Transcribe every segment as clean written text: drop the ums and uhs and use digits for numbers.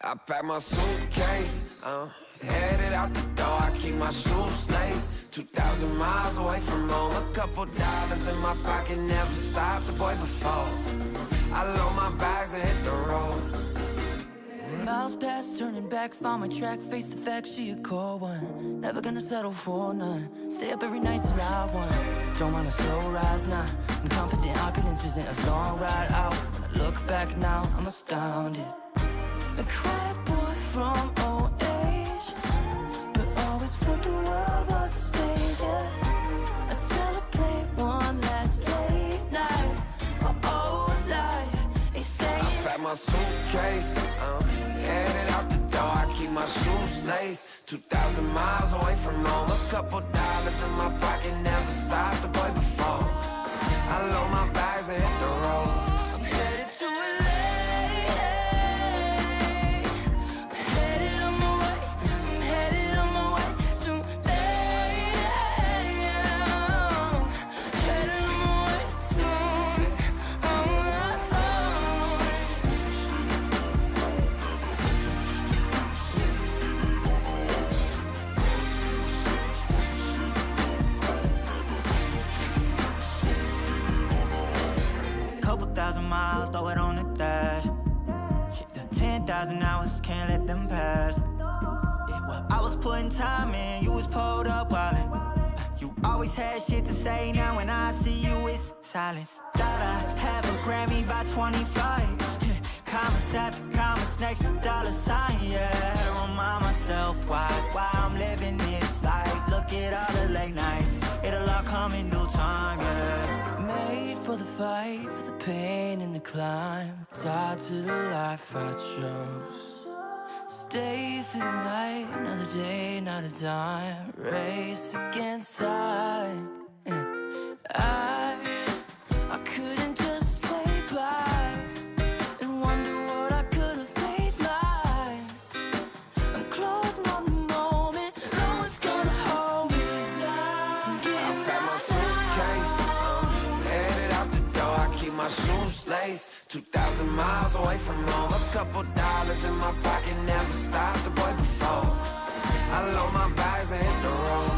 I pack my suitcase, headed out the door. I keep my shoes laced. 2,000 miles away from home. A couple dollars in my pocket, never stopped the boy before. I load my bags and hit the road. Miles past, turning back, found my track. Face the fact, she a cold one. Never gonna settle for none. Stay up every night till I won. Don't want a slow rise now. I'm confident opulence isn't a long ride out. When I look back now, I'm astounded. A quiet boy from old age, but always thought the world was a stage, yeah. I celebrate one last late night. My old life ain't staying. I pack my suitcase, headed out the door. I keep my shoes laced. 2,000 miles away from home. A couple dollars in my pocket, never stopped the boy before. I load my bags and hit the road. I'm headed to LA. Couple thousand miles, throw it on the dash. Shit, the 10,000 hours, can't let them pass. Yeah, well, I was putting time in, you was pulled up wildin'. You always had shit to say, now when I see you, it's silence. Thought I'd have a Grammy by 25. Commas after commas next to dollar sign, yeah. Remind myself why I'm living this life. Look at all the late nights, it'll all come in due time, yeah. Made for the fight, for the pain and the climb. Tied to the life I chose. Stay through the night, another day, not a dime. Race against time. I couldn't just lay by and wonder what I could have made mine. I'm closing on the moment, no one's gonna hold me down. I pack my suitcase, headed out the door. I keep my shoes laced. 2,000 miles away from home. A couple dollars in my pocket, never stopped the boy before. I load my bags and hit the road.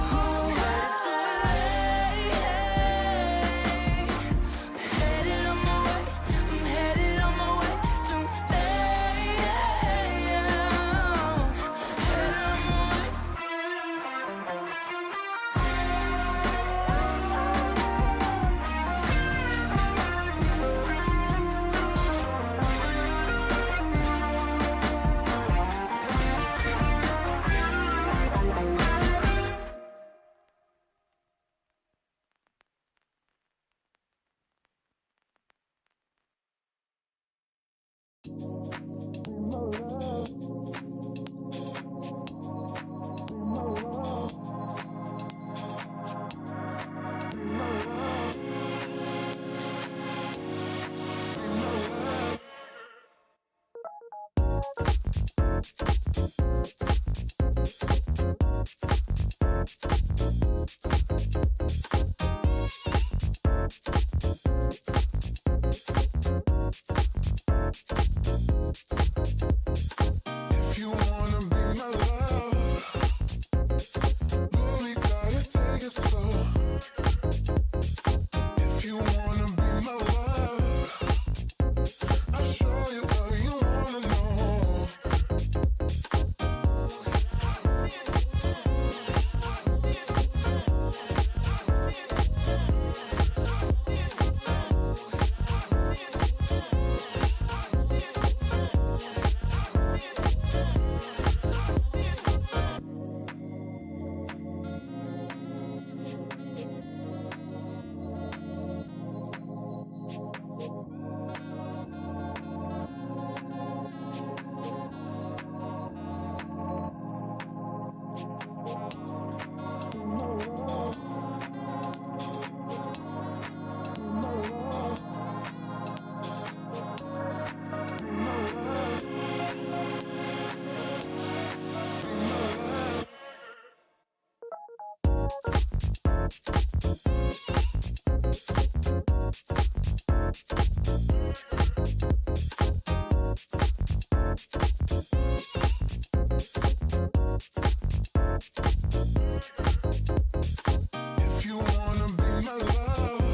If you wanna be my love,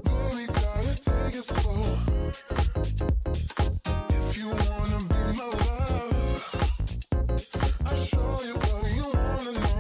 baby, gotta take it slow. If you wanna be my love, I'll show you what you wanna know.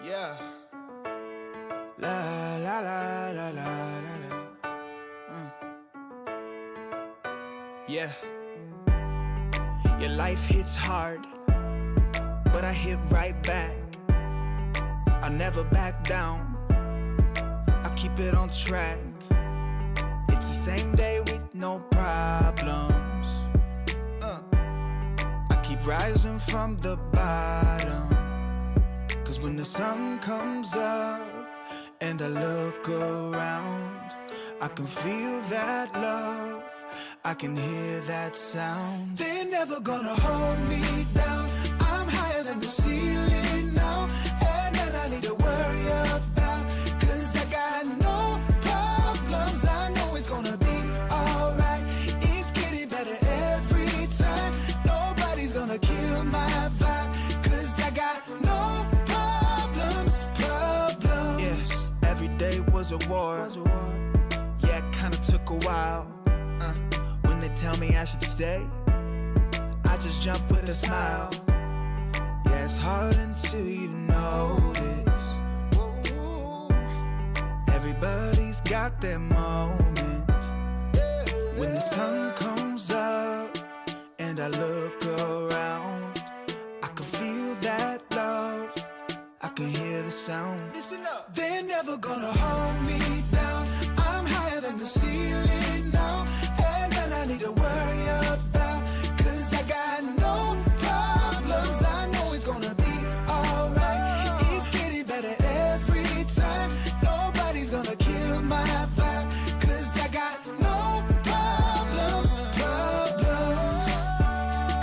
Yeah. La la la la la la la. Yeah. Your life hits hard, but I hit right back. I never back down. I keep it on track. It's the same day with no problems. I keep rising from the bottom. Cause when the sun comes up and I look around, I can feel that love, I can hear that sound. They're never gonna hold me down. I'm higher than the ceiling now. And then I need to worry about, cause I got no problems. I know it's gonna be alright. It's getting better every time. Nobody's gonna kill my vibe, cause I got no problems. Yes, every day was a war. Yeah, it kinda took a while. When they tell me I should stay, I just jump with a smile. Yeah, it's hard until you notice. Everybody's got their moment. When the sun comes up and I look around, I can feel that love, I can hear the sound. Listen up. They're never gonna hold me down. I'm higher than the ceiling now. And then I need to worry about, cause I got no problems. I know it's gonna be alright. It's getting better every time. Nobody's gonna kill my vibe, cause I got no problems.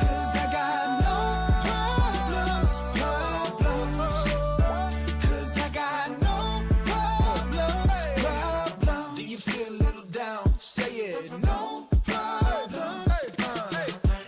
Cause I got no problems. Cause I got no problems. Do you feel a little down? Say it, no problems.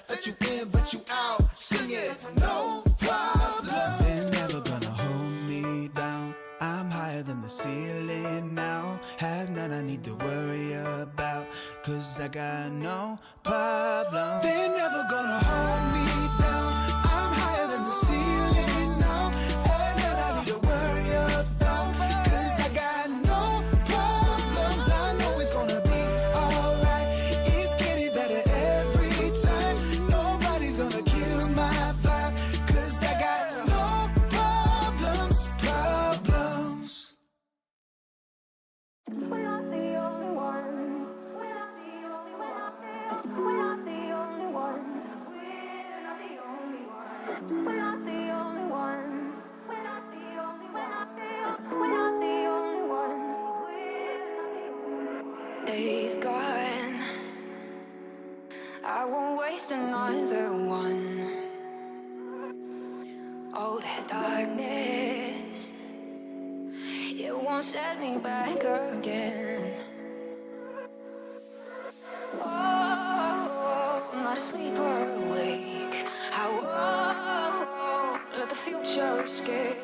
Let you in, but you out. Sing it, no problems. They're never gonna hold me down. I'm higher than the ceiling now. Had none I need to worry about, cause I got no problems. They're never gonna hold me down. I'm higher than the ceiling now. Had none I need to worry about, cause I got no problems. I know it's gonna be alright. It's getting better every time. Nobody's gonna kill my vibe, cause I got no problems. We're not the only ones. We're not the only ones. We're not the only ones. We're not the only ones. We're not the only ones. We're not the only ones. We're not the only ones. Days gone. I won't waste another one. Oh, that darkness, it won't set me back again. Oh, I'm not asleep or awake. I won't let the future escape.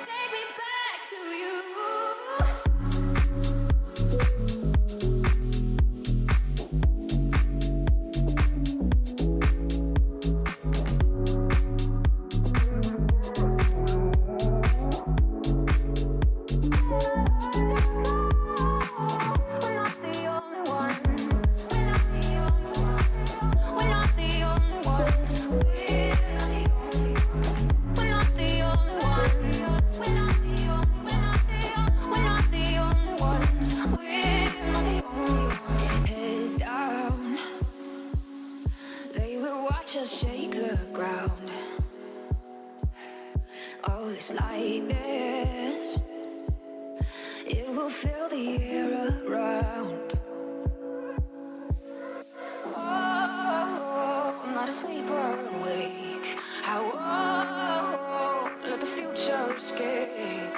Take me back to you. We're not the only ones. We're not the only ones. still feel the air around. Oh, I'm not asleep or awake. I won't let the future escape.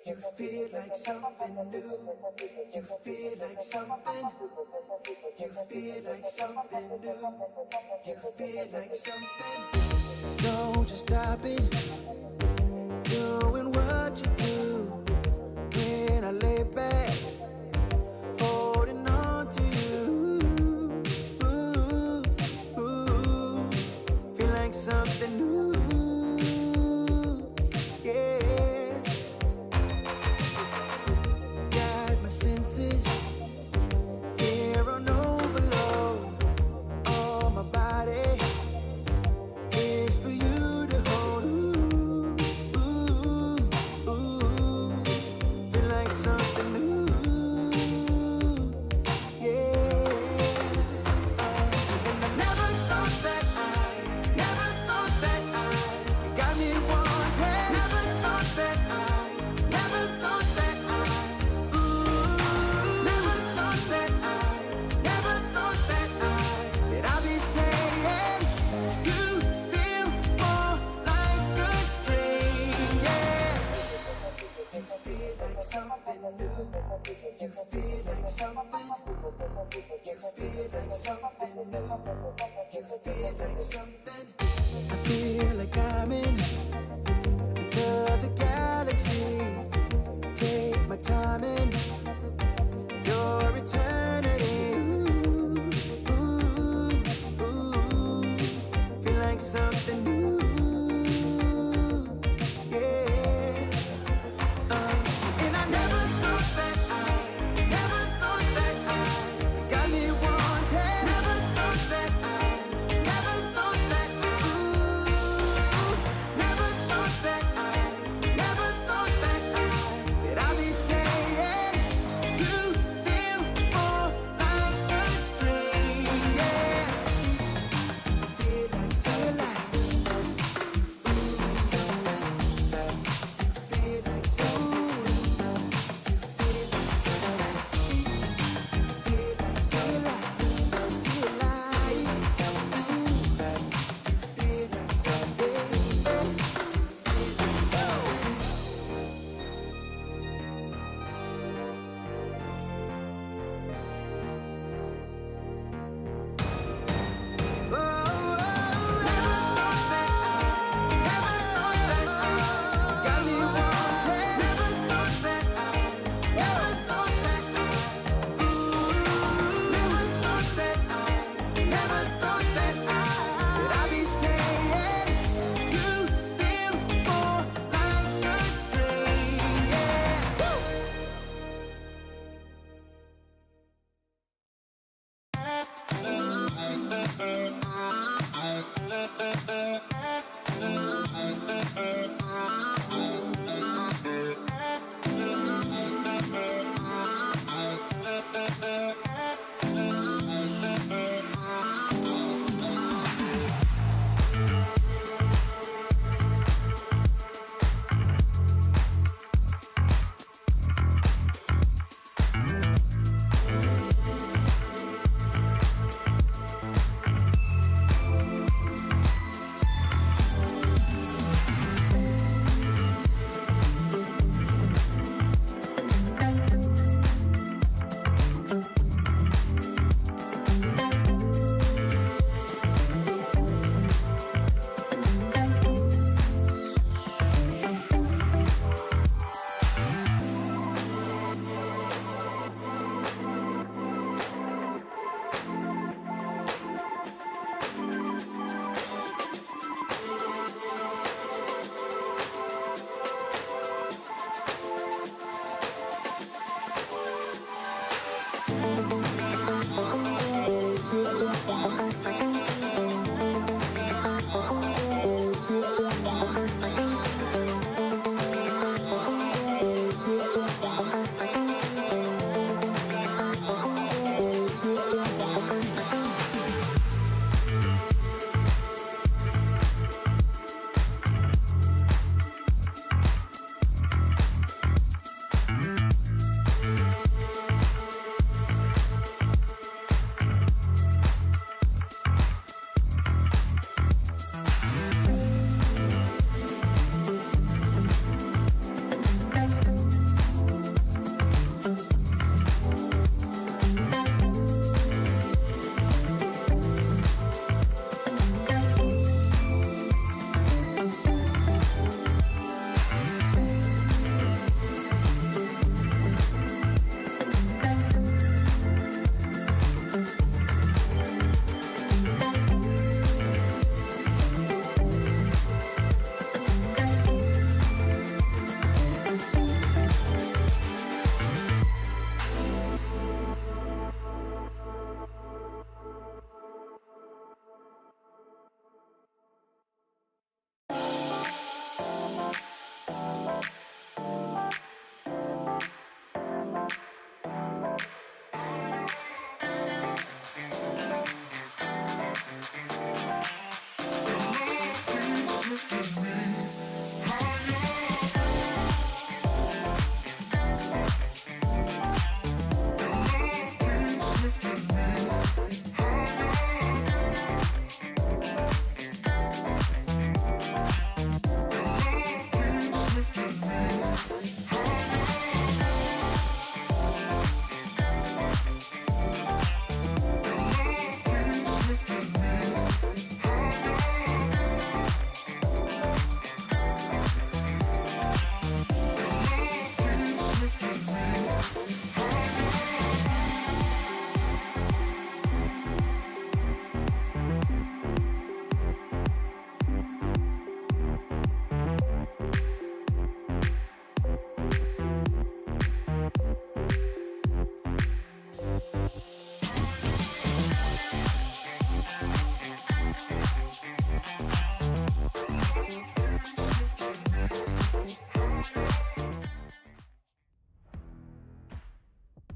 You feel like something new. You feel like something. You feel like something new. You feel like something. Don't just stop it. Doing what you do. When I lay back, holding on to you. Ooh, ooh. Feel like something new. Here on overload, all my body is for you to hold. Ooh.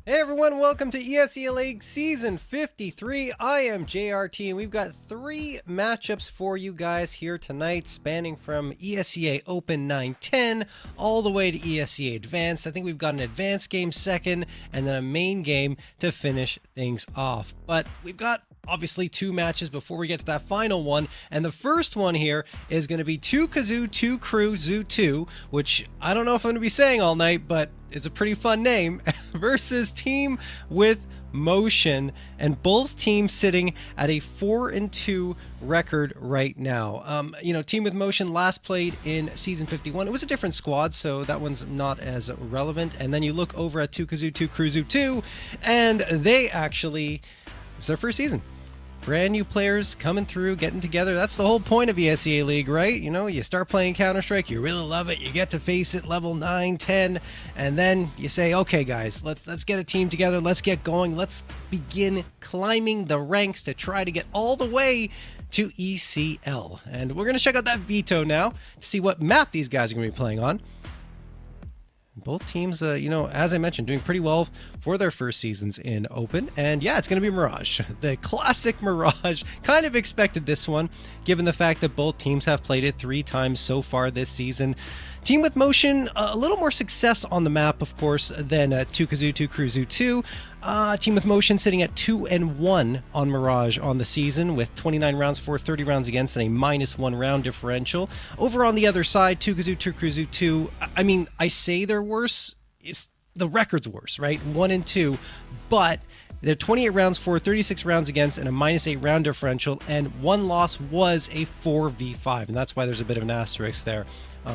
Hey everyone, welcome to ESEA League Season 53. I am JRT and we've got 3 matchups for you guys here tonight, spanning from ESEA Open 9-10 all the way to ESEA Advanced. I think we've got an Advanced game second and then a main game to finish things off. But we've got obviously 2 matches before we get to that final one, and the first one here is going to be 2 Kazoo 2 Crew Zoo 2, which I don't know if I'm going to be saying all night, but it's a pretty fun name, versus Team with Motion, and both teams sitting at a 4-2 record right now. Team with Motion last played in Season 51. It was a different squad, so that one's not as relevant. And then you look over at 2 Kazoo 2 Crew Zoo 2, and they actually, it's their first season. Brand new players coming through, getting together. That's the whole point of ESEA League, right? You know, you start playing Counter-Strike, you really love it, you get to face it level 9, 10, and then you say, okay guys, let's get a team together, let's get going, let's begin climbing the ranks to try to get all the way to ECL. And we're going to check out that veto now to see what map these guys are going to be playing on. Both teams, as I mentioned, doing pretty well for their first seasons in Open. And yeah, it's going to be Mirage. The classic Mirage. Kind of expected this one, given the fact that both teams have played it 3 times so far this season. Team with Motion, a little more success on the map, of course, than 2 Kazoo 2 Crew Zoo 2. Team with Motion sitting at 2-1 on Mirage on the season, with 29 rounds for, 30 rounds against, and a -1 round differential. Over on the other side, 2 Kazoo 2 Crew Zoo 2, I mean, I say they're worse, the record's worse, right? 1-2, but they're 28 rounds for, 36 rounds against, and a -8 round differential, and one loss was a 4v5, and that's why there's a bit of an asterisk there.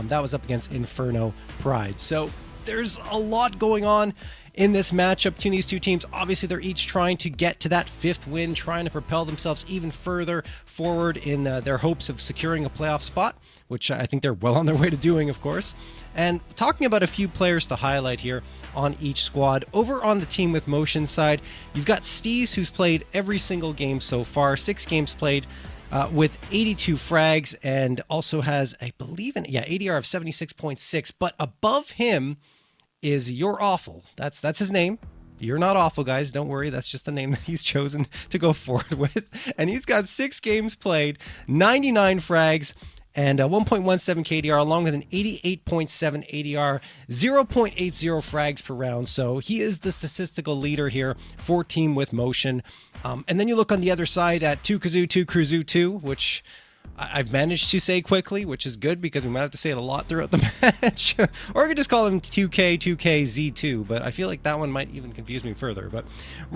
That was up against Inferno Pride. So there's a lot going on in this matchup between these two teams. Obviously, they're each trying to get to that 5th win, trying to propel themselves even further forward in their hopes of securing a playoff spot, which I think they're well on their way to doing, of course. And talking about a few players to highlight here on each squad, over on the Team with Motion side, you've got Steez, who's played every single game so far, 6 games played, with 82 frags, and also has, I believe, ADR of 76.6. But above him is You're Awful. That's his name. You're not awful, guys. Don't worry. That's just the name that he's chosen to go forward with. And he's got 6 games played, 99 frags, and 1.17 KDR, along with an 88.7 ADR, 0.80 frags per round. So he is the statistical leader here for Team with Motion. And then you look on the other side at 2 Kazoo 2 Crew Zoo 2, which I've managed to say quickly, which is good because we might have to say it a lot throughout the match. Or I could just call him 2KZ2, but I feel like that one might even confuse me further. But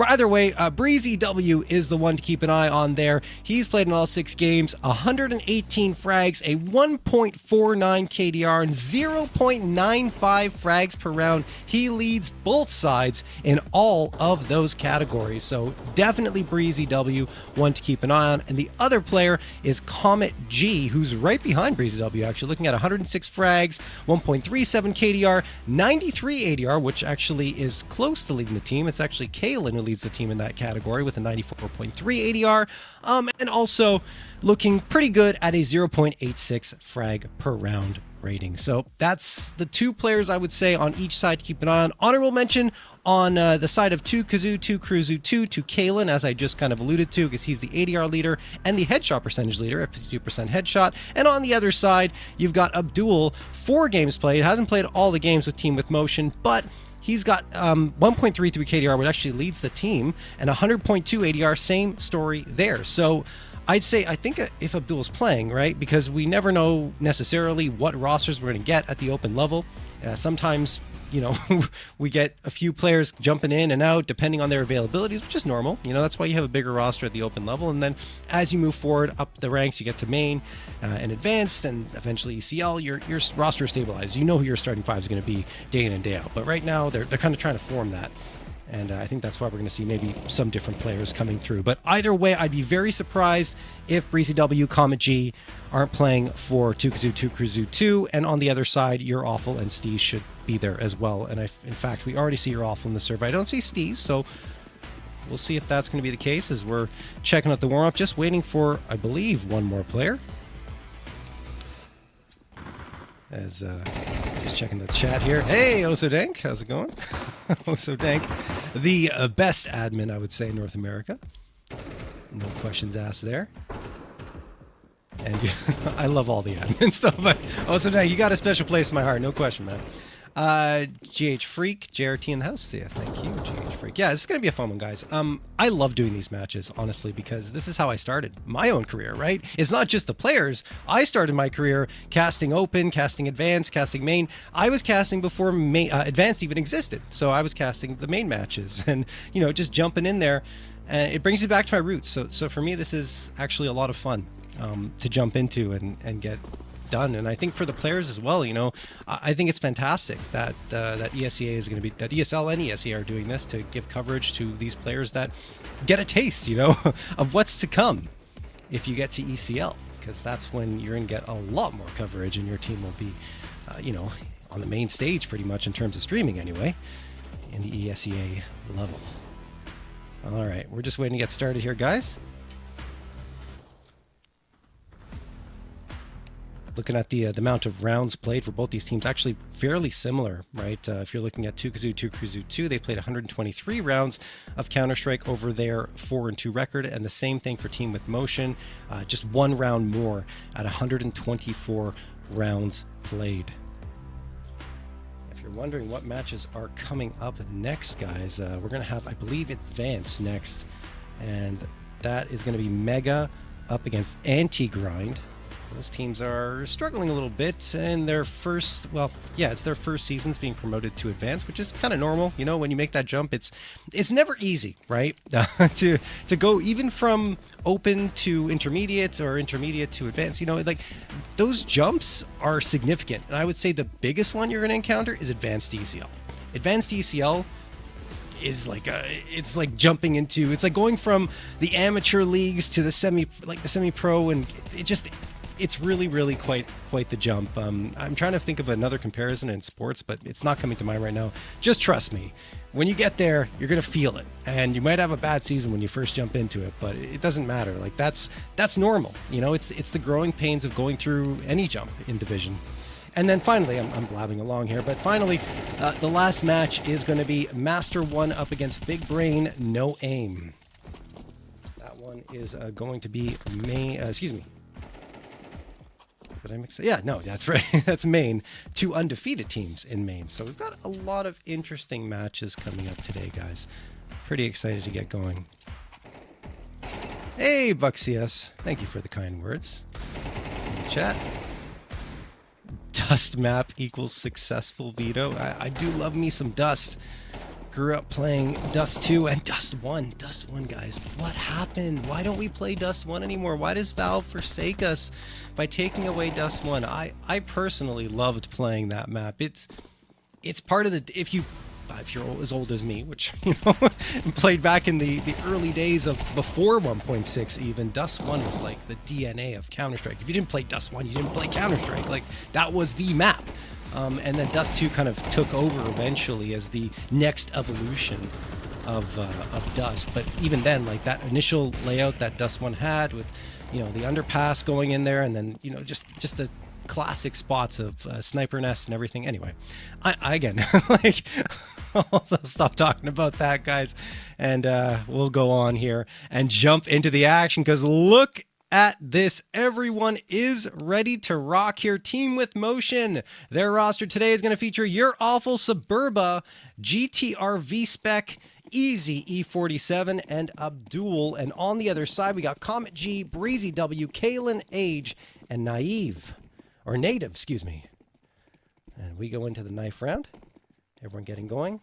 either way, Breezy W is the one to keep an eye on there. He's played in all 6 games, 118 frags, a 1.49 KDR, and 0.95 frags per round. He leads both sides in all of those categories. So definitely Breezy W, one to keep an eye on. And the other player is Comet G, who's right behind Breezy W, actually, looking at 106 frags, 1.37 KDR, 93 ADR, which actually is close to leading the team. It's actually Kaylin who leads the team in that category with a 94.3 ADR, and also looking pretty good at a 0.86 frag per round rating. So that's the 2 players I would say on each side to keep an eye on. Honorable mention on the side of 2 Kazoo 2 Crew Zoo 2 to Kaylin, as I just kind of alluded to, because he's the ADR leader and the headshot percentage leader at 52% headshot. And on the other side, you've got Abdul, 4 games played, hasn't played all the games with Team with Motion, but he's got 1.33 KDR, which actually leads the team, and 100.2 ADR, same story there. So I'd say, I think if Abdul's playing, right, because we never know necessarily what rosters we're going to get at the open level. Sometimes, we get a few players jumping in and out depending on their availabilities, which is normal. That's why you have a bigger roster at the open level. And then as you move forward up the ranks, you get to main and advanced, and eventually ECL, your roster is stabilized. You know who your starting 5 is going to be day in and day out. But right now, they're kind of trying to form that. And I think that's why we're going to see maybe some different players coming through. But either way, I'd be very surprised if Breezy W, Comet G aren't playing for 2 Kazoo 2 Crew Zoo 2. And on the other side, You're Awful and Steez should be there as well. And in fact, we already see You're Awful in the server. I don't see Steez, so we'll see if that's going to be the case as we're checking out the warm-up. Just waiting for, I believe, one more player. Just checking the chat here. Hey, Oso Dank, how's it going? Oso Dank the best admin, I would say, in North America. No questions asked there. And I love all the admins, though. But also, now you got a special place in my heart. No question, man. GH Freak, JRT in the house. Yeah, thank you, GH Freak. Yeah, this is going to be a fun one, guys. I love doing these matches, honestly, because this is how I started my own career, right? It's not just the players. I started my career casting open, casting advanced, casting main. I was casting before advanced even existed. So I was casting the main matches and, you know, just jumping in there. And it brings me back to my roots. So for me, this is actually a lot of fun to jump into and get done. And I think for the players as well, you know, I think it's fantastic that that ESEA is going to be, that ESL and ESEA are doing this to give coverage to these players that get a taste, you know, of what's to come if you get to ECL, because that's when you're going to get a lot more coverage and your team will be, you know, on the main stage pretty much in terms of streaming anyway, in the ESEA level. All right, we're just waiting to get started here, guys. Looking at the amount of rounds played for both these teams, actually fairly similar, right? If you're looking at 2Kazoo, 2Kazoo 2, they played 123 rounds of Counter-Strike over their 4-2 record, and the same thing for Team with Motion, just 1 round more at 124 rounds played. If you're wondering what matches are coming up next, guys, we're going to have, I believe, Advance next, and that is going to be Mega up against Anti-Grind. Those teams are struggling a little bit in their first, well, yeah, it's their first seasons being promoted to Advance, which is kind of normal. You know, when you make that jump, it's never easy, right? to go even from open to intermediate or intermediate to Advance, you know, like those jumps are significant. And I would say the biggest one you're going to encounter is Advanced ECL. Advanced ECL is like it's like jumping into, it's like going from the amateur leagues to the semi-pro, and it's really quite the jump. I'm trying to think of another comparison in sports, but it's not coming to mind right now. Just trust me, when you get there, you're gonna feel it, and you might have a bad season when you first jump into it, but it doesn't matter. Like that's normal, you know. It's the growing pains of going through any jump in division. And then finally, I'm blabbing along here, but finally, the last match is going to be Master 1 up against BigBrain, No Aim. That one is going to be main. Excuse me. Did I mix it? Yeah, no, that's right. That's main. 2 undefeated teams in main. So we've got a lot of interesting matches coming up today, guys. Pretty excited to get going. Hey, Buck CS. Thank you for the kind words in the chat. Dust map equals successful veto. I do love me some Dust. Grew up playing Dust 2 and Dust 1. Dust 1, guys. What happened? Why don't we play Dust 1 anymore? Why does Valve forsake us by taking away Dust 1? I personally loved playing that map. It's part of the, if you're as old as me, which, you know, played back in the early days of before 1.6 even, Dust 1 was like the DNA of Counter-Strike. If you didn't play Dust 1, you didn't play Counter-Strike. Like, that was the map. And then Dust 2 kind of took over eventually as the next evolution of Dust. But even then, like that initial layout that Dust 1 had with, you know, the underpass going in there, and then, you know, just the classic spots of sniper nests and everything. Anyway, I again, like, I'll stop talking about that, guys, and we'll go on here and jump into the action, because look at this. Everyone is ready to rock here. Team with Motion. Their roster today is going to feature Your Awful Suburba, GTR V-Spec, Easy E47, and Abdul. And on the other side, we got Comet G, Breezy W, Kalen, Age, and Native, excuse me. And we go into the knife round. Everyone getting going.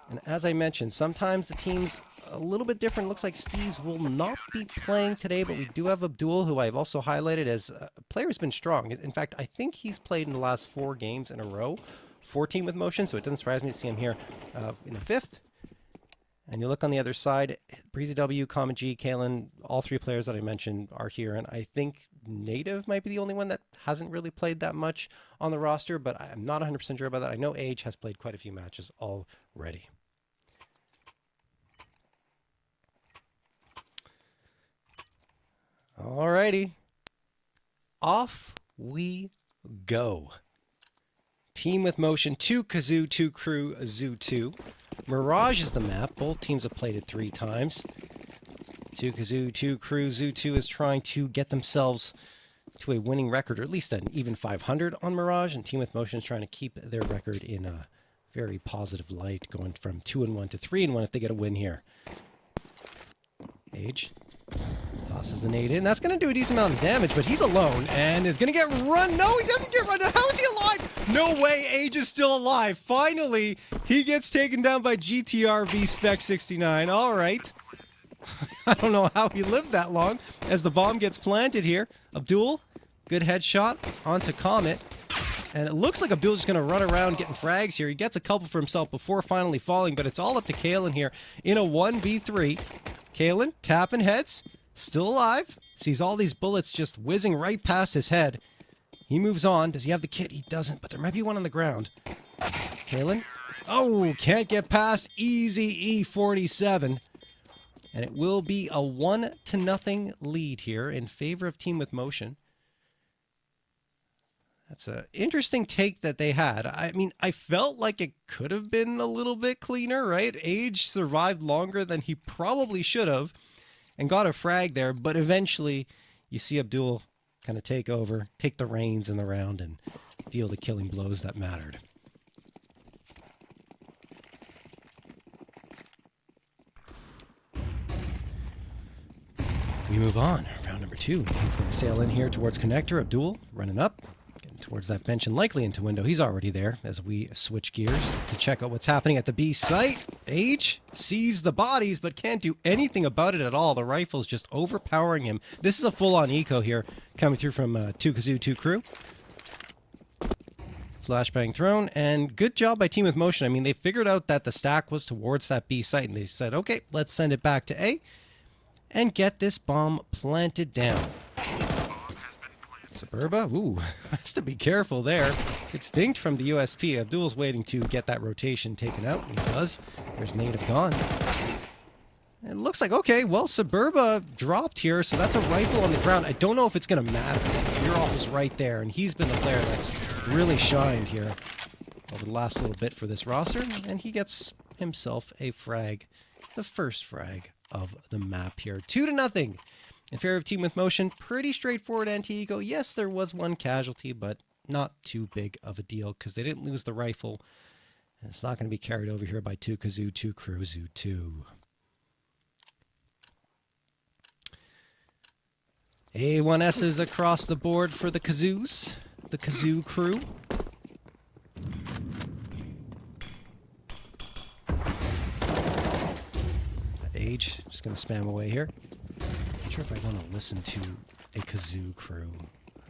And as I mentioned, sometimes the team's a little bit different. Looks like Steez will not be playing today, but we do have Abdul, who I've also highlighted as a player who's been strong. In fact, I think he's played in the last 4 games in a row for Team with Motion, so it doesn't surprise me to see him here in the 5th. And you look on the other side, Breezy W, Comet G, Kalen, all 3 players that I mentioned are here. And I think Native might be the only one that hasn't really played that much on the roster, but I'm not 100% sure about that. I know Age has played quite a few matches already. Alrighty. Off we go. Team with Motion, 2 Kazoo, 2 Crew, Zoo 2. Mirage is the map. Both teams have played it 3 times. 2 Kazoo, 2 Crew. Zoo 2 is trying to get themselves to a winning record, or at least an even 500 on Mirage, and Team with Motion is trying to keep their record in a very positive light, going from 2-1 to 3-1 if they get a win here. Age tosses the nade in. That's going to do a decent amount of damage, but he's alone and is going to get run. No, he doesn't get run. How is he alive? No way Age is still alive. Finally, he gets taken down by GTR V Spec 69. All right. I don't know how he lived that long as the bomb gets planted here. Abdul, good headshot onto Comet. And it looks like Abdul's just going to run around getting frags here. He gets a couple for himself before finally falling, but it's all up to Kalen here in a 1v3. Kalen tapping heads, still alive. Sees all these bullets just whizzing right past his head. He moves on. Does he have the kit? He doesn't, but there might be one on the ground. Kalen. Oh, can't get past. Easy E47. And it will be a 1-0 lead here in favor of Team with Motion. That's an interesting take that they had. I mean, I felt like it could have been a little bit cleaner, right? Age survived longer than he probably should have and got a frag there, but eventually you see Abdul kind of take over, take the reins in the round, and deal the killing blows that mattered. We move on. Round number 2. Nade's going to sail in here towards connector. Abdul running up, getting towards that bench and likely into window. He's already there as we switch gears to check out what's happening at the B site. Age sees the bodies but can't do anything about it at all. The rifle's just overpowering him. This is a full-on eco here coming through from 2 Kazoo, 2 Crew. Flashbang thrown, and good job by Team with Motion. I mean, they figured out that the stack was towards that B site, and they said, okay, let's send it back to A and get this bomb planted down. Suburba, ooh, has to be careful there. It's dinged from the USP. Abdul's waiting to get that rotation taken out, and he does. There's native gone. It looks like, okay, well, Suburba dropped here, so that's a rifle on the ground. I don't know if it's going to matter. Urolf is right there, and he's been the player that's really shined here over the last little bit for this roster, and he gets himself a frag, the first frag of the map here. 2-0 in favor of Team with Motion. Pretty straightforward anti-eco. Yes, there was one casualty, but not too big of a deal because they didn't lose the rifle. And it's not going to be carried over here by 2 Kazoo, 2 Crew, Zoo 2. A1S's across the board for the Kazoos, the Kazoo crew. Age, just going to spam away here. Not sure if I want to listen to a Kazoo crew.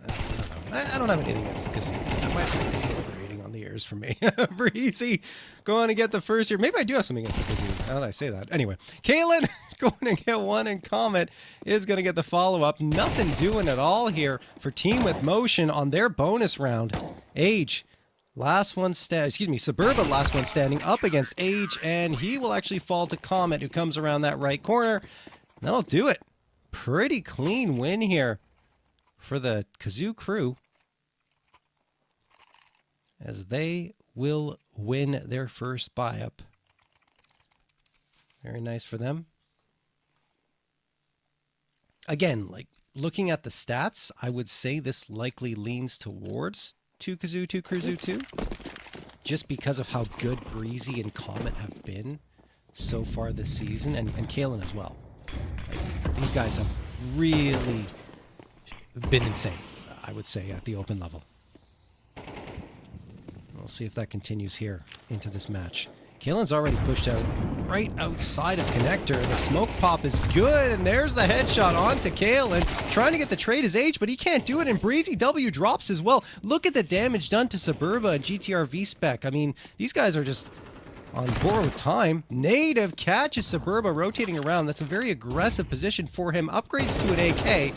I don't have anything against the Kazoo. That might be overrating on the ears for me. Breezy, going to get the first here. Maybe I do have something against the Kazoo. Now that I say that. Anyway, Kalen going to get one, and Comet is going to get the follow-up. Nothing doing at all here for Team with Motion on their bonus round. Age, last one Suburba, last one standing up against Age, and he will actually fall to Comet, who comes around that right corner. That'll do it. Pretty clean win here for the Kazoo crew, as they will win their first buy-up. Very nice for them. Again, like looking at the stats, I would say this likely leans towards 2 Kazoo, 2 Crew, Zoo 2, just because of how good Breezy and Comet have been so far this season, and Kalen as well. Like, these guys have really been insane, I would say, at the open level. We'll see if that continues here into this match. Kalen's already pushed out right outside of connector. The smoke pop is good, and there's the headshot onto Kalen. Trying to get the trade his Age, but he can't do it, and Breezy W drops as well. Look at the damage done to Suburba and GTR V-Spec. I mean, these guys are just on borrowed time. Native catches Suburba rotating around. That's a very aggressive position for him. Upgrades to an AK.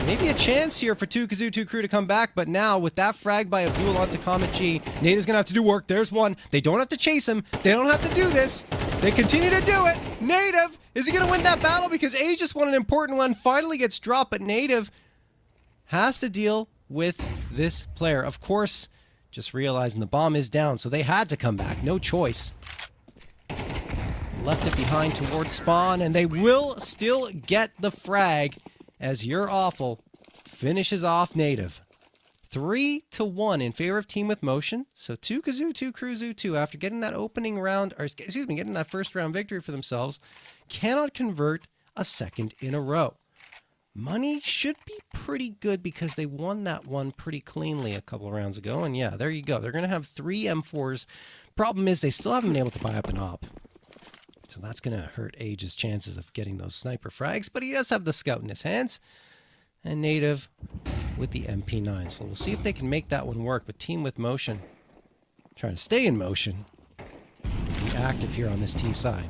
Maybe a chance here for 2 Kazoo, 2 Crew to come back, but now with that frag by Abdul onto Comet G, Native's going to have to do work. There's one. They don't have to chase him. They don't have to do this. They continue to do it. Native, is he going to win that battle? Because A just won an important one, finally gets dropped, but Native has to deal with this player. Of course, just realizing the bomb is down, so they had to come back. No choice. left it behind towards spawn, and they will still get the frag as You're Awful finishes off Native. 3-1 in favor of Team with Motion. So 2 Kazoo, 2 Cruzu, 2 after getting that opening round, or excuse me, getting that first round victory for themselves, cannot convert a second in a row. Money should be pretty good because they won that one pretty cleanly a couple of rounds ago. And yeah, there you go. They're going to have 3 M4s. Problem is they still haven't been able to buy up an op. So that's going to hurt Age's chances of getting those sniper frags. But he does have the scout in his hands. And Native with the MP9. So we'll see if they can make that one work. But Team with Motion, trying to stay in motion, be active here on this T side.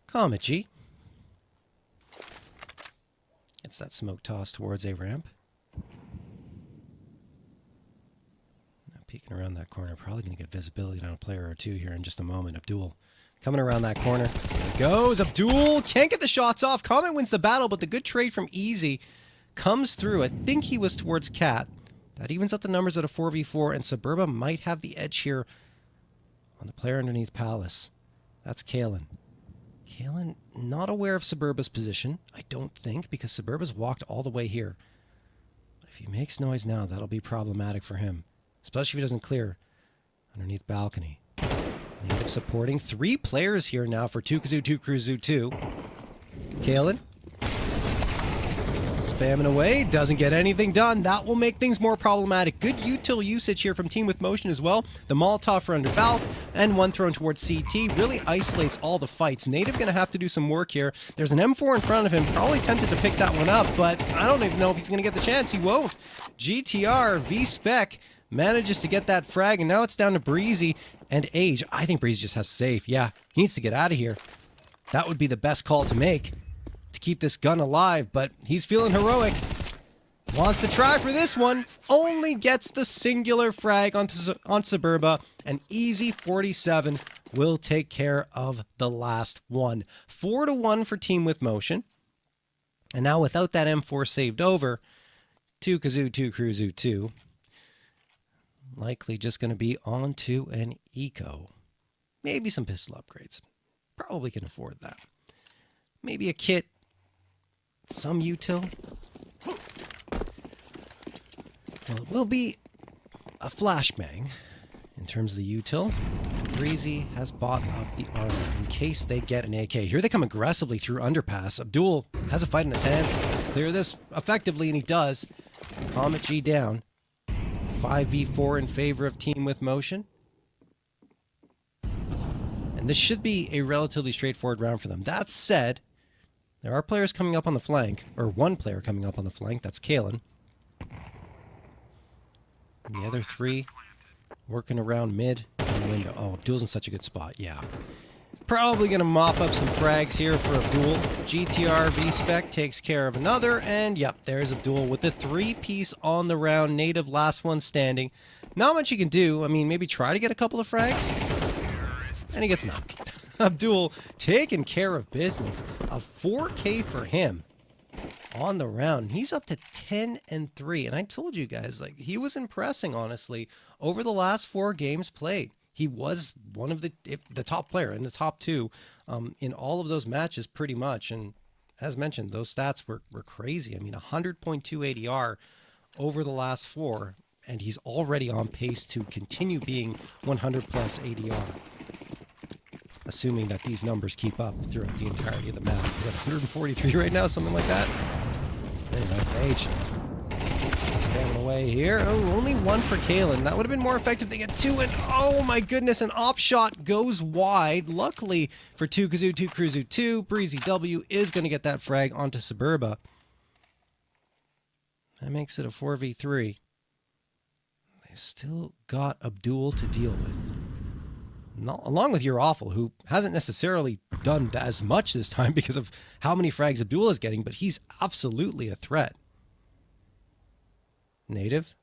Comet G gets that smoke toss towards a ramp. Now peeking around that corner, probably going to get visibility on a player or two here in just a moment. Abdul coming around that corner. There he goes. Abdul can't get the shots off. Comet wins the battle, but the good trade from Easy comes through. I think he was towards Cat. That evens up the numbers at a 4v4, and Suburba might have the edge here on the player underneath Palace. That's Kalen. Kalen not aware of Suburba's position, I don't think, because Suburba's walked all the way here. But if he makes noise now, that'll be problematic for him, especially if he doesn't clear underneath balcony. Native supporting 3 players here now for 2 Kazoo, 2 Cruzu, 2. Kalen spamming away, doesn't get anything done. That will make things more problematic. Good util usage here from Team with Motion as well. The Molotov for under Valve and one thrown towards CT really isolates all the fights. Native going to have to do some work here. There's an M4 in front of him, probably tempted to pick that one up, but I don't even know if he's going to get the chance. He won't. GTR V-Spec manages to get that frag, and now it's down to Breezy and Age. I think Breezy just has to save. Yeah, he needs to get out of here. That would be the best call to make to keep this gun alive, but he's feeling heroic. Wants to try for this one. Only gets the singular frag on Suburba. An easy 47 will take care of the last one. 4-1 for Team with Motion. And now without that M4 saved over, 2 Kazoo, 2 Cruzu, 2. Likely just going to be on to an Eco. Maybe some pistol upgrades. Probably can afford that. Maybe a kit. Some util. Well, it will be a flashbang in terms of the util. Breezy has bought up the armor in case they get an AK. Here they come aggressively through underpass. Abdul has a fight in his hands. Let's clear this effectively, and he does. Comet G down. 5v4 in favor of Team with Motion. And this should be a relatively straightforward round for them. That said, there are players coming up on the flank, or one player coming up on the flank. That's Kalen. And the other 3 working around mid and window. Oh, Abdul's in such a good spot. Yeah. Probably going to mop up some frags here for Abdul. GTR V-Spec takes care of another. And yep, there's Abdul with the 3-piece on the round. Native last one standing. Not much you can do. I mean, maybe try to get a couple of frags. And he gets none. Abdul taking care of business. A 4K for him on the round. He's up to 10-3. And I told you guys, like, he was impressing, honestly, over the last 4 games played. He was one of the top player in the top 2 in all of those matches pretty much. And as mentioned, those stats were crazy. I mean, 100.2 ADR over the last 4. And he's already on pace to continue being 100 plus ADR. Assuming that these numbers keep up throughout the entirety of the map. Is that 143 right now? Something like that? Anyway, Age spamming away here. Oh, only 1 for Kalen. That would have been more effective. They get 2, and oh my goodness, an op shot goes wide. Luckily for 2 Kazoo, 2 Cruzu, 2, Breezy W is going to get that frag onto Suburba. That makes it a 4v3. They still got Abdul to deal with. Along with You're Awful, who hasn't necessarily done as much this time because of how many frags Abdul is getting, but he's absolutely a threat. Native.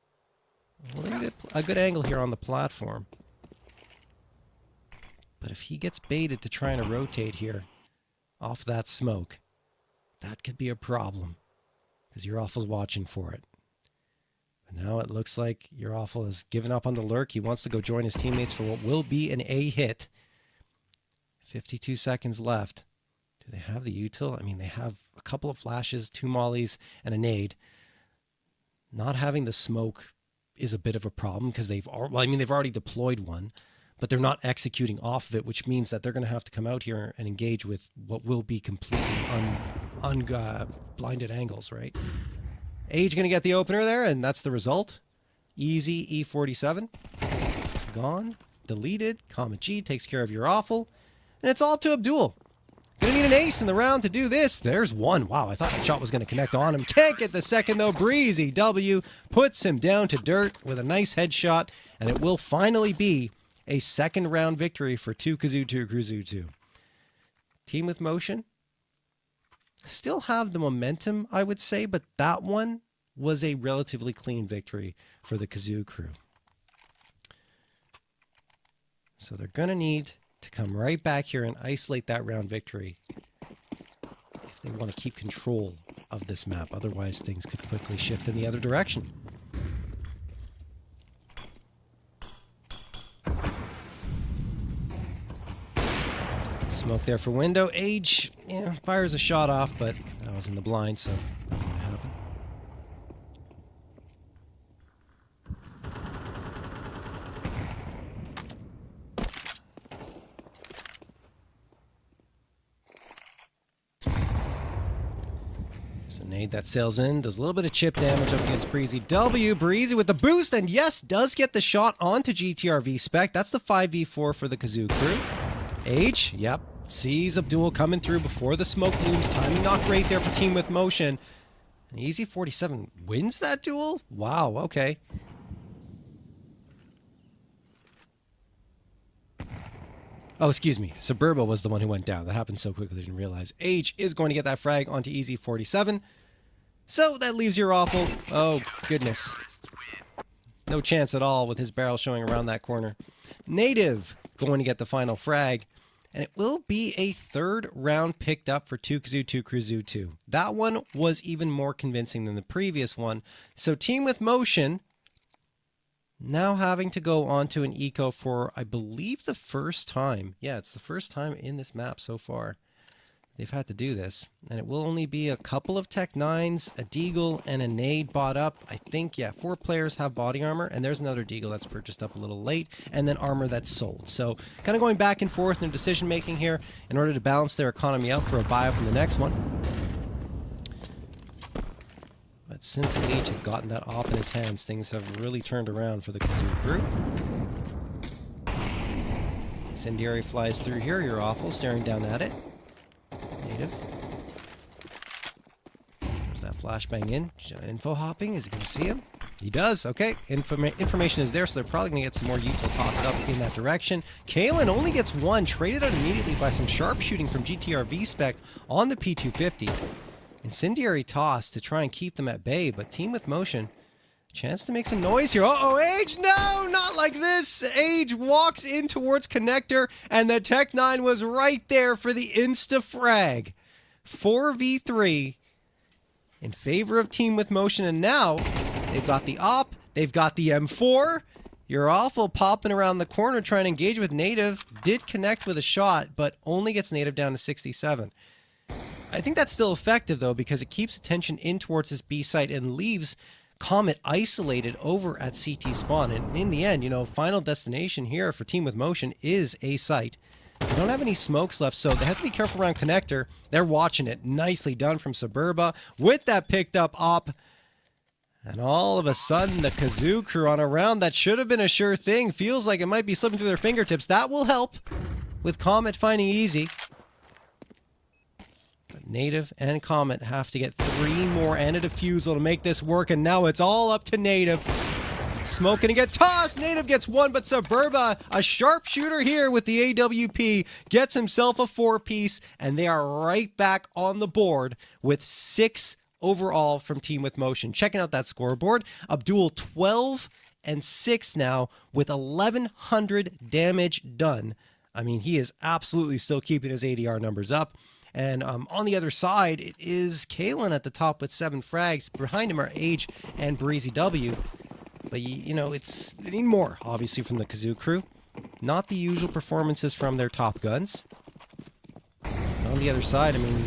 Well, a good angle here on the platform. But if he gets baited to trying to rotate here off that smoke, that could be a problem because your awful's watching for it. But now it looks like your awful has given up on the lurk. He wants to go join his teammates for what will be an A hit. 52 seconds left. Do they have the util? I mean, they have a couple of flashes, 2 mollies, and a nade. Not having the smoke is a bit of a problem because they've already deployed one, but they're not executing off of it, which means that they're going to have to come out here and engage with what will be completely blinded angles, right? Age going to get the opener there, and that's the result. Easy E47. Gone. Deleted. Comet G takes care of your awful. And it's all up to Abdul. Gonna need an ace in the round to do this. There's one. Wow, I thought that shot was gonna connect on him. Can't get the second though. Breezy W puts him down to dirt with a nice headshot, and it will finally be a second round victory for 2Kazoo2 Kazoo2. Team with motion still have the momentum, I would say, but that one was a relatively clean victory for the Kazoo crew. So they're gonna need to come right back here and isolate that round victory if they want to keep control of this map. Otherwise, things could quickly shift in the other direction. Smoke there for window. Age, yeah, fires a shot off, but that was in the blind, so nothing gonna happen. There's a nade that sails in, does a little bit of chip damage up against Breezy W. Breezy with the boost, and yes, does get the shot onto GTRV Spec. That's the 5v4 for the Kazoo crew. Age, yep, sees Abdul coming through before the smoke looms. Timing not great there for Team with Motion. And Easy 47 wins that duel? Wow, okay. Oh, excuse me. Suburba was the one who went down. That happened so quickly I didn't realize. Age is going to get that frag onto Easy 47. So that leaves your awful. Oh, goodness. No chance at all with his barrel showing around that corner. Native going to get the final frag. And it will be a third round picked up for 2Kazoo2 Kazoo2. That one was even more convincing than the previous one. So Team with Motion now having to go onto an eco for, I believe, the first time. Yeah, it's the first time in this map so far they've had to do this. And it will only be a couple of Tech 9s, a Deagle, and a Nade bought up. I think, yeah, 4 players have body armor, and there's another Deagle that's purchased up a little late, and then armor that's sold. So kind of going back and forth in their decision making here in order to balance their economy out for a buy-up in the next one. But since Age has gotten that op in his hands, things have really turned around for the Kazoo crew. Incendiary flies through here. You're awful, staring down at it. Native. There's that flashbang in. Info hopping. Is he going to see him? He does. Okay. Information is there, so they're probably going to get some more util tossed up in that direction. Kalen only gets one. Traded out immediately by some sharpshooting from GTRV Spec on the P250. Incendiary toss to try and keep them at bay, but Team with Motion, chance to make some noise here. Uh-oh, Age, no, not like this. Age walks in towards Connector, and the Tech 9 was right there for the insta-frag. 4v3 in favor of Team with Motion, and now they've got the op, they've got the M4. You're awful popping around the corner trying to engage with Native. Did connect with a shot, but only gets Native down to 67. I think that's still effective, though, because it keeps attention in towards this B site and leaves Comet isolated over at CT spawn. And in the end, you know, final destination here for Team with Motion is A site. They don't have any smokes left, so they have to be careful around Connector. They're watching it. Nicely done from Suburba with that picked up op. And all of a sudden, the Kazoo crew on a round that should have been a sure thing feels like it might be slipping through their fingertips. That will help with Comet finding Easy. Native and Comet have to get 3 more and a defusal to make this work, and now it's all up to Native. Smoke gonna get tossed. Native gets one, but Suburba, a sharpshooter here with the AWP, gets himself a 4-piece, and they are right back on the board with 6 overall from Team with Motion. Checking out that scoreboard, Abdul 12 and 6 now with 1,100 damage done. I mean, he is absolutely still keeping his ADR numbers up. And on the other side, it is Kalen at the top with 7 frags. Behind him are Age and Breezy W. But, you know, they need more, obviously, from the Kazoo crew. Not the usual performances from their top guns. On the other side, I mean,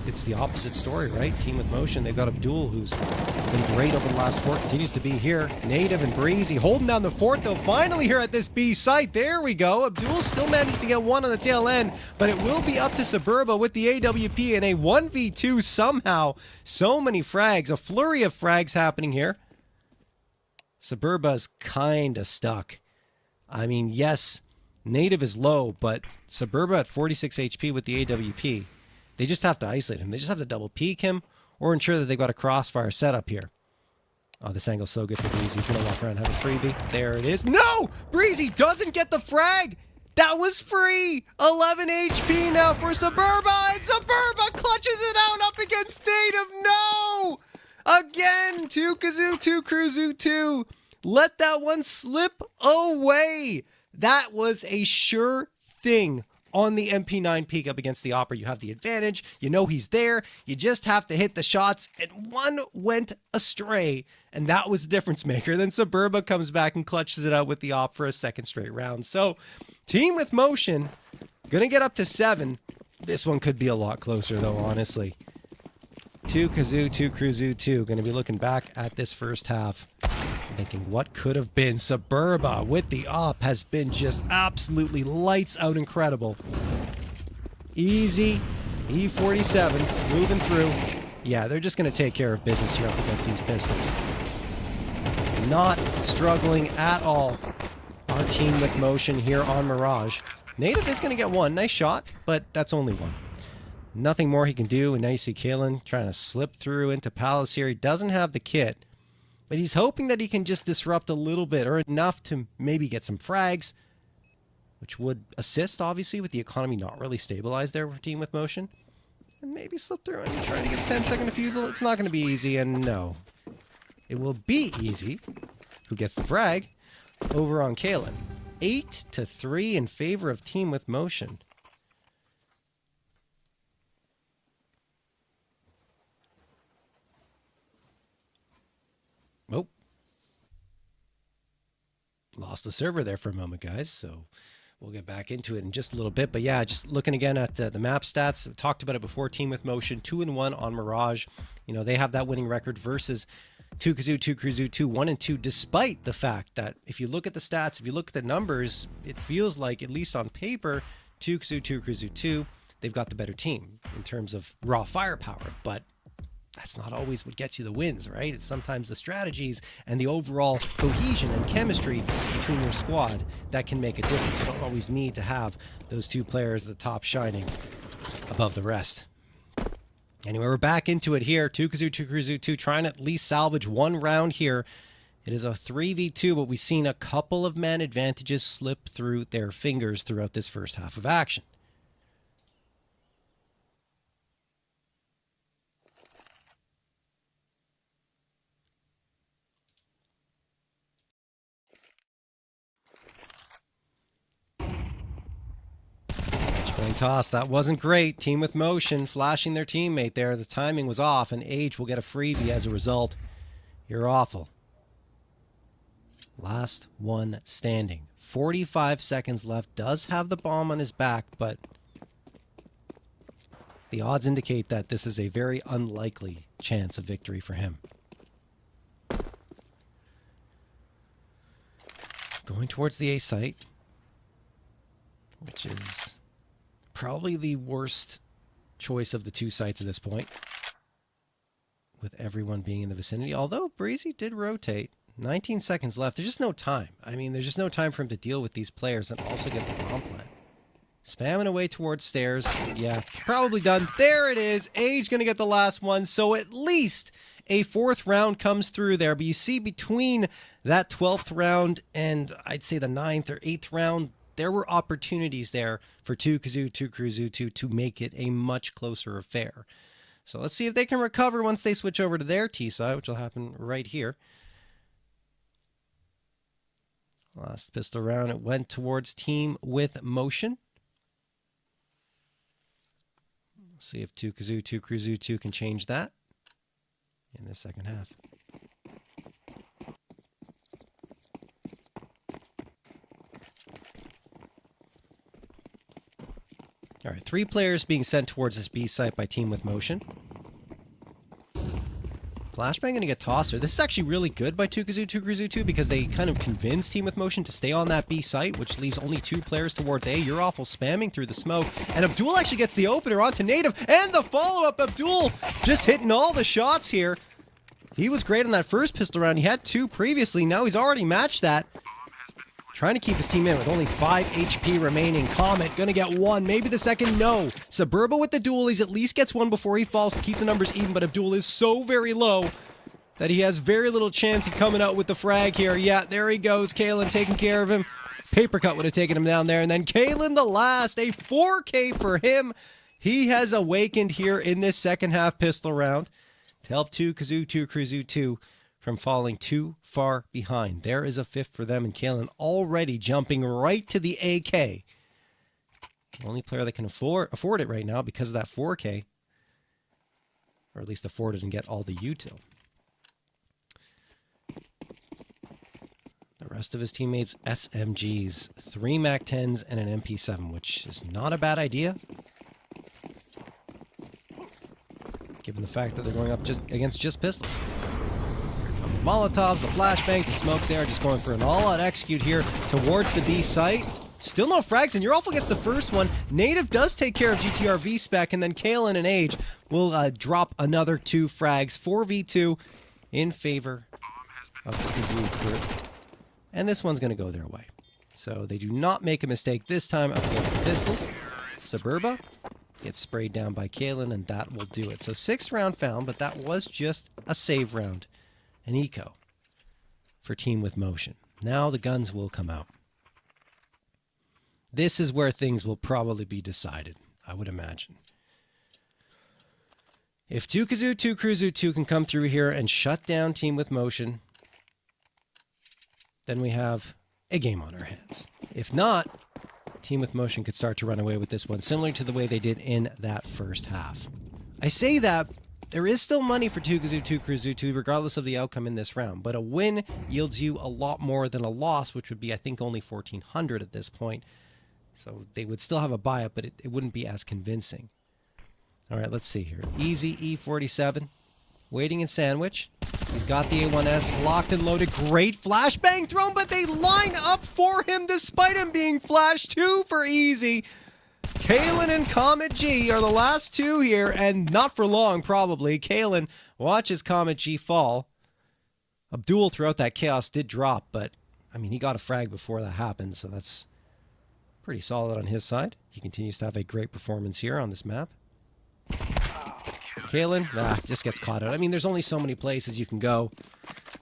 it's the opposite story, right? Team with Motion, they've got Abdul, who's been great over the last 4, continues to be here. Native and Breezy holding down the fort, though, finally here at this B site. There we go. Abdul still managed to get one on the tail end, but it will be up to Suburba with the AWP in a 1v2 somehow. So many frags, a flurry of frags happening here. Suburba's kind of stuck. I mean, yes, Native is low, but Suburba at 46 HP with the AWP. They just have to isolate him. They just have to double peek him or ensure that they've got a crossfire set up here. Oh, this angle's so good for Breezy. He's going to walk around and have a freebie. There it is. No! Breezy doesn't get the frag! That was free! 11 HP now for Suburba, and Suburba clutches it out up against Native. No! Again, 2 Kazoo, 2 Cruzu, 2. Let that one slip away. That was a sure thing. On the MP9 peak up against the Opera, you have the advantage. You know he's there. You just have to hit the shots. And one went astray. And that was the difference maker. Then Suburba comes back and clutches it out with the Op for a second straight round. So, Team with Motion, going to get up to 7. This one could be a lot closer, though, honestly. 2 Kazoo, 2 Cruzu, 2. Going to be looking back at this first half, thinking what could have been. Suburba with the Op has been just absolutely lights out incredible. Easy. E47 moving through. Yeah, they're just going to take care of business here up against these pistols. Not struggling at all. Our Team with Motion here on Mirage. Native is going to get one. Nice shot, but that's only one. Nothing more he can do. And now you see Kalen trying to slip through into Palace here. He doesn't have the kit, but he's hoping that he can just disrupt a little bit or enough to maybe get some frags, which would assist, obviously, with the economy not really stabilized there for Team with Motion. And maybe slip through and try to get a 10-second defusal. It's not going to be easy, and no. It will be easy. Who gets the frag? Over on Kalen. 8-3 in favor of Team with Motion. Oh. Lost the server there for a moment, guys, so we'll get back into it in just a little bit. But yeah, just looking again at the map stats. We talked about it before. Team with Motion, 2-1 on Mirage. You know, they have that winning record versus 2 Kazoo, 2 Cruzu, 2, 1-2, despite the fact that if you look at the stats, if you look at the numbers, it feels like, at least on paper, 2 Kazoo, 2 Cruzu, 2, they've got the better team in terms of raw firepower. But that's not always what gets you the wins, right? It's sometimes the strategies and the overall cohesion and chemistry between your squad that can make a difference. You don't always need to have those 2 players at the top shining above the rest. Anyway, we're back into it here. 2 Kazoo, 2 Cruzu, 2, trying to at least salvage one round here. It is a 3v2, but we've seen a couple of man advantages slip through their fingers throughout this first half of action. Toss. That wasn't great. Team with Motion flashing their teammate there. The timing was off, and Age will get a freebie as a result. You're awful. Last one standing. 45 seconds left. Does have the bomb on his back, but the odds indicate that this is a very unlikely chance of victory for him. Going towards the A site, which is probably the worst choice of the 2 sites at this point, with everyone being in the vicinity. Although Breezy did rotate. 19 seconds left. There's just no time. I mean, there's just no time for him to deal with these players and also get the bomb plant. Spamming away towards stairs. Yeah, probably done. There it is. Age going to get the last one. So at least a 4th round comes through there. But you see between that 12th round and I'd say the 9th or 8th round, there were opportunities there for 2 Kazoo, 2 Cruzu, 2 to make it a much closer affair. So let's see if they can recover once they switch over to their T side, which will happen right here. Last pistol round, it went towards Team with Motion. See if 2Kazoo 2 Cruzu 2 can change that in the second half. All right, 3 players being sent towards this B site by Team with Motion. Flashbang going to get tossed here. This is actually really good by 2Kazoo 2 Cruzu 2 because they kind of convinced Team with Motion to stay on that B site, which leaves only 2 players towards A. You're awful spamming through the smoke. And Abdul actually gets the opener onto Native. And the follow-up, Abdul just hitting all the shots here. He was great on that first pistol round. He had 2 previously. Now he's already matched that. Trying to keep his team in with only 5 HP remaining. Comet gonna get 1, maybe the second, no. Suburba with the dualies at least gets 1 before he falls to keep the numbers even, but Abdul is so very low that he has very little chance of coming out with the frag here. Yeah, there he goes. Kalen taking care of him. Paper cut would have taken him down there, and then Kalen the last, a 4K for him. He has awakened here in this second half pistol round to help 2Kazoo 2 Cruzu 2 from falling too far behind. There is a 5th for them, and Kalen already jumping right to the AK. The only player that can afford it right now because of that 4K. Or at least afford it and get all the util. The rest of his teammates, SMGs. 3 MAC-10s and an MP7, which is not a bad idea. Given the fact that they're going up against just pistols. Molotovs, the flashbangs, the smokes, they are just going for an all-out execute here towards the B site. Still no frags, and Uralful gets the first one. Native does take care of GTR V-Spec, and then Kalen and Age will drop another 2 frags. 4v2 in favor of the Kazoo crew. And this one's going to go their way. So they do not make a mistake this time up against the pistols. Suburba gets sprayed down by Kalen, and that will do it. So 6th round found, but that was just a save round. An eco for Team with Motion. Now the guns will come out. This is where things will probably be decided, I would imagine. If 2Kazoo 2 Cruzu 2 can come through here and shut down Team with Motion, then we have a game on our hands. If not, Team with Motion could start to run away with this one, similar to the way they did in that first half. I say that there is still money for 2Kazoo 2 Cruzu 2, regardless of the outcome in this round, but a win yields you a lot more than a loss, which would be, I think, only 1,400 at this point. So they would still have a buy-up, but it wouldn't be as convincing. All right, let's see here. Easy E47, waiting in sandwich. He's got the A1S locked and loaded. Great flashbang thrown, but they line up for him despite him being flashed. 2 for Easy. Kalen and Comet G are the last 2 here, and not for long, probably. Kalen watches Comet G fall. Abdul, throughout that chaos, did drop, but, I mean, he got a frag before that happened, so that's pretty solid on his side. He continues to have a great performance here on this map. Kalen, just gets caught out. I mean, there's only so many places you can go,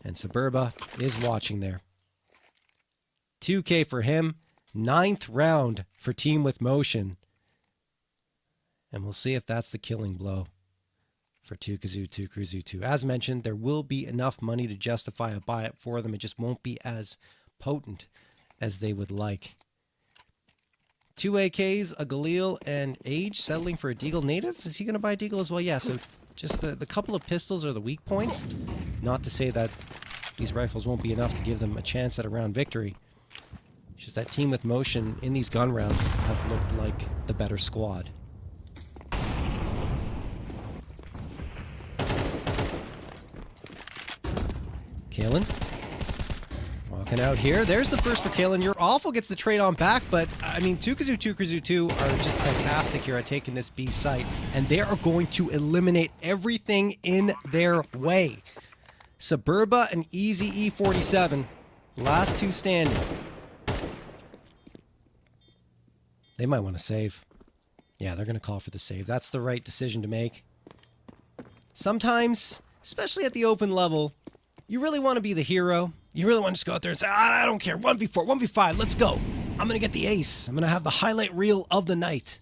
and Suburba is watching there. 2K for him. 9th round for Team with Motion. And we'll see if that's the killing blow for 2Kazoo 2 Cruzu 2. As mentioned, there will be enough money to justify a buy-up for them. It just won't be as potent as they would like. 2 AKs, a Galil, and Age settling for a Deagle native. Is he going to buy a Deagle as well? Yeah, so just the couple of pistols are the weak points. Not to say that these rifles won't be enough to give them a chance at a round victory. It's just that Team with Motion in these gun rounds have looked like the better squad. Kalen walking out here. There's the first for Kalen. Uralful gets the trade on back, but I mean, 2Kazoo 2 Cruzu 2 are just fantastic here at taking this B site, and they are going to eliminate everything in their way. Suburba and Easy E47, last 2 standing. They might want to save. Yeah, they're going to call for the save. That's the right decision to make. Sometimes, especially at the open level, you really want to be the hero. You really want to just go out there and say, I don't care, 1v4, 1v5, let's go. I'm going to get the ace. I'm going to have the highlight reel of the night.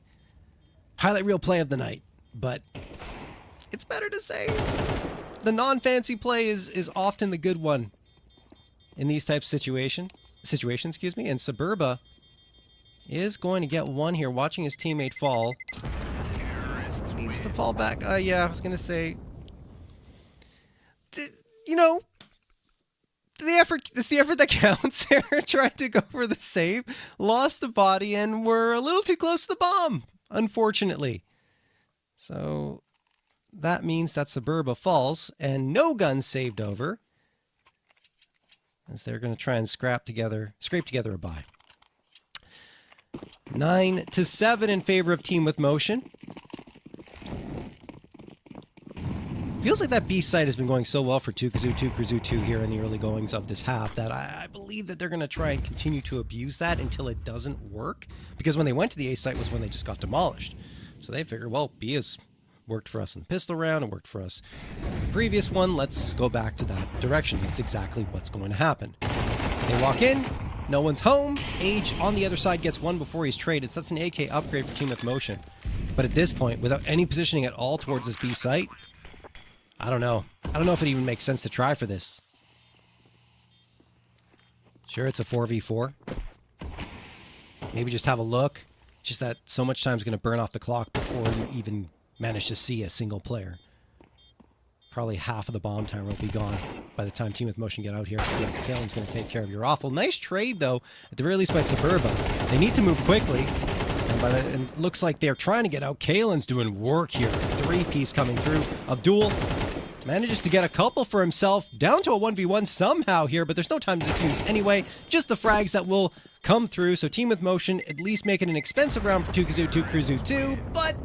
Highlight reel play of the night. But it's better to say the non-fancy play is often the good one in these types of situations, and Suburba is going to get 1 here, watching his teammate fall. needs to fall back. Yeah, I was going to say, you know, it's the effort that counts. They're trying to go for the save, lost the body, and were a little too close to the bomb, unfortunately. So that means that Suburba falls, and no guns saved over, as they're going to try and scrape together a bye. 9-7 in favor of Team with Motion. Feels like that B site has been going so well for 2 here in the early goings of this half that I believe that they're going to try and continue to abuse that until it doesn't work. Because when they went to the A site was when they just got demolished. So they figured, well, B has worked for us in the pistol round, it worked for us in the previous one. Let's go back to that direction. That's exactly what's going to happen. They walk in, no one's home. Age on the other side gets one before he's traded. So that's an AK upgrade for Team with Motion. But at this point, without any positioning at all towards this B site, I don't know. I don't know if it even makes sense to try for this. Sure, it's a 4v4. Maybe just have a look. Just that so much time is going to burn off the clock before you even manage to see a single player. Probably half of the bomb timer will be gone by the time Team with Motion get out here. Yeah, Kalen's going to take care of your awful. Nice trade, though, at the very least by Suburba. They need to move quickly. And it looks like they're trying to get out. Kalen's doing work here. 3-piece coming through. Abdul manages to get a couple for himself. Down to a 1v1 somehow here, but there's no time to defuse anyway. Just the frags that will come through. So Team with Motion at least making an expensive round for 2 but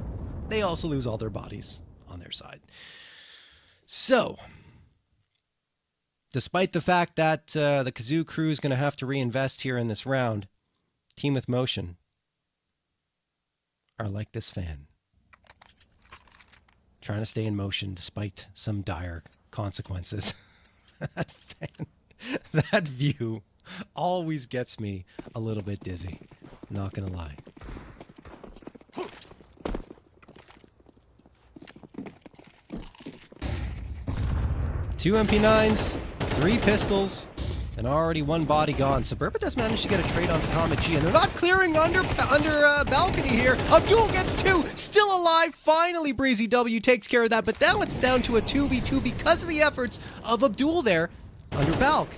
they also lose all their bodies on their side. So, despite the fact that the Kazoo crew is going to have to reinvest here in this round, Team with Motion are like this fan. Trying to stay in motion despite some dire consequences. That fan, that view always gets me a little bit dizzy. Not going to lie. Two MP9s, 3 pistols, and already 1 body gone. Suburba does manage to get a trade onto Comet G, and they're not clearing under balcony here. Abdul gets 2, still alive. Finally, Breezy W takes care of that, but now it's down to a 2v2 because of the efforts of Abdul there under Balk.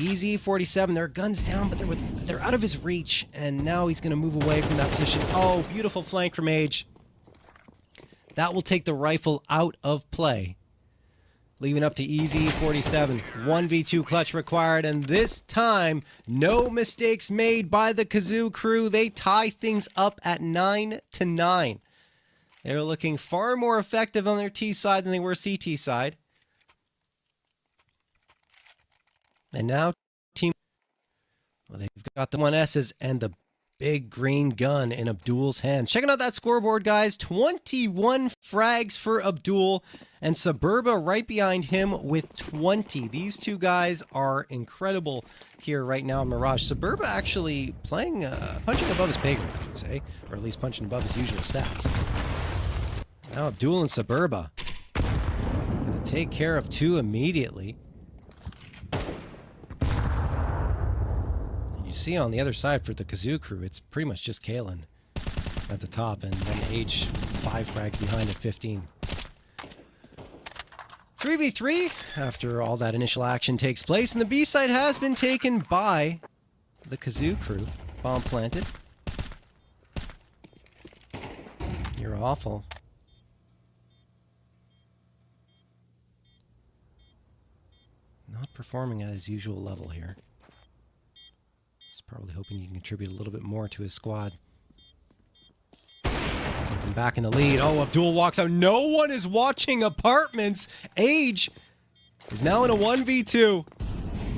Easy 47. There are guns down, but they're out of his reach, and now he's going to move away from that position. Oh, beautiful flank from Age. That will take the rifle out of play. Leaving up to Easy 47. 1v2 clutch required, and this time, no mistakes made by the Kazoo crew. They tie things up at 9-9. They're looking far more effective on their T side than they were CT side. And now, well, they've got the 1S's and the big green gun in Abdul's hands. Checking out that scoreboard, guys. 21 frags for Abdul, and Suburba right behind him with 20. These two guys are incredible here right now in Mirage. Suburba actually playing, punching above his pay grade, I would say, or at least punching above his usual stats. Now Abdul and Suburba going to take care of 2 immediately. You see on the other side for the Kazoo crew, it's pretty much just Kalen at the top, and then Age 5 frags behind at 15. 3v3 after all that initial action takes place, and the B site has been taken by the Kazoo crew. Bomb planted. You're awful. Not performing at his usual level here. Probably hoping he can contribute a little bit more to his squad. Taking back in the lead. Oh, Abdul walks out. No one is watching Apartments. Age is now in a 1v2.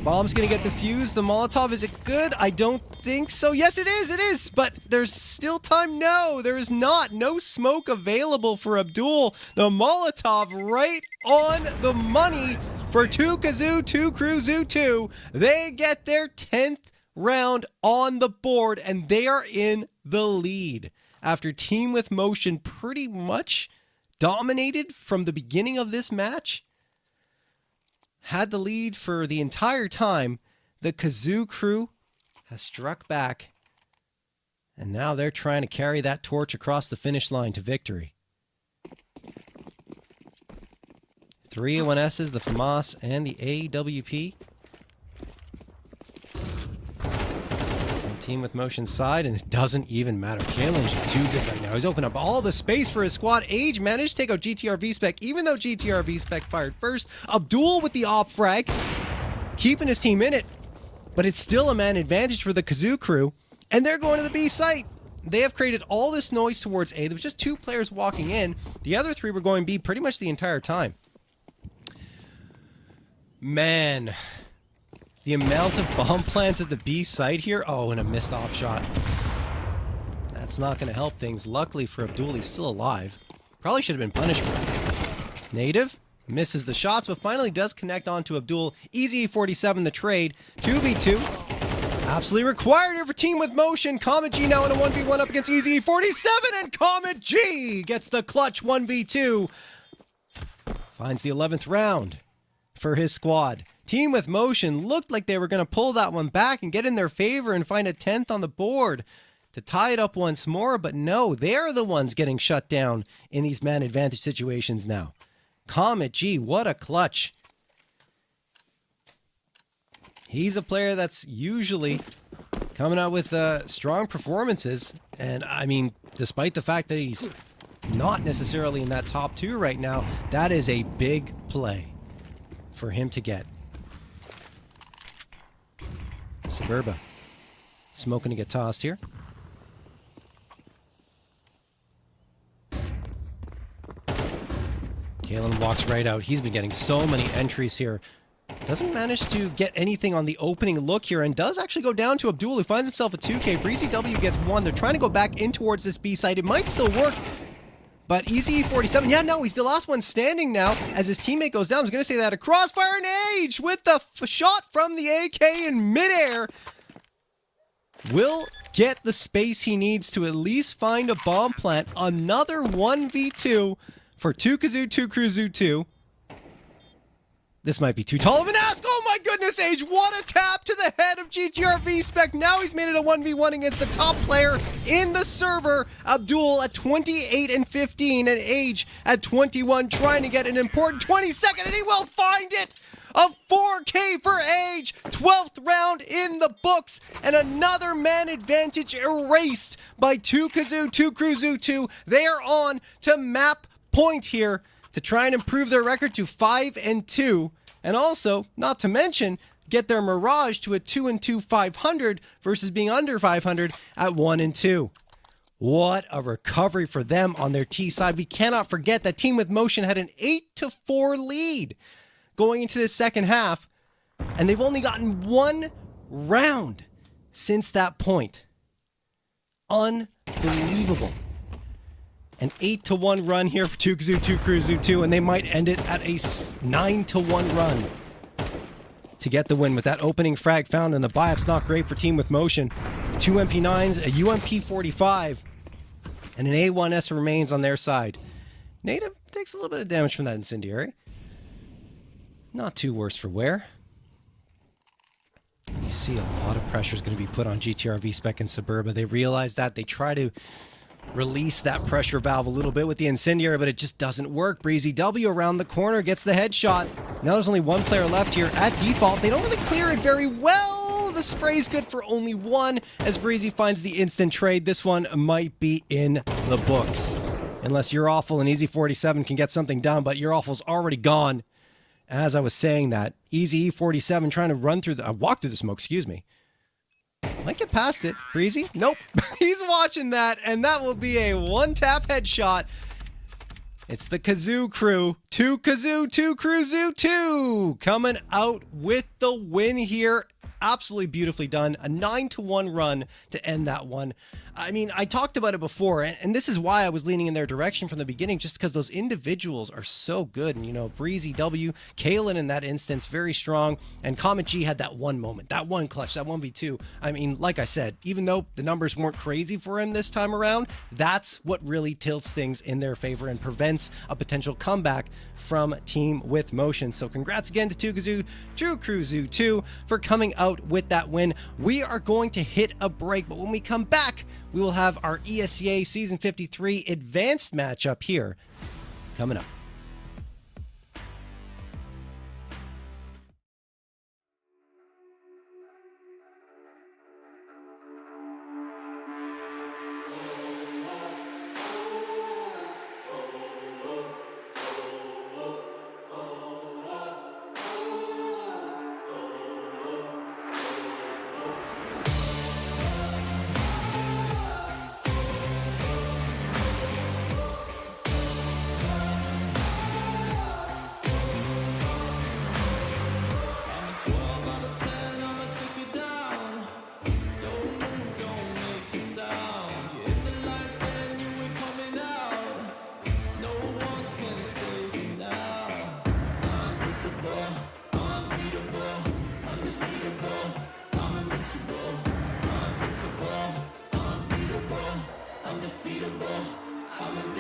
Bomb's going to get defused. The Molotov, is it good? I don't think so. Yes, it is. It is. But there's still time. No, there is not. No smoke available for Abdul. The Molotov right on the money for 2 Kazoo, 2 Crew Zoo 2. They get their 10th round on the board, and they are in the lead after Team with Motion pretty much dominated from the beginning of this match. Had the lead for the entire time. The Kazoo crew has struck back And now they're trying to carry that torch across the finish line to victory. 3 A1Ss, the FAMAS, and the AWP. And team with motion side, and it doesn't even matter. Kalen's just too good right now. He's opened up all the space for his squad. Age managed to take out GTR V-Spec, even though GTR V-Spec fired first. Abdul with the op frag, keeping his team in it. But it's still a man advantage for the Kazoo crew. And they're going to the B site. They have created all this noise towards A. There was just 2 players walking in. The other 3 were going B pretty much the entire time. Man, the amount of bomb plants at the B site here. Oh, and a missed off shot. That's not going to help things. Luckily for Abdul, he's still alive. Probably should have been punished for that. Native misses the shots, but finally does connect onto Abdul. Easy 47 the trade. 2v2. Absolutely required here for team with motion. Comet G now in a 1v1 up against Easy 47, and Comet G gets the clutch 1v2. Finds the 11th round for his squad. Team with motion looked like they were going to pull that one back and get in their favor and find a 10th on the board to tie it up once more, but no, they're the ones getting shut down in these man advantage situations now. Comet G, what a clutch. He's a player that's usually coming out with strong performances, and I mean, despite the fact that he's not necessarily in that top 2 right now, that is a big play for him to get. Suburba smoking to get tossed here. Kalen walks right out. He's been getting so many entries here. Doesn't manage to get anything on the opening look here, and does actually go down to Abdul, who finds himself a 2K. Breezy W gets 1. They're trying to go back in towards this B site. It might still work, but Easy 47, yeah, no, he's the last one standing now as his teammate goes down. I was going to say that. A crossfire and Age with the shot from the AK in midair will get the space he needs to at least find a bomb plant. Another 1v2 for 2 Kazoo, 2 Cruzu 2. This might be too tall of an ask. Oh my goodness, Age, what a tap to the head of GTR V-Spec. Now he's made it a 1v1 against the top player in the server. Abdul at 28 and 15, and Age at 21, trying to get an important 22nd, and he will find it. A 4K for Age, 12th round in the books, and another man advantage erased by 2 Kazoo, 2 Cruzu 2. They are on to map point here to try and improve their record to 5 and 2, and also, not to mention, get their Mirage to a 2 and 2 500 versus being under 500 at 1 and 2. What a recovery for them on their T side. We cannot forget that Team with Motion had an 8-4 lead going into the second half, and they've only gotten 1 round since that point. Unbelievable. An 8-1 run here for 2 Kazoo, 2 Cruzu 2, and they might end it at a 9-1 run to get the win with that opening frag found in the buy-up's not great for Team with Motion. 2 MP9s, a UMP 45, and an A1S remains on their side. Native takes a little bit of damage from that incendiary. Not too worse for wear. You see a lot of pressure is going to be put on GTR V-Spec and Suburba. They realize that. They try to release that pressure valve a little bit with the incendiary, but it just doesn't work. Breezy W around the corner gets the headshot. Now there's only 1 player left here at default. They don't really clear it very well. The spray's good for only 1 as Breezy finds the instant trade. This one might be in the books. Unless You're Awful and Easy 47 can get something done, but You're Awful's already gone. As I was saying that, Easy 47 trying to run through the walk through the smoke, excuse me. Might get past it. Breezy? Nope. He's watching that, and that will be a 1-tap headshot. It's the Kazoo crew. 2 Kazoo, 2 Cruzu 2 coming out with the win here. Absolutely beautifully done. A 9-1 run to end that one. I mean, I talked about it before, and this is why I was leaning in their direction from the beginning, just because those individuals are so good. And, you know, Breezy W, Kalen in that instance, very strong, and Comet G had that one moment, that one clutch, that 1v2. I mean, like I said, even though the numbers weren't crazy for him this time around, that's what really tilts things in their favor and prevents a potential comeback from Team with Motion. So congrats again to 2 Kazoo, 2 Cruzu 2 for coming out with that win. We are going to hit a break, but when we come back, we will have our ESEA Season 53 advanced matchup here coming up.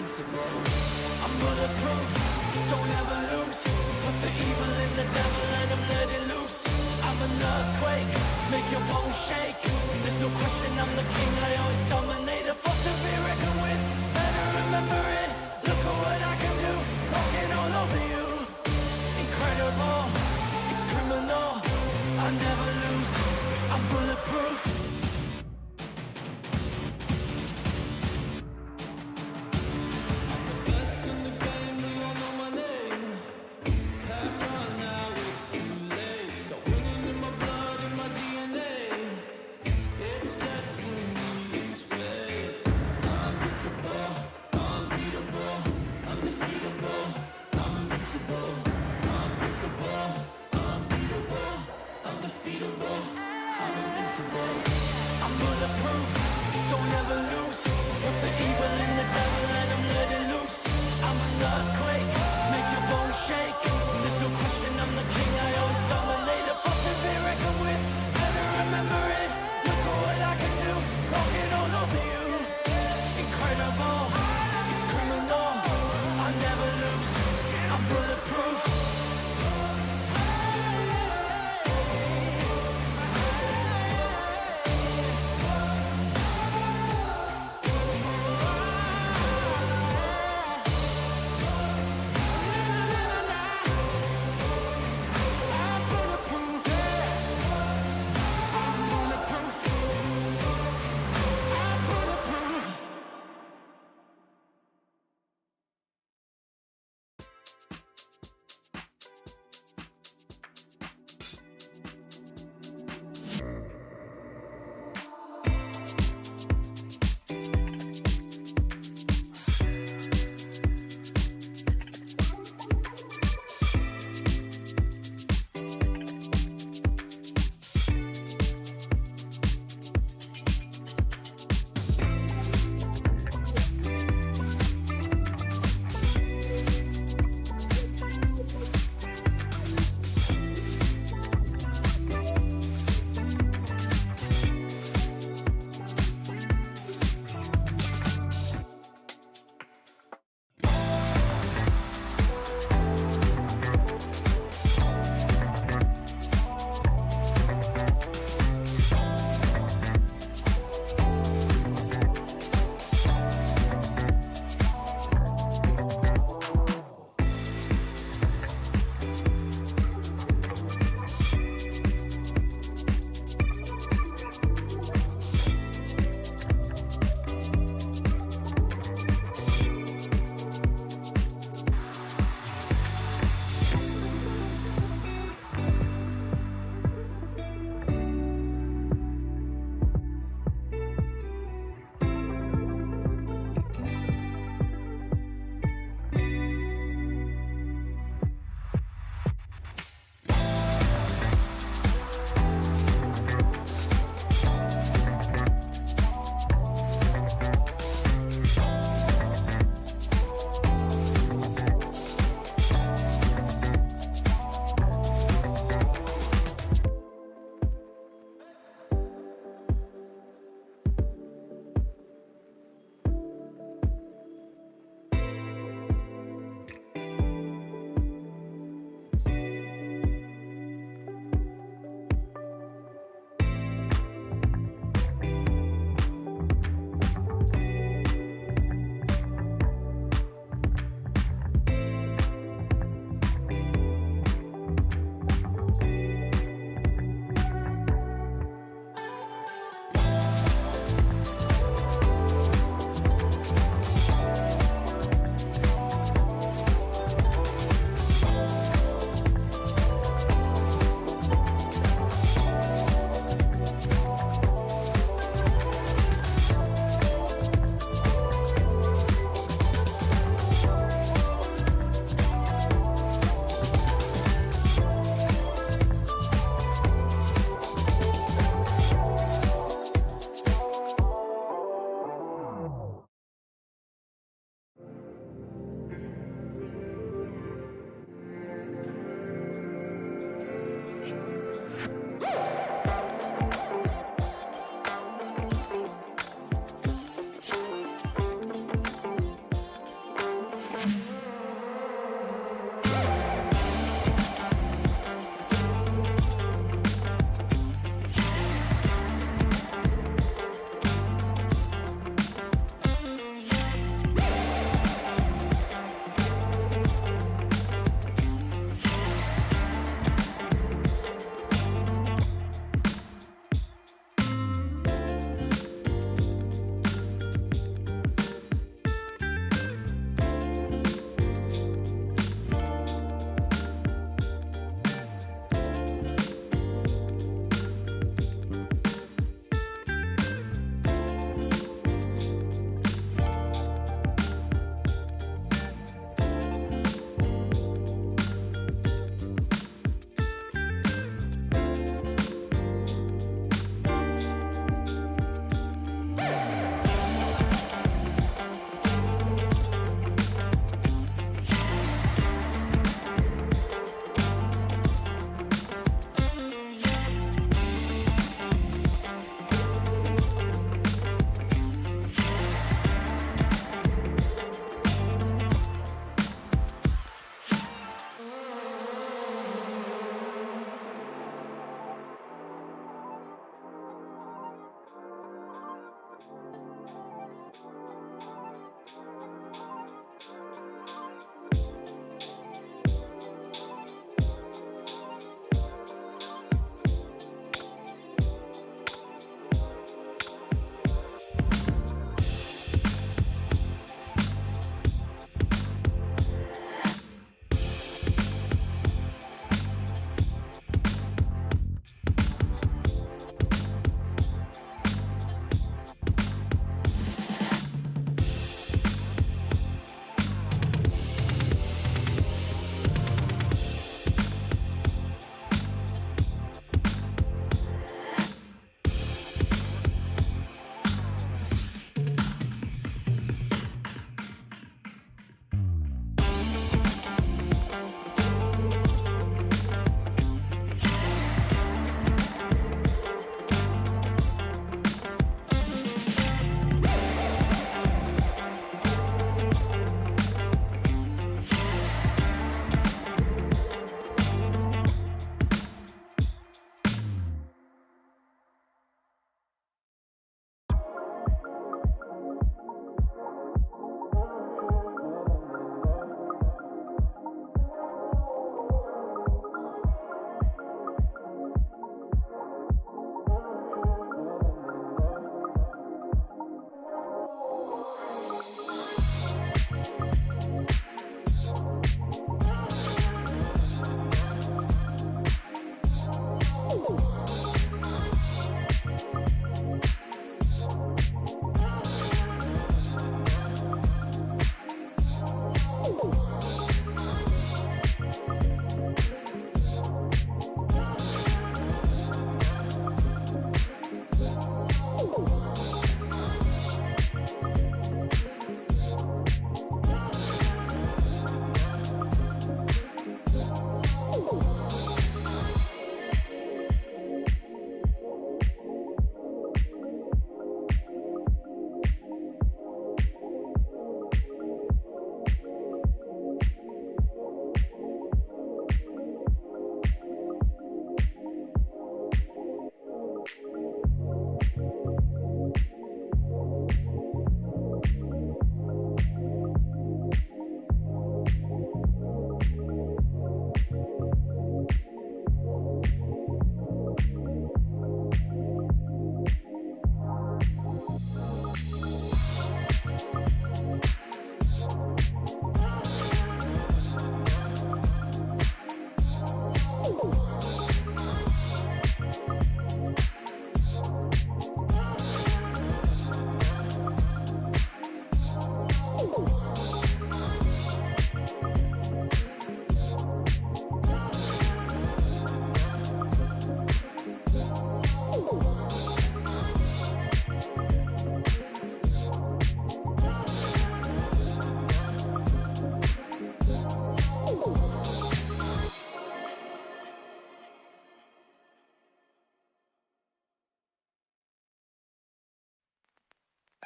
I'm bulletproof, don't ever lose. Put the evil in the devil and I'm letting loose. I'm an earthquake, make your bones shake. There's no question I'm the king, I always dominate. A force to be reckoned with, better remember it. Look at what I can do, walking all over you. Incredible, it's criminal. I never lose, I'm bulletproof. It's destiny, it's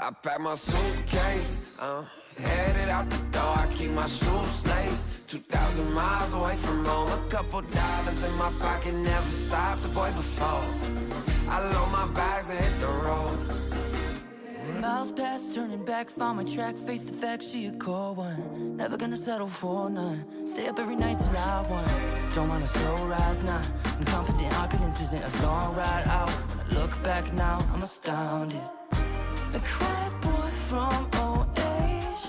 I pack my suitcase, headed out the door. I keep my shoes laced. 2,000 miles away from home. A couple dollars in my pocket, never stopped the boy before. I load my bags and hit the road. Miles past, turning back, found my track, face the fact she a cold one. Never gonna settle for none. Stay up every night till I won. Don't want a slow rise now. I'm confident opulence isn't a long ride out. When I look back now, I'm astounded. A quiet boy from old age,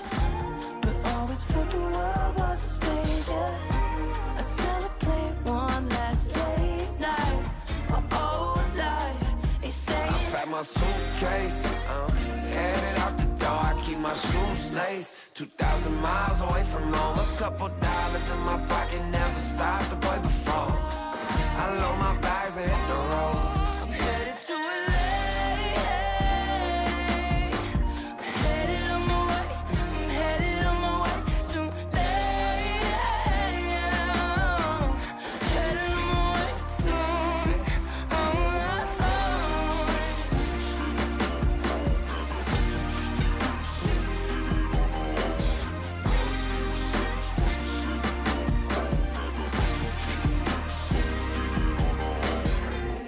but always felt the world was a stage, yeah. I celebrate one last late night. My old life ain't staying. I pack my suitcase, headed out the door. I keep my shoes laced. 2,000 miles away from home. A couple dollars in my pocket, never stopped the boy before. I load my bags and hit the road. I'm headed to LA. Headed on my way. I'm headed on my way to LA. Headed on my way to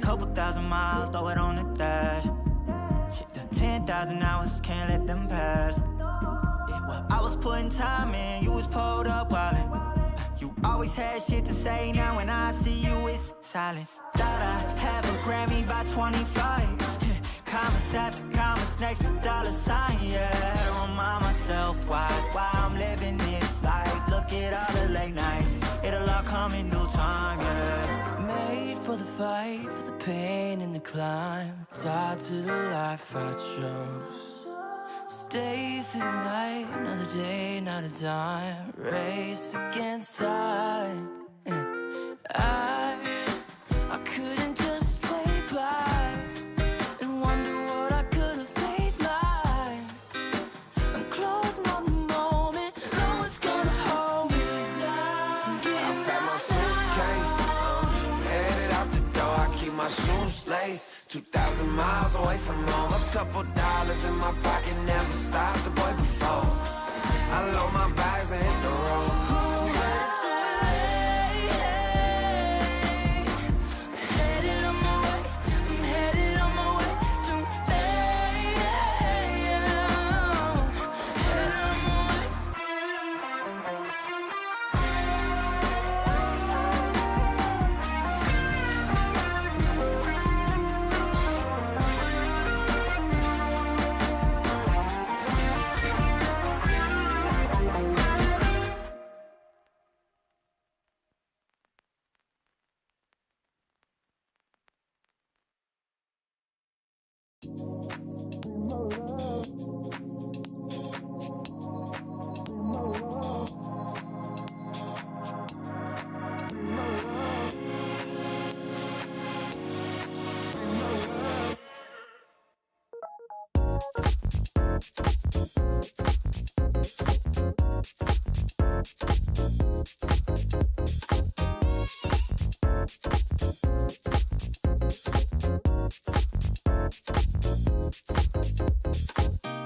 Couple thousand miles, throw it on the dash. Shit, the 10,000 hours, can't let them pass. Yeah, well, I was putting time in, you was pulled up wildin'. You always had shit to say, now when I see you, it's silence. Thought I'd have a Grammy by 25. Commas after commas next to dollar sign, yeah. Had to remind myself why I'm living this life. Look at all the late nights, it'll all come in due time, yeah. made for the fight, for the pain and the climb. Tied to the life I chose. Stay through the night, another day, not a dime. Race against time. I couldn't just lay by and wonder what I could have made mine. I'm closing on the moment, no one's gonna hold me down. From getting I pack my suitcase, headed out the door. I keep my shoes laced. 2,000 miles away from home. A couple dollars in my pocket, never stopped the boy before. I load my bags and hit the road.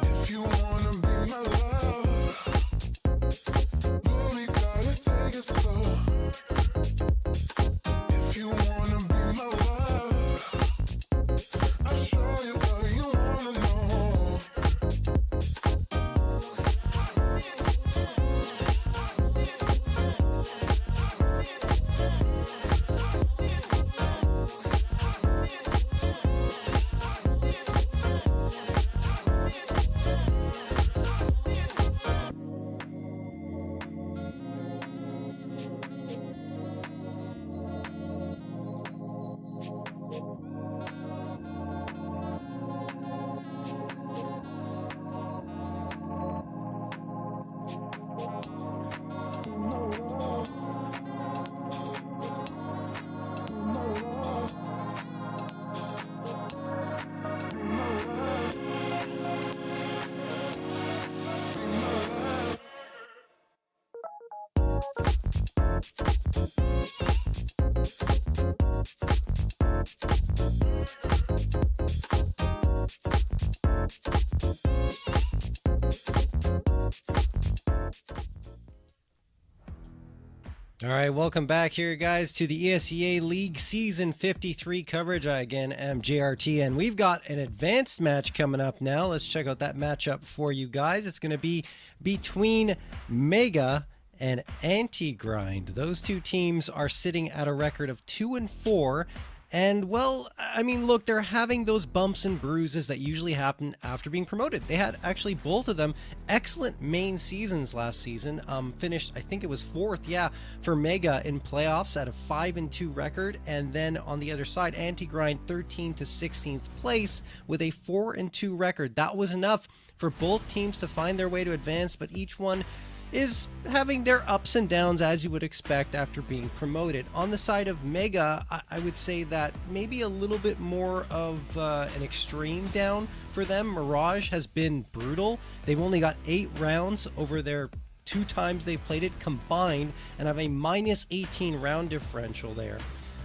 If you wanna be my love, boy, gotta take it slow. If you wanna be my love, I'll show you what you wanna know. All right, welcome back here, guys, to the ESEA League Season 53 coverage. I, again, am JRT, and we've got an advanced match coming up now. Let's check out that matchup for you guys. It's going to be between Mega and Anti-Grind. Those two teams are sitting at a record of 2-4. And, well, I mean, look, they're having those bumps and bruises that usually happen after being promoted. They had, actually, both of them excellent main seasons last season. Finished, I think it was 4th, for Mega in playoffs at a 5-2 record. And then on the other side, Anti-Grind 13th to 16th place with a 4-2 record. That was enough for both teams to find their way to advance, but each one is having their ups and downs, as you would expect after being promoted. On the side of Mega, I would say that maybe a little bit more of an extreme down for them. Mirage has been brutal. They've only got 8 rounds over their 2 times they've played it combined and have a minus 18 round differential there.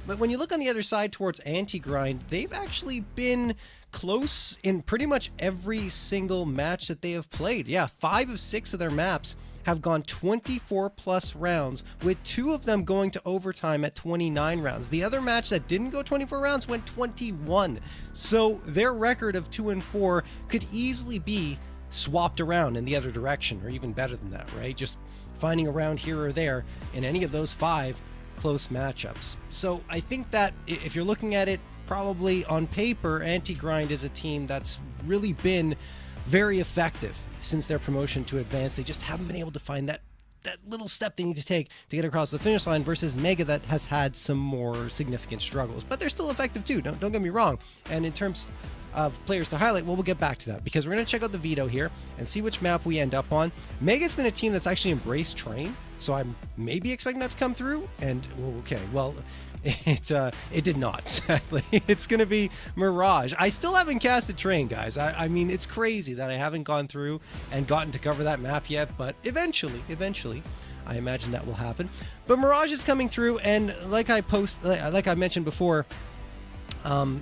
But when you look on the other side towards Anti-Grind, they've actually been close in pretty much every single match that they have played. 5 of 6 of their maps have gone 24 plus rounds, with 2 of them going to overtime at 29 rounds. The other match that didn't go 24 rounds went 21. So their record of 2-4 could easily be swapped around in the other direction, or even better than that, right? Just finding a round here or there in any of those 5 close matchups. So I think that if you're looking at it, probably on paper, Anti-Grind is a team that's really been very effective since their promotion to advance. They just haven't been able to find that little step they need to take to get across the finish line, versus Mega that has had some more significant struggles. But they're still effective too, don't get me wrong. And in terms of players to highlight, well, we'll get back to that, because we're going to check out the veto here and see which map we end up on. Mega's been a team that's actually embraced Train, so I'm maybe expecting that to come through, and okay, well, it did not, sadly. It's going to be Mirage. I still haven't casted Train, guys. I mean, it's crazy that I haven't gone through and gotten to cover that map yet, but eventually, I imagine that will happen. But Mirage is coming through, and like I mentioned before,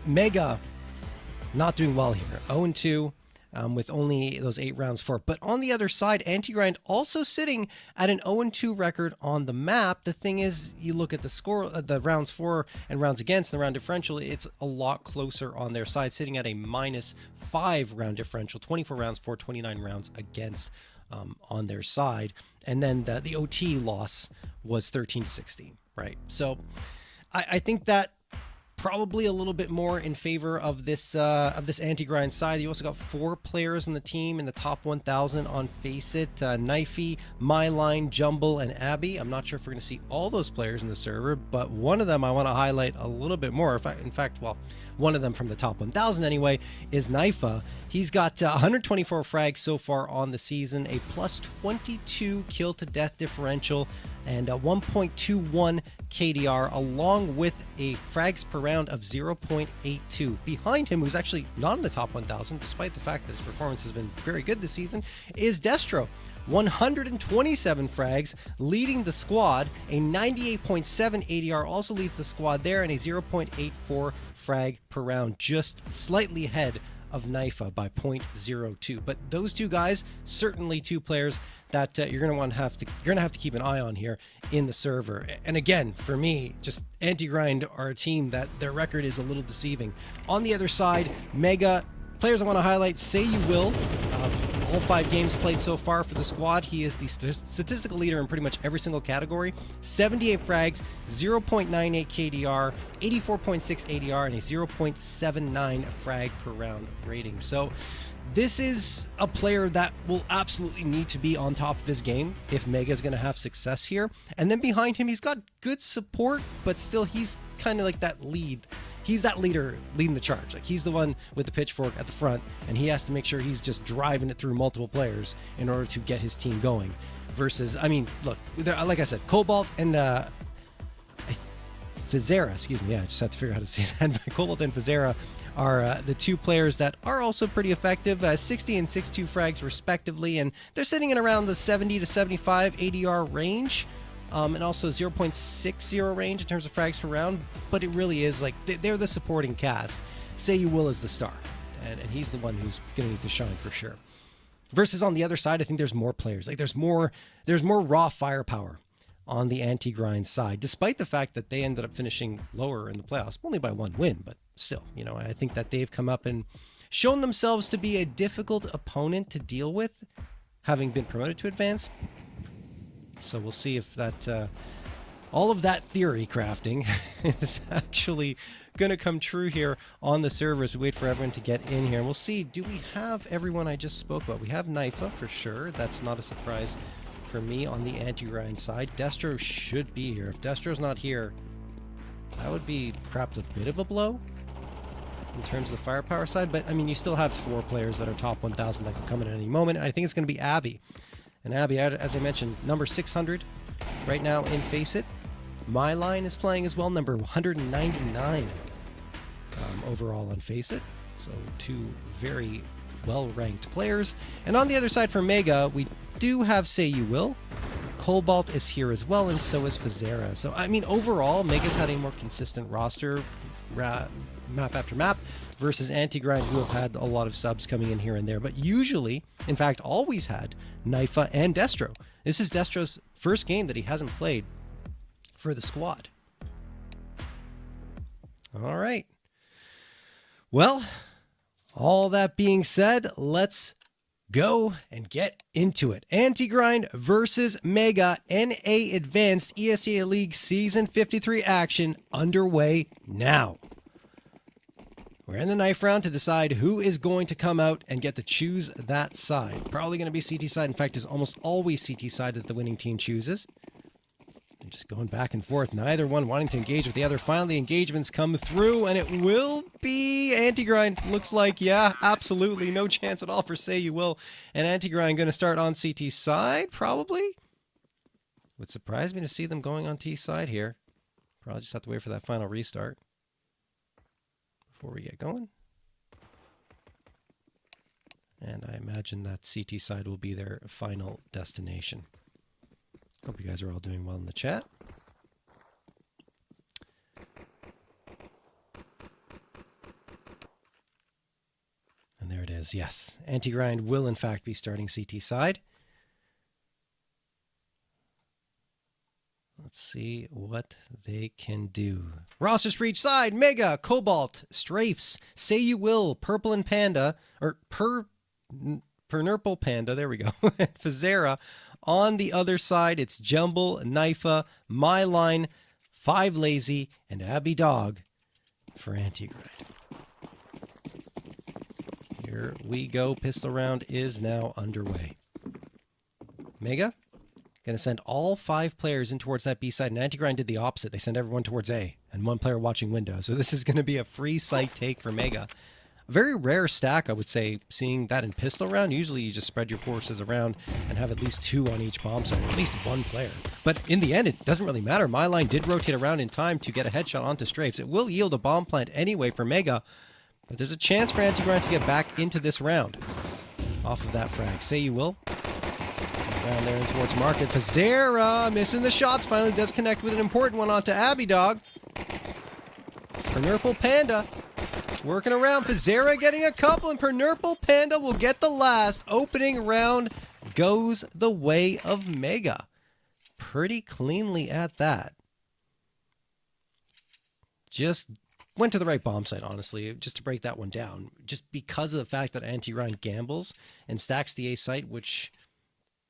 Mega not doing well here. 0-2 with only those 8 rounds for. But on the other side, Anti-Grind also sitting at an 0-2 record on the map. The thing is, you look at the score, the rounds for and rounds against, the round differential, it's a lot closer on their side, sitting at a -5 round differential, 24 rounds for, 29 rounds against on their side. And then the OT loss was 13-16, right? So I think that probably a little bit more in favor of this Anti-Grind side. You also got 4 players on the team in the top 1,000 on Faceit: Knifey, Myline, Jumble, and Abby. I'm not sure if we're going to see all those players in the server, but one of them I want to highlight a little bit more. In fact, one of them from the top 1,000 anyway is Knifey. He's got 124 frags so far on the season, a +22 kill to death differential, and a 1.21 KDR, along with a frags per round of 0.82. Behind him, who's actually not in the top 1,000, despite the fact that his performance has been very good this season, is Destro. 127 frags, leading the squad. A 98.7 ADR also leads the squad there, and a 0.84 frag per round, just slightly ahead of Knifey by 0.02. But those 2 guys, certainly 2 players that you're going to have to keep an eye on here in the server. And again, for me, just Anti-Grind are a team that their record is a little deceiving. On the other side, Mega players I want to highlight: Say You Will. All 5 games played so far for the squad. He is the statistical leader in pretty much every single category. 78 frags, 0.98 KDR, 84.6 ADR, and a 0.79 frag per round rating. So this is a player that will absolutely need to be on top of his game if Mega is going to have success here. And then behind him, he's got good support, but still he's kind of like that lead. He's that leader leading the charge. Like, he's the one with the pitchfork at the front, and he has to make sure he's just driving it through multiple players in order to get his team going. Versus, I mean, look, like I said, Cobalt and Fizera, excuse me, I just had to figure out how to say that. Cobalt and Fizera are the 2 players that are also pretty effective, 60 and 62 frags respectively, and they're sitting in around the 70 to 75 ADR range. And also 0.60 range in terms of frags per round, but it really is like they're the supporting cast. Say You Will is the star, and he's the one who's going to need to shine for sure. Versus on the other side, I think there's more players. Like, there's more raw firepower on the anti-grind side, despite the fact that they ended up finishing lower in the playoffs, only by 1 win, but still, you know, I think that they've come up and shown themselves to be a difficult opponent to deal with, having been promoted to advance. So we'll see if that, all of that theory crafting is actually going to come true here on the server as we wait for everyone to get in here. And we'll see, do we have everyone I just spoke about? We have Naifa for sure. That's not a surprise for me on the anti-grind side. Destro should be here. If Destro's not here, that would be perhaps a bit of a blow in terms of the firepower side. But, I mean, you still have 4 players that are top 1,000 that can come in at any moment. And I think it's going to be Abby. And Abby, as I mentioned, number 600 right now in Face It. My line is playing as well, number 199 overall on Face It. So 2 very well-ranked players. And on the other side for Mega, we do have Say You Will. Cobalt is here as well, and so is Fazera. So, I mean, overall, Mega's had a more consistent roster, map after map, versus Anti-Grind, who have had a lot of subs coming in here and there. But usually, in fact, always had Naifa and Destro. This is Destro's first game that he hasn't played for the squad. All right. Well, all that being said, let's go and get into it. Anti-Grind versus Mega NA Advanced ESEA League Season 53 action underway now. We're in the knife round to decide who is going to come out and get to choose that side. Probably going to be CT side. In fact, it's almost always CT side that the winning team chooses. They're just going back and forth, neither one wanting to engage with the other. Finally, engagements come through, and it will be Anti-Grind. Looks like, yeah, absolutely. No chance at all for Say You Will. And Anti-Grind going to start on CT side, probably. Would surprise me to see them going on T side here. Probably just have to wait for that final restart before we get going. And I imagine that CT side will be their final destination. Hope you guys are all doing well in the chat. And there it is. Yes, Anti-Grind will in fact be starting CT side. Let's see what they can do. Rosters for each side: Mega, Cobalt, Strafes, Say You Will, Purple and Panda, or Pernurple Panda, there we go, and Fazera. On the other side, it's Jumble, Naifa, My Line, 5 Lazy, and Abby Dog for Anti-Grind. Here we go. Pistol round is now underway. Mega going to send all 5 players in towards that B side, and Anti-Grind did the opposite. They send everyone towards A, and 1 player watching window. So this is going to be a free site take for Mega. A very rare stack, I would say, seeing that in pistol round. Usually you just spread your forces around and have at least 2 on each bomb site, or at least 1 player. But in the end, it doesn't really matter. My Line did rotate around in time to get a headshot onto Strafes. It will yield a bomb plant anyway for Mega, but there's a chance for Anti-Grind to get back into this round off of that frag. Say You Will. Down there and towards Market. Fazera missing the shots. Finally does connect with an important one onto Abby Dog. Pernurple Panda working around. Fazera getting a couple, and Pernurple Panda will get the last. Opening round goes the way of Mega. Pretty cleanly at that. Just went to the right bomb site, honestly, just to break that one down. Just because of the fact that Anti-Grind gambles and stacks the A site, which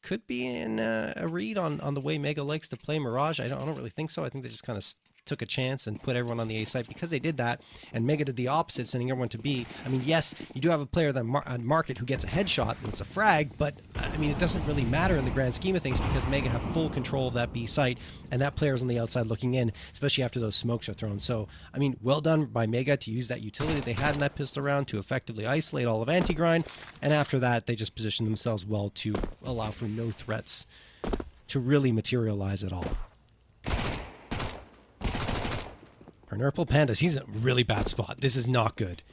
could be in a read on the way Mega likes to play Mirage. I don't really think so. I think they just kind of took a chance and put everyone on the A site because they did that, and Mega did the opposite, sending everyone to B. I mean, yes, you do have a player on Market who gets a headshot and it's a frag, but I mean, it doesn't really matter in the grand scheme of things because Mega have full control of that B site, and that player's on the outside looking in, especially after those smokes are thrown. So, I mean, well done by Mega to use that utility they had in that pistol round to effectively isolate all of Anti-Grind, and after that, they just positioned themselves well to allow for no threats to really materialize at all. Pernurple Panda, he's in a really bad spot. This is not good.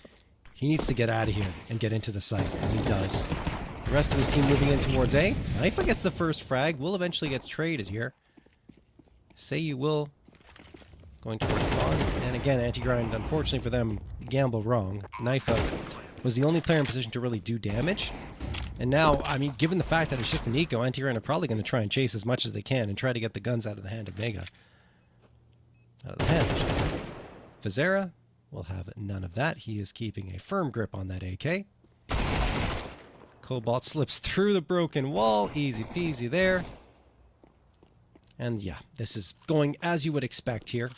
He needs to get out of here and get into the site, and he does. The rest of his team moving in towards A. Naifa gets the first frag. Will eventually get traded here. Say You Will going towards Bond. And again, Anti-Grind, unfortunately for them, gamble wrong. Naifa was the only player in position to really do damage. And now, I mean, given the fact that it's just an eco, Anti-Grind are probably going to try and chase as much as they can and try to get the guns out of the hand of Mega. Out of the hands, I should say. Fazera will have none of that. He is keeping a firm grip on that AK. Cobalt slips through the broken wall. Easy peasy there. And yeah, this is going as you would expect here.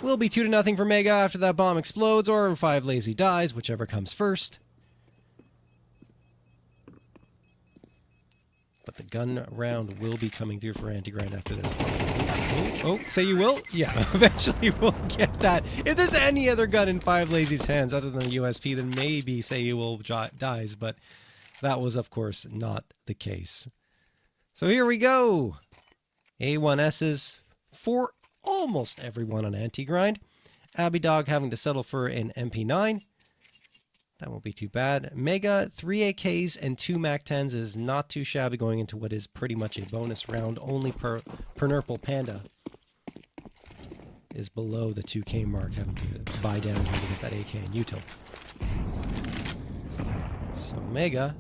Will be 2-0 for Mega after that bomb explodes, or 5 Lazy dies, whichever comes first. But the gun round will be coming through for Anti-Grind after this. Oh, say you will? Yeah, eventually we'll get that. If there's any other gun in 5 Lazy's hands other than the USP, then maybe Say You Will dies, but that was, of course, not the case. So here we go. A1Ss for almost everyone on Anti-Grind. Abby Dog having to settle for an MP9. That won't be too bad. Mega, 3 AKs and 2 MAC-10s is not too shabby going into what is pretty much a bonus round. Only Pernurple Panda is below the 2K mark, having to buy down here to get that AK and util. So Mega...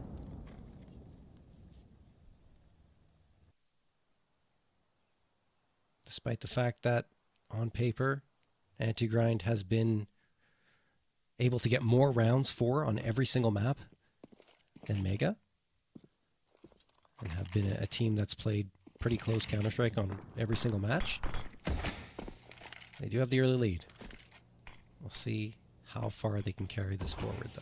despite the fact that, on paper, Anti-Grind has been able to get more rounds for on every single map than Mega, and have been a team that's played pretty close Counter-Strike on every single match, they do have the early lead. We'll see how far they can carry this forward, though.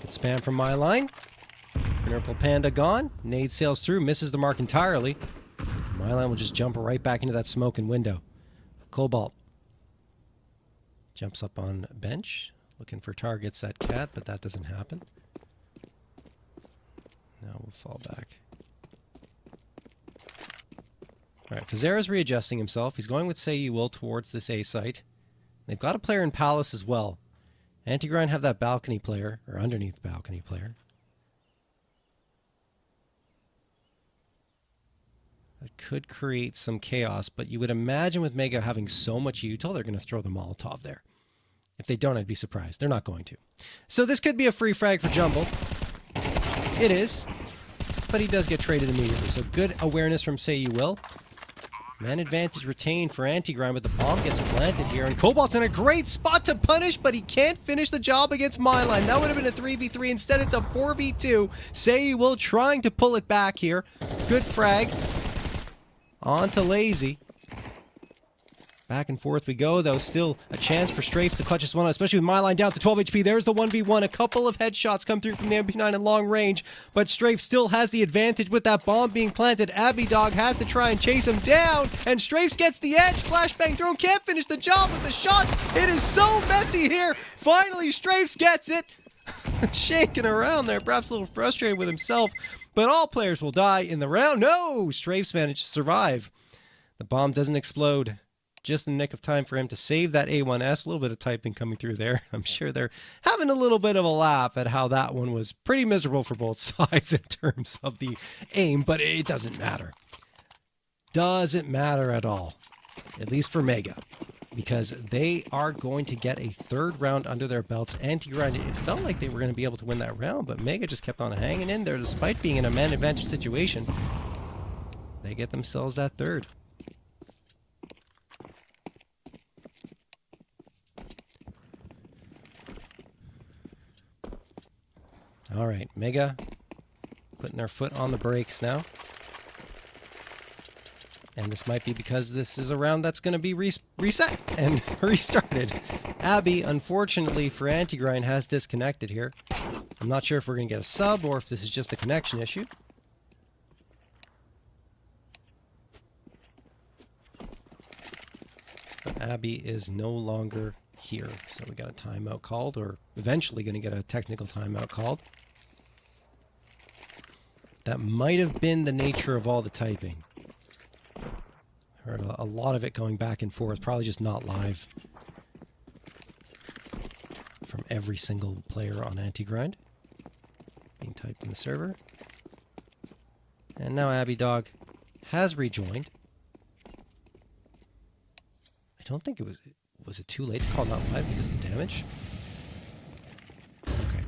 Spam from my line. Purple Panda gone. Nade sails through, misses the mark entirely. My line will just jump right back into that smoking window. Cobalt jumps up on bench, looking for targets at Cat, but that doesn't happen. Now we'll fall back. Alright, Fazera's readjusting himself. He's going with Say You Will towards this A site. They've got a player in Palace as well. Anti-Grind have that balcony player, or underneath balcony player. That could create some chaos, but you would imagine with Mega having so much util, they're going to throw the Molotov there. If they don't, I'd be surprised. They're not going to. So this could be a free frag for Jumble. It is, but he does get traded immediately. So good awareness from Say You Will. Man advantage retained for Anti-Grind, but the bomb gets planted here, and Cobalt's in a great spot to punish, but he can't finish the job against Myline. That would have been a 3v3. Instead, it's a 4v2. Say You Will trying to pull it back here. Good frag. On to Lazy. Back and forth we go, though. Still a chance for Strafes to clutch this one, especially with Myline down to 12 HP. There's the 1v1. A couple of headshots come through from the MP9 in long range, but Strafe still has the advantage with that bomb being planted. Abby Dog has to try and chase him down, and Strafes gets the edge. Flashbang thrown, can't finish the job with the shots. It is so messy here. Finally, Strafes gets it. Shaking around there, perhaps a little frustrated with himself, but all players will die in the round. No! Strafes managed to survive. The bomb doesn't explode. Just in the nick of time for him to save that A1S. A little bit of typing coming through there. I'm sure they're having a little bit of a laugh at how that one was pretty miserable for both sides in terms of the aim, but it doesn't matter. Doesn't matter at all. At least for Mega. Because they are going to get a third round under their belts. Anti-Grind, it felt like they were going to be able to win that round, but Mega just kept on hanging in there despite being in a man advantage situation. They get themselves that third. All right, Mega putting their foot on the brakes now. And this might be because this is a round that's going to be reset and restarted. Abby, unfortunately for Anti-Grind, has disconnected here. I'm not sure if we're going to get a sub or if this is just a connection issue. But Abby is no longer here. So we got a timeout called, or eventually going to get a technical timeout called. That might have been the nature of all the typing. Heard a lot of it going back and forth, probably just not live from every single player on Anti-Grind being typed in the server. And now Abby Dog has rejoined. I don't think it was... Was it too late to call not live because of the damage? Okay.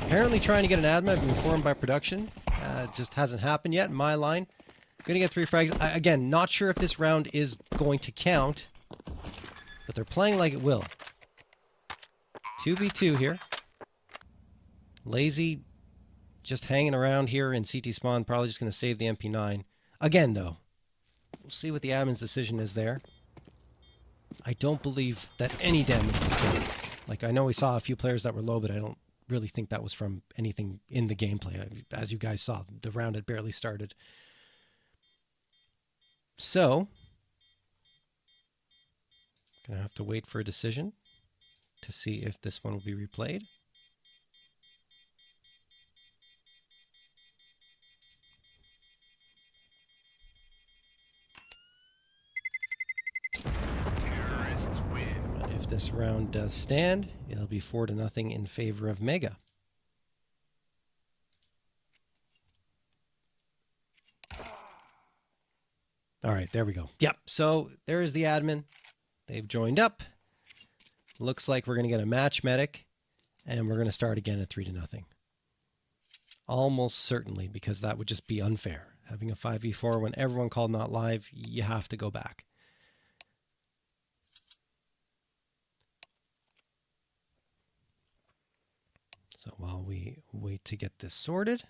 Apparently trying to get an admin. I've been informed by production. It just hasn't happened yet. My line. Gonna get 3 frags. Again, not sure if this round is going to count. But they're playing like it will. 2v2 here. Lazy just hanging around here in CT spawn. Probably just going to save the MP9. Again, though. We'll see what the admin's decision is there. I don't believe that any damage was done. Like, I know we saw a few players that were low, but I don't really think that was from anything in the gameplay. As you guys saw, the round had barely started. So, gonna have to wait for a decision to see if this one will be replayed. But if this round does stand, it'll be 4-0 in favor of Mega. All right, there we go. Yep, so there's the admin. They've joined up. Looks like we're going to get a match medic, and we're going to start again at 3-0. Almost certainly, because that would just be unfair. Having a 5v4 when everyone called not live, you have to go back. So while we wait to get this sorted,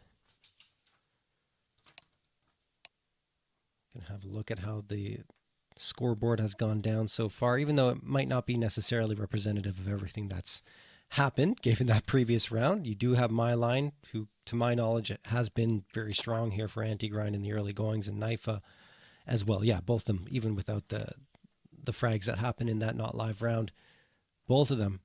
going to have a look at how the scoreboard has gone down so far, even though it might not be necessarily representative of everything that's happened, given that previous round. You do have my line, who, to my knowledge, has been very strong here for anti-grind in the early goings, and Naifa as well. Yeah, both of them, even without the frags that happened in that not live round, both of them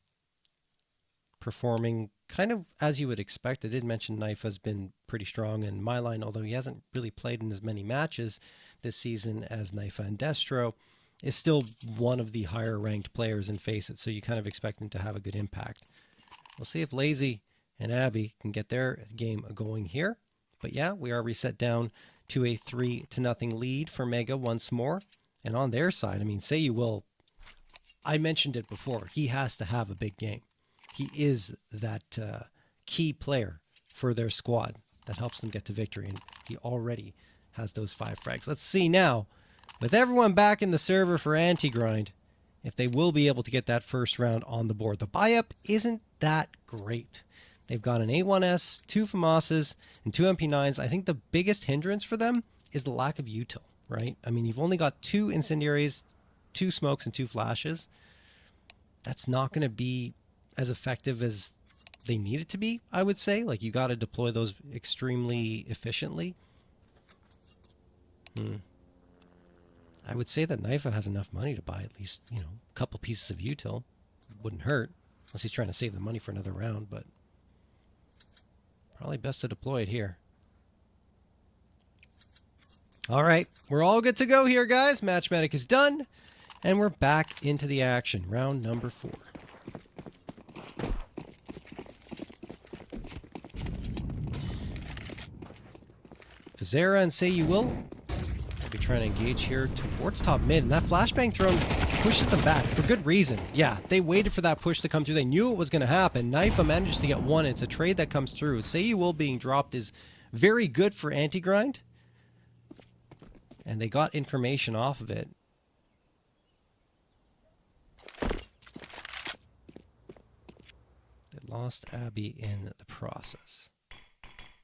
performing kind of as you would expect. I did mention Naifa's been pretty strong, and my line, although he hasn't really played in as many matches this season as Naifa and Destro, is still one of the higher ranked players in Face It, so you kind of expect him to have a good impact. We'll see if Lazy and Abby can get their game going here. But yeah, we are reset down to a 3-0 lead for Mega once more. And on their side, I mean, say you will, I mentioned it before, he has to have a big game. He is that key player for their squad that helps them get to victory, and he already has those 5 frags. Let's see now, with everyone back in the server for anti-grind, if they will be able to get that first round on the board. The buy-up isn't that great. They've got an A1S, 2 FAMASs, and 2 MP9s. I think the biggest hindrance for them is the lack of util, right? I mean, you've only got 2 incendiaries, 2 smokes, and 2 flashes. That's not going to be as effective as they need it to be, I would say. Like, you got to deploy those extremely efficiently. I would say that Naifa has enough money to buy at least, you know, a couple pieces of util. Wouldn't hurt, unless he's trying to save the money for another round, but probably best to deploy it here. All right, we're all good to go here, guys. Match Medic is done, and we're back into the action. Round number 4. Fazera and Say You Will be trying to engage here towards top mid, and that flashbang thrown pushes them back for good reason. Yeah, they waited for that push to come through. They knew it was going to happen. Naifa manages to get one. It's a trade that comes through. Say You Will being dropped is very good for anti-grind, and they got information off of it. They lost Abby in the process.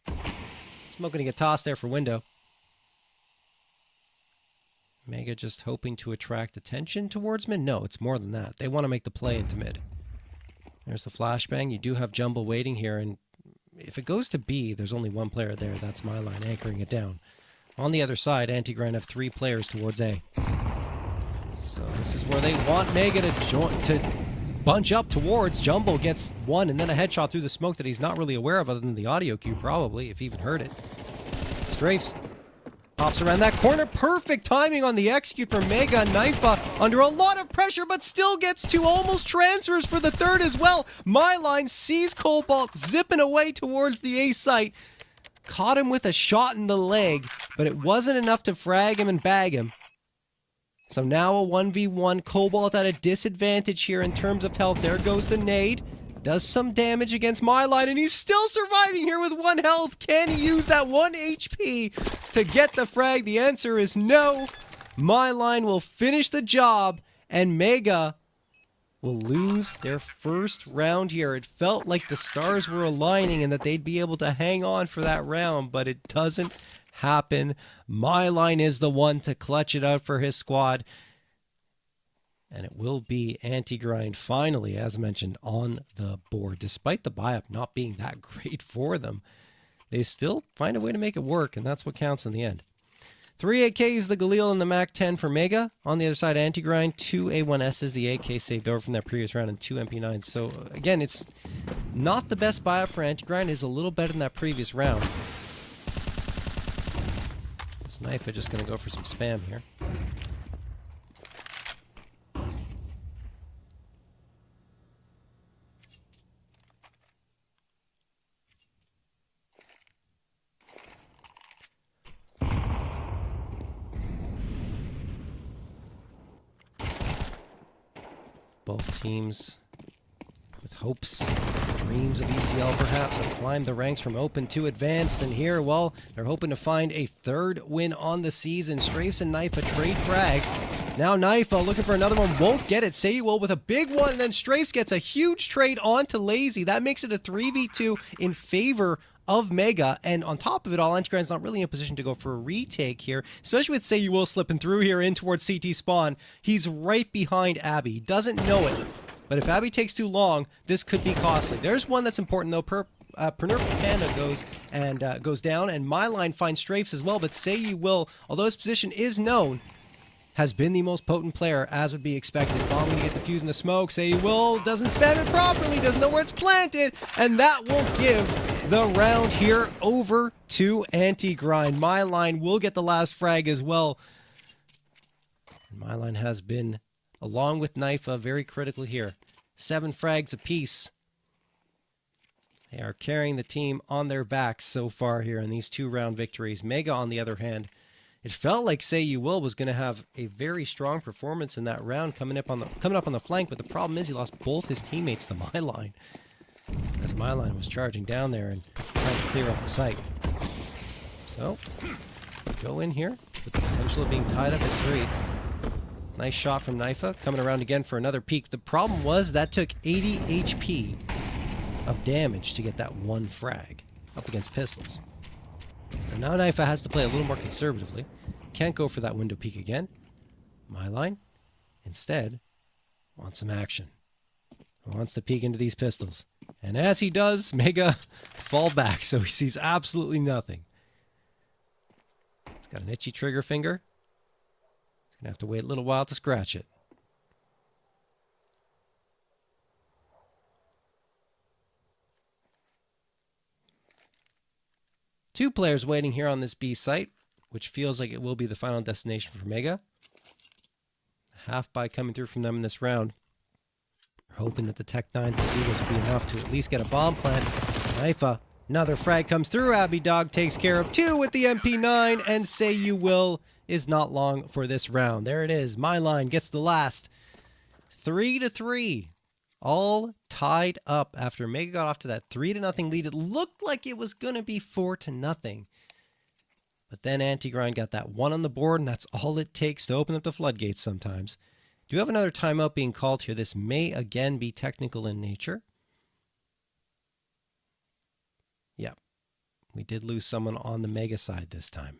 Smoke going to get tossed there for window. Mega just hoping to attract attention towards mid? No, it's more than that. They want to make the play into mid. There's the flashbang. You do have Jumble waiting here, and if it goes to B, there's only one player there. That's my line, anchoring it down. On the other side, anti-grind have 3 players towards A. So this is where they want Mega to bunch up towards. Jumble gets 1, and then a headshot through the smoke that he's not really aware of, other than the audio cue, probably, if he even heard it. Strafes pops around that corner. Perfect timing on the execute for Mega. Naifa under a lot of pressure, but still gets 2, almost transfers for the 3rd as well. My line sees Cobalt zipping away towards the A site. Caught him with a shot in the leg, but it wasn't enough to frag him and bag him. So now a 1v1. Cobalt at a disadvantage here in terms of health. There goes the nade. Does some damage against Myline, and he's still surviving here with 1 health. Can he use that 1 HP to get the frag? The answer is no. Myline will finish the job, and Mega will lose their first round here. It felt like the stars were aligning and that they'd be able to hang on for that round, but it doesn't happen. Myline is the one to clutch it out for his squad. And it will be Anti-Grind finally, as mentioned, on the board. Despite the buy-up not being that great for them, they still find a way to make it work, and that's what counts in the end. 3 AKs, the Galil and the Mac-10 for Mega. On the other side, Anti-Grind, 2 A1Ss, the AK saved over from that previous round, and 2 MP9s. So, again, it's not the best buy-up for Anti-Grind. It's a little better than that previous round. This knife is just going to go for some spam here. Both teams with hopes, dreams of ECL perhaps, have climbed the ranks from open to advanced. And here, well, they're hoping to find a 3rd win on the season. Strafes and Knifa trade frags. Now Knifa looking for another one, won't get it. Sayuwell with a big one, and then Strafes gets a huge trade onto Lazy. That makes it a 3v2 in favor of Mega, and on top of it all, Anti-Grind's not really in a position to go for a retake here, especially with Sayuwell slipping through here in towards CT spawn. He's right behind Abby. He doesn't know it, but if Abby takes too long, this could be costly. There's one that's important though. Pernurple Panda goes down, and Myline finds Strafes as well, but Sayuwell, although his position is known, has been the most potent player, as would be expected. Bomb going to get defused in the smoke. Sayuwell doesn't spam it properly, doesn't know where it's planted, and that will give the round here over to Anti-Grind. Myline will get the last frag as well. And Myline has been, along with Knifa, very critical here. 7 frags apiece. They are carrying the team on their backs so far here in these 2-round victories. Mega, on the other hand, it felt like Sayuwell was going to have a very strong performance in that round coming up on the flank, but the problem is he lost both his teammates to Myline, as Myline was charging down there and trying to clear up the site. So, go in here with the potential of being tied up at 3. Nice shot from Knifa, coming around again for another peek. The problem was that took 80 HP of damage to get that 1 frag up against pistols. So now Knifa has to play a little more conservatively. Can't go for that window peek again. Myline, instead, wants some action. Wants to peek into these pistols. And as he does, Mega fall back, so he sees absolutely nothing. He's got an itchy trigger finger. He's going to have to wait a little while to scratch it. Two players waiting here on this B site, which feels like it will be the final destination for Mega. Half buy coming through from them in this round. We're hoping that the Tech 9s and the Eagles will be enough to at least get a bomb plant. Knifa, another frag comes through. Abby Dog takes care of 2 with the MP9, and Sayuwell is not long for this round. There it is. Myline gets the last. 3-3. All tied up after Mega got off to that 3-0 lead. It looked like it was going to be 4-0. But then Anti-Grind got that 1 on the board, and that's all it takes to open up the floodgates sometimes. Do you have another timeout being called here? This may again be technical in nature. Yeah. We did lose someone on the Mega side this time.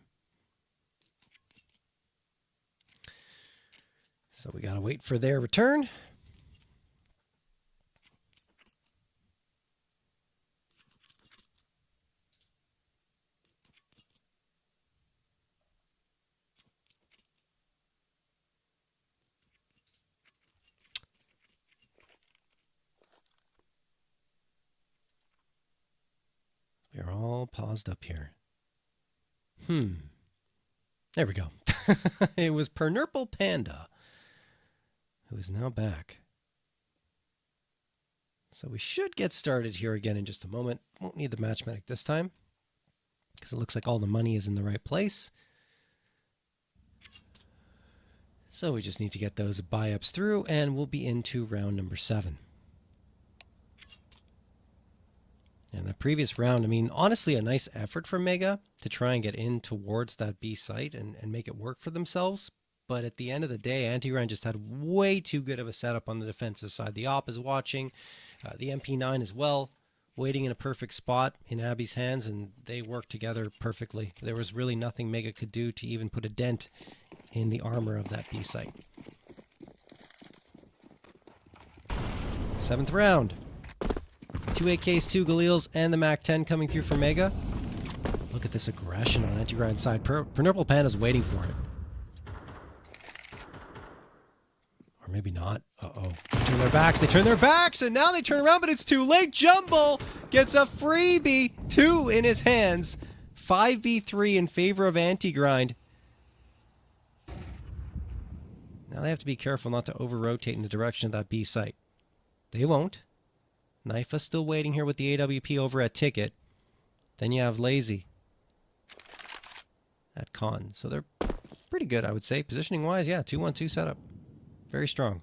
So we got to wait for their return. We're all paused up here. There we go. It was Pernurple Panda, who is now back. So we should get started here again in just a moment. Won't need the match medic this time, because it looks like all the money is in the right place. So we just need to get those buy-ups through, and we'll be into round number 7. And the previous round, I mean, honestly, a nice effort from Mega to try and get in towards that B site and make it work for themselves. But at the end of the day, Anti-Grind just had way too good of a setup on the defensive side. The op is watching, the MP9 as well, waiting in a perfect spot in Abby's hands, and they worked together perfectly. There was really nothing Mega could do to even put a dent in the armor of that B site. 7th round. 2 AKs, 2 Galils, and the MAC-10 coming through for Mega. Look at this aggression on Anti-Grind's side. Purple Panda's waiting for it. Or maybe not. Uh-oh. They turn their backs, and now they turn around, but it's too late. Jumble gets a freebie. 2 in his hands. 5v3 in favor of Anti-Grind. Now they have to be careful not to over-rotate in the direction of that B site. They won't. Knifa still waiting here with the AWP over at Ticket. Then you have Lazy at Con. So they're pretty good, I would say. Positioning-wise, yeah, 2-1-2 setup. Very strong.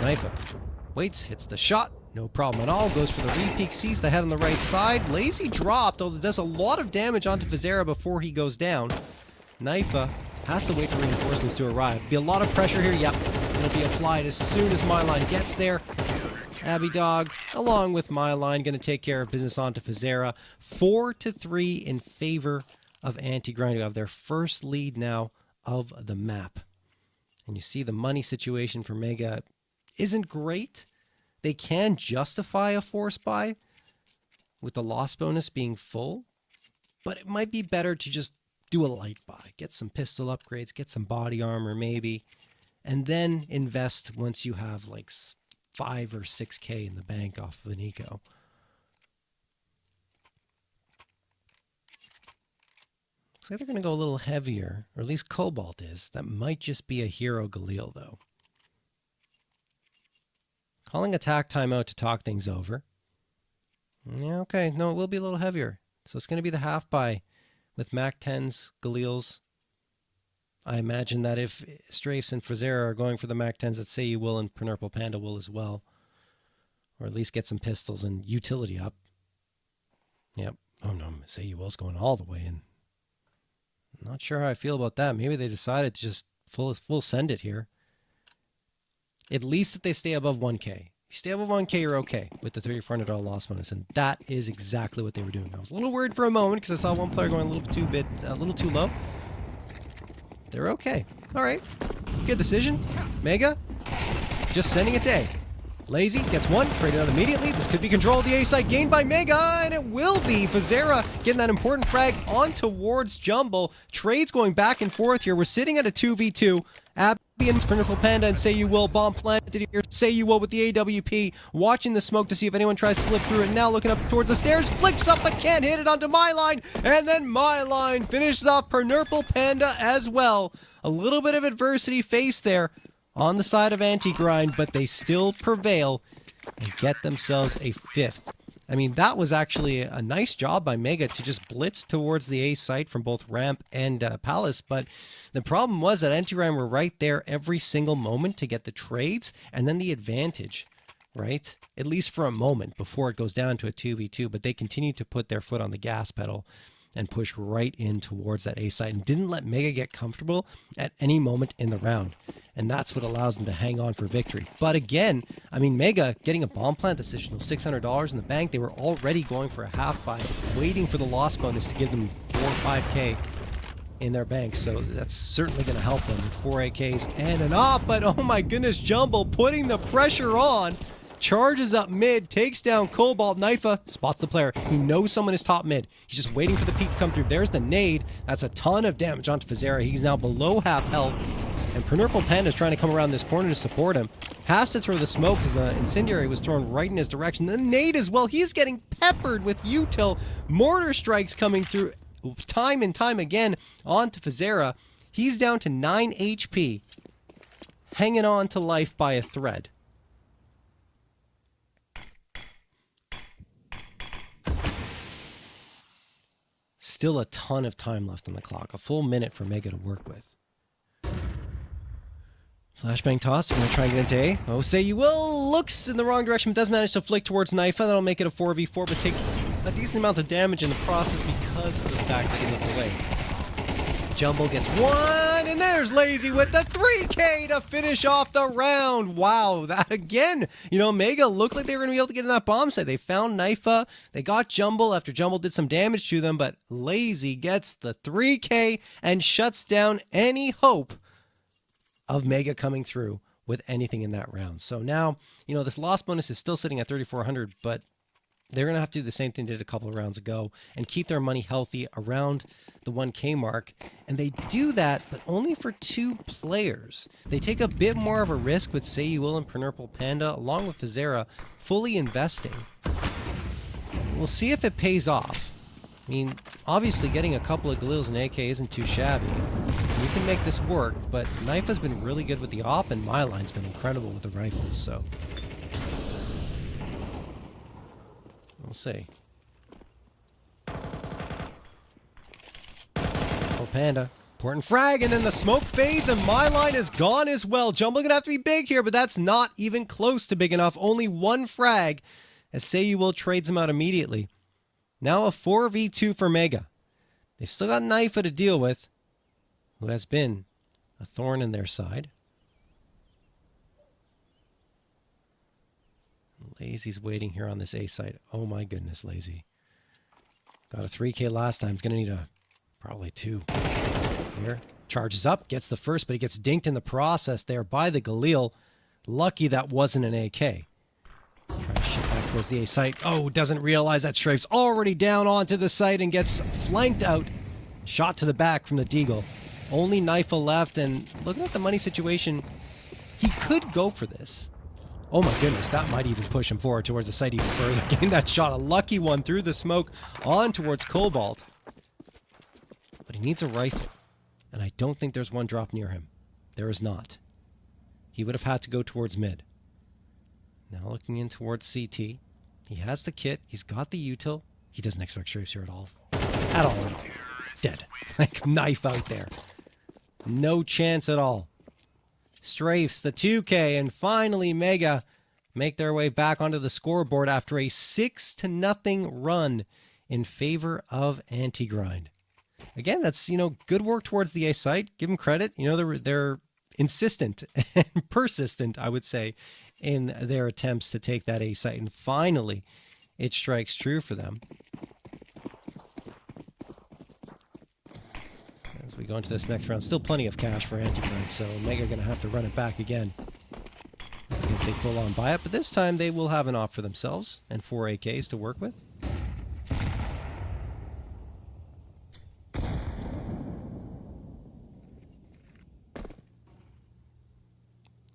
Knifa waits, hits the shot. No problem at all. Goes for the re-peek, sees the head on the right side. Lazy dropped, although it does a lot of damage onto Fizera before he goes down. Knifa has to wait for reinforcements to arrive. Be a lot of pressure here. Yep, it'll be applied as soon as Myline gets there. Abby Dog, along with Myline, going to take care of business onto Fizera. 4-3 in favor of Anti-Grind, who have their first lead now of the map. And you see the money situation for Mega isn't great. They can justify a force buy with the loss bonus being full, but it might be better to just do a light buy. Get some pistol upgrades, get some body armor maybe, and then invest once you have like 5 or 6K in the bank off of an eco. Looks like they're going to go a little heavier, or at least Cobalt is. That might just be a hero Galil, though. Calling attack timeout to talk things over. Yeah, okay. No, it will be a little heavier. So it's going to be the half buy with MAC-10s, Galils. I imagine that if Strafes and Frizera are going for the MAC-10s, that Say You Will and Purple Panda will as well. Or at least get some pistols and utility up. Yep. Oh no, Say You Will's going all the way in. Not sure how I feel about that. Maybe they decided to just full send it here. At least if they stay above 1K. If you stay above 1K, you're okay with the $3,400 loss bonus, and that is exactly what they were doing. I was a little worried for a moment because I saw one player going a little too low. They're okay. All right. Good decision. Mega, just sending it to A. Lazy gets one, traded out immediately. This could be control of the A site gained by Mega, and it will be. Fizera getting that important frag on towards Jumble. Trades going back and forth here. We're sitting at a 2v2. Abby and Purple Panda and Say You Will bomb planted here. Say You Will with the AWP, watching the smoke to see if anyone tries to slip through it. Now looking up towards the stairs, flicks up but can't hit it onto Myline, and then Myline finishes off Purple Panda as well. A little bit of adversity faced there on the side of Anti-Grind, but they still prevail and get themselves a 5th. I mean, that was actually a nice job by Mega to just blitz towards the A site from both Ramp and Palace, but the problem was that Anti-Grind were right there every single moment to get the trades and then the advantage, right? At least for a moment before it goes down to a 2v2, but they continued to put their foot on the gas pedal and push right in towards that A site and didn't let Mega get comfortable at any moment in the round. And that's what allows them to hang on for victory. But again, I mean, Mega getting a bomb plant decision of $600 in the bank. They were already going for a half buy, waiting for the loss bonus to give them 4 or 5K in their bank. So that's certainly going to help them with 4 AKs and an op. But oh my goodness, Jumble putting the pressure on. Charges up mid, takes down Cobalt. Knifa spots the player. He knows someone is top mid. He's just waiting for the peek to come through. There's the nade. That's a ton of damage onto Fizera. He's now below half health. And Purple Panda is trying to come around this corner to support him. Has to throw the smoke because the incendiary was thrown right in his direction. The nade as well. He's getting peppered with util. Mortar strikes coming through time and time again onto Fizera. He's down to 9 HP. Hanging on to life by a thread. Still a ton of time left on the clock. A full minute for Mega to work with. Flashbang toss. We're going to try and get into A. Oh, say you will. Looks in the wrong direction, but does manage to flick towards Knife. That'll make it a 4v4, but takes a decent amount of damage in the process because of the fact that he looked away. Jumble gets one, and there's Lazy with the 3K to finish off the round. Wow, that again. You know, Mega looked like they were going to be able to get in that bomb site. They found Knifa. They got Jumble after Jumble did some damage to them, but Lazy gets the 3K and shuts down any hope of Mega coming through with anything in that round. So now, you know, this loss bonus is still sitting at 3,400, but they're going to have to do the same thing they did a couple of rounds ago and keep their money healthy around the 1K mark. And they do that, but only for 2 players. They take a bit more of a risk with Say You Will and Purple Panda, along with Fizera, fully investing. We'll see if it pays off. I mean, obviously getting a couple of Galils and AK isn't too shabby. You can make this work, but Knife has been really good with the op, and Myline's been incredible with the rifles, so we'll see. Oh, Panda. Important frag, and then the smoke fades, and Myline is gone as well. Jumble gonna have to be big here, but that's not even close to big enough. Only 1 frag, as Say You Will trades him out immediately. Now a 4v2 for Mega. They've still got Knifa to deal with, who has been a thorn in their side. Lazy's waiting here on this A site. Oh my goodness, Lazy. Got a 3K last time. He's going to need probably 2 here. Charges up, gets the first, but he gets dinked in the process there by the Galil. Lucky that wasn't an AK. Trying to shit back towards the A site. Oh, doesn't realize that Strafe's already down onto the site and gets flanked out. Shot to the back from the Deagle. Only Knifa left, and looking at the money situation, he could go for this. Oh my goodness, that might even push him forward towards the site even further. Getting that shot, a lucky one through the smoke on towards Cobalt. But he needs a rifle, and I don't think there's one drop near him. There is not. He would have had to go towards mid. Now looking in towards CT. He has the kit. He's got the util. He doesn't expect strafes here at all. At all. Dead. Like Knife out there. No chance at all. Strafes the 2K, and finally Mega make their way back onto the scoreboard after a 6-0 run in favor of Anti-Grind. Again, that's, you know, good work towards the A site. Give them credit. You know, they're insistent and persistent, I would say, in their attempts to take that A site, and finally it strikes true for them. As we go into this next round, still plenty of cash for Anti-Grind, so Mega going to have to run it back again against a full-on buy-up, but this time they will have an op for themselves and 4 AKs to work with.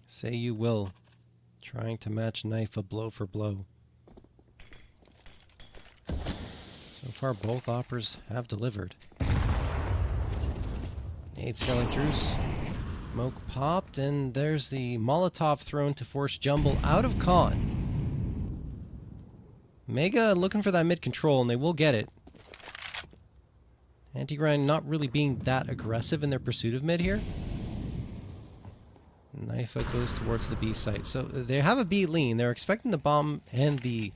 Say You Will trying to match Knife a blow for blow. So far both oppers have delivered. Nade selling through, smoke popped, and there's the Molotov thrown to force Jumble out of con. Mega looking for that mid control, and they will get it. Anti-Grind not really being that aggressive in their pursuit of mid here. Knifa goes towards the B site. So they have a B lean. They're expecting the bomb and the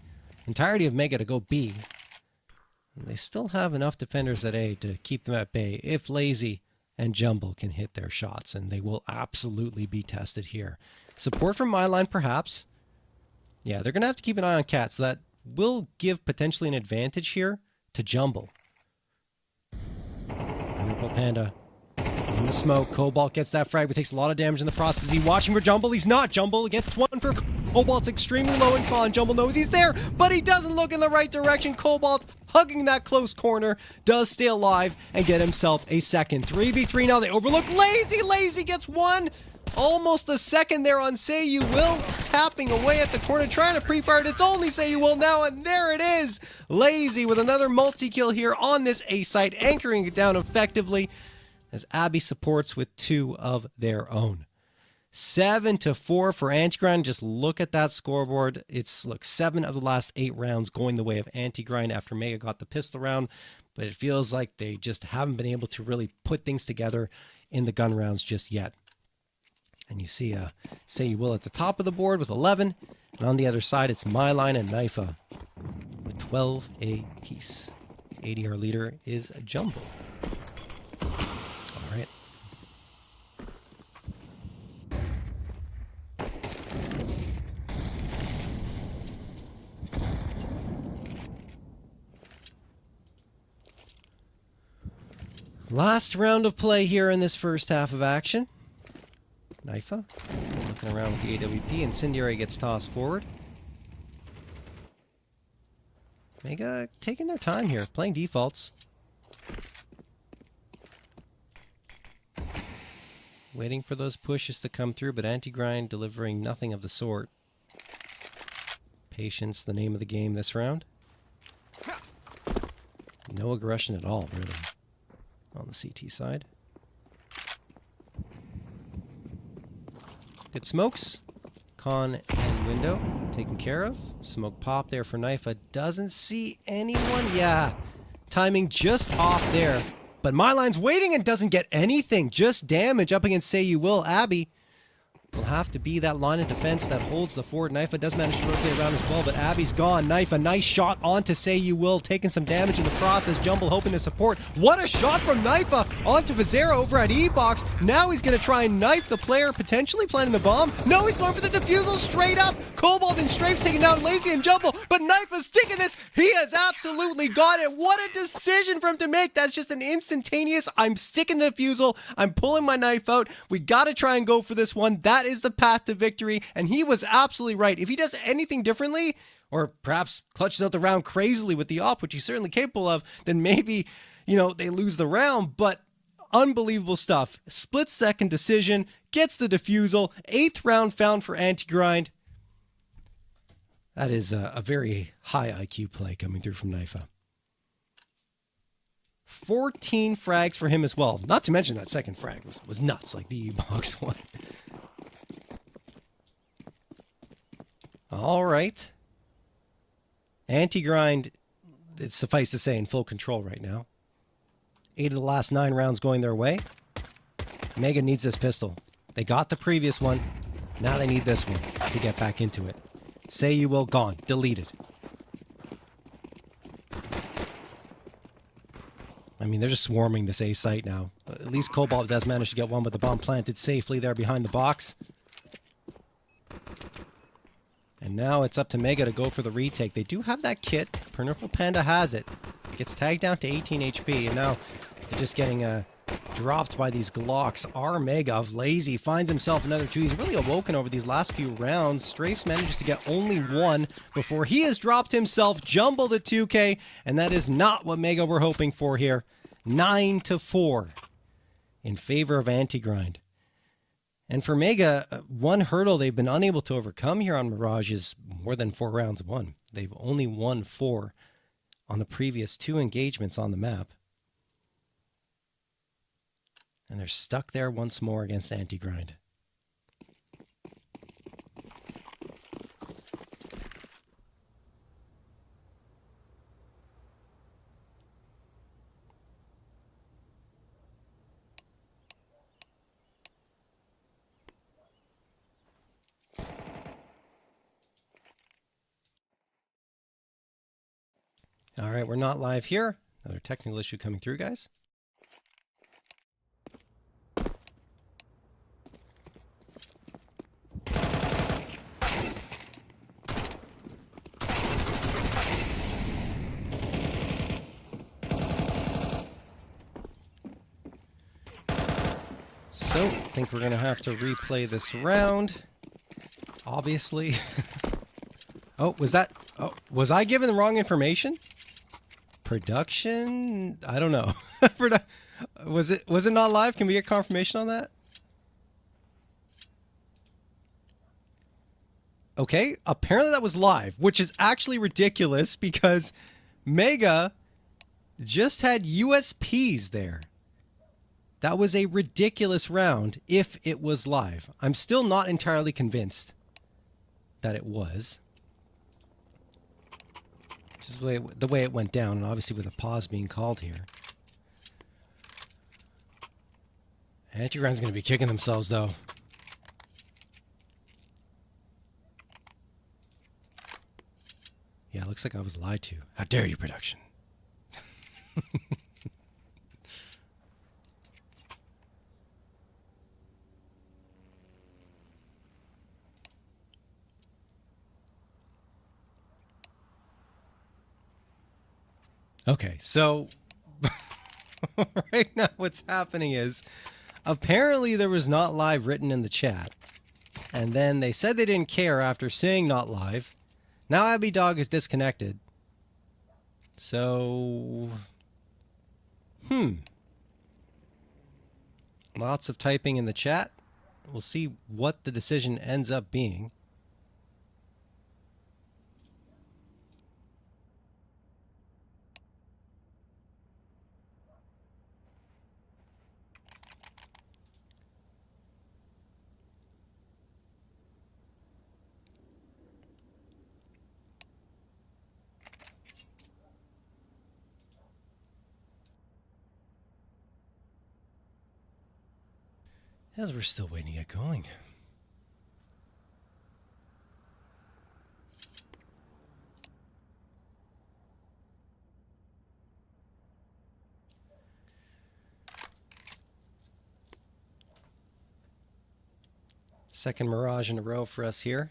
entirety of Mega to go B. And they still have enough defenders at A to keep them at bay if Lazy and Jumble can hit their shots, and they will absolutely be tested here. Support from Myline, perhaps. Yeah, they're going to have to keep an eye on Cat, so that will give potentially an advantage here to Jumble. Purple Panda in the smoke. Cobalt gets that frag, but takes a lot of damage in the process. Is he watching for Jumble? He's not. Jumble gets one for Cobalt's extremely low in con. Jumble knows he's there, but he doesn't look in the right direction. Cobalt, hugging that close corner, does stay alive and get himself a second. 3v3 now. They overlook Lazy. Lazy gets one. Almost a second there on Say You Will. Tapping away at the corner, trying to pre-fire it. It's only Say You Will now, and there it is. Lazy with another multi-kill here on this A site, anchoring it down effectively as Abby supports with 2 of their own. 7-4 for Anti-Grind. Just look at that scoreboard. It's, look, 7 of the last 8 rounds going the way of Anti-Grind after Mega got the pistol round, but it feels like they just haven't been able to really put things together in the gun rounds just yet. And you see Say You Will at the top of the board with 11. And on the other side, it's Myline and Knifa with 12 apiece. ADR leader is Jumbo. All right. Last round of play here in this first half of action. Knifa looking around with the AWP. Incendiary gets tossed forward. Mega taking their time here, playing defaults. Waiting for those pushes to come through, but Anti-Grind delivering nothing of the sort. Patience, the name of the game this round. No aggression at all, really, on the CT side. Good smokes. Con and window taken care of. Smoke pop there for Knifa. Doesn't see anyone. Yeah. Timing just off there. But Myline's waiting and doesn't get anything. Just damage up against Say You Will. Abby will have to be that line of defense that holds the fort. Knifa does manage to rotate around as well, but Abby's gone. Knifa, nice shot onto Say You Will, taking some damage in the process. Jumble hoping to support. What a shot from Knifa onto Vizera over at E-Box. Now he's going to try and knife the player, potentially planting the bomb. No, he's going for the defusal straight up. Cobalt and Strafe's taking down Lazy and Jumble, but Knifa's sticking this. He has absolutely got it. What a decision for him to make. That's just an instantaneous, I'm sticking the defusal. I'm pulling my knife out. We got to try and go for this one. That is the path to victory, and he was absolutely right. If he does anything differently, or perhaps clutches out the round crazily with the op, which he's certainly capable of, then maybe, they lose the round, but unbelievable stuff. Split-second decision, gets the defusal, 8th round found for Anti-Grind. That is a very high IQ play coming through from Knifa. 14 frags for him as well. Not to mention that second frag was nuts, like the E-Box one. All right. Anti-Grind, it's suffice to say, in full control right now. 8 of the last 9 rounds going their way. Mega needs this pistol. They got the previous one. Now they need this one to get back into it. Say You Will, gone. Deleted. I mean, they're just swarming this A site now. At least Cobalt does manage to get one with the bomb planted safely there behind the box. And now it's up to Mega to go for the retake. They do have that kit. Purple Panda has it. Gets tagged down to 18 HP. And now they're just getting dropped by these Glocks. R Mega of Lazy finds himself another 2. He's really awoken over these last few rounds. Strafes manages to get only 1 before he has dropped himself. Jumbled at 2K. And that is not what Mega were hoping for here. 9-4 in favor of Anti-Grind. And for Mega, one hurdle they've been unable to overcome here on Mirage is more than 4 rounds won. They've only won 4 on the previous 2 engagements on the map. And they're stuck there once more against Anti-Grind. All right, we're not live here. Another technical issue coming through, guys. So, I think we're going to have to replay this round. Obviously. Oh, was I given the wrong information? Production? I don't know. Was it not live? Can we get confirmation on that? Okay, apparently that was live, which is actually ridiculous because Mega just had USPs there. That was a ridiculous round if it was live. I'm still not entirely convinced that it was. Just the way it went down, and obviously with a pause being called here. Anti-Grind's going to be kicking themselves, though. Yeah, it looks like I was lied to. How dare you, production? Okay, so right now what's happening is apparently there was not live written in the chat. And then they said they didn't care after saying not live. Now Abby Dog is disconnected. So, lots of typing in the chat. We'll see what the decision ends up being. As we're still waiting to get going. Second Mirage in a row for us here.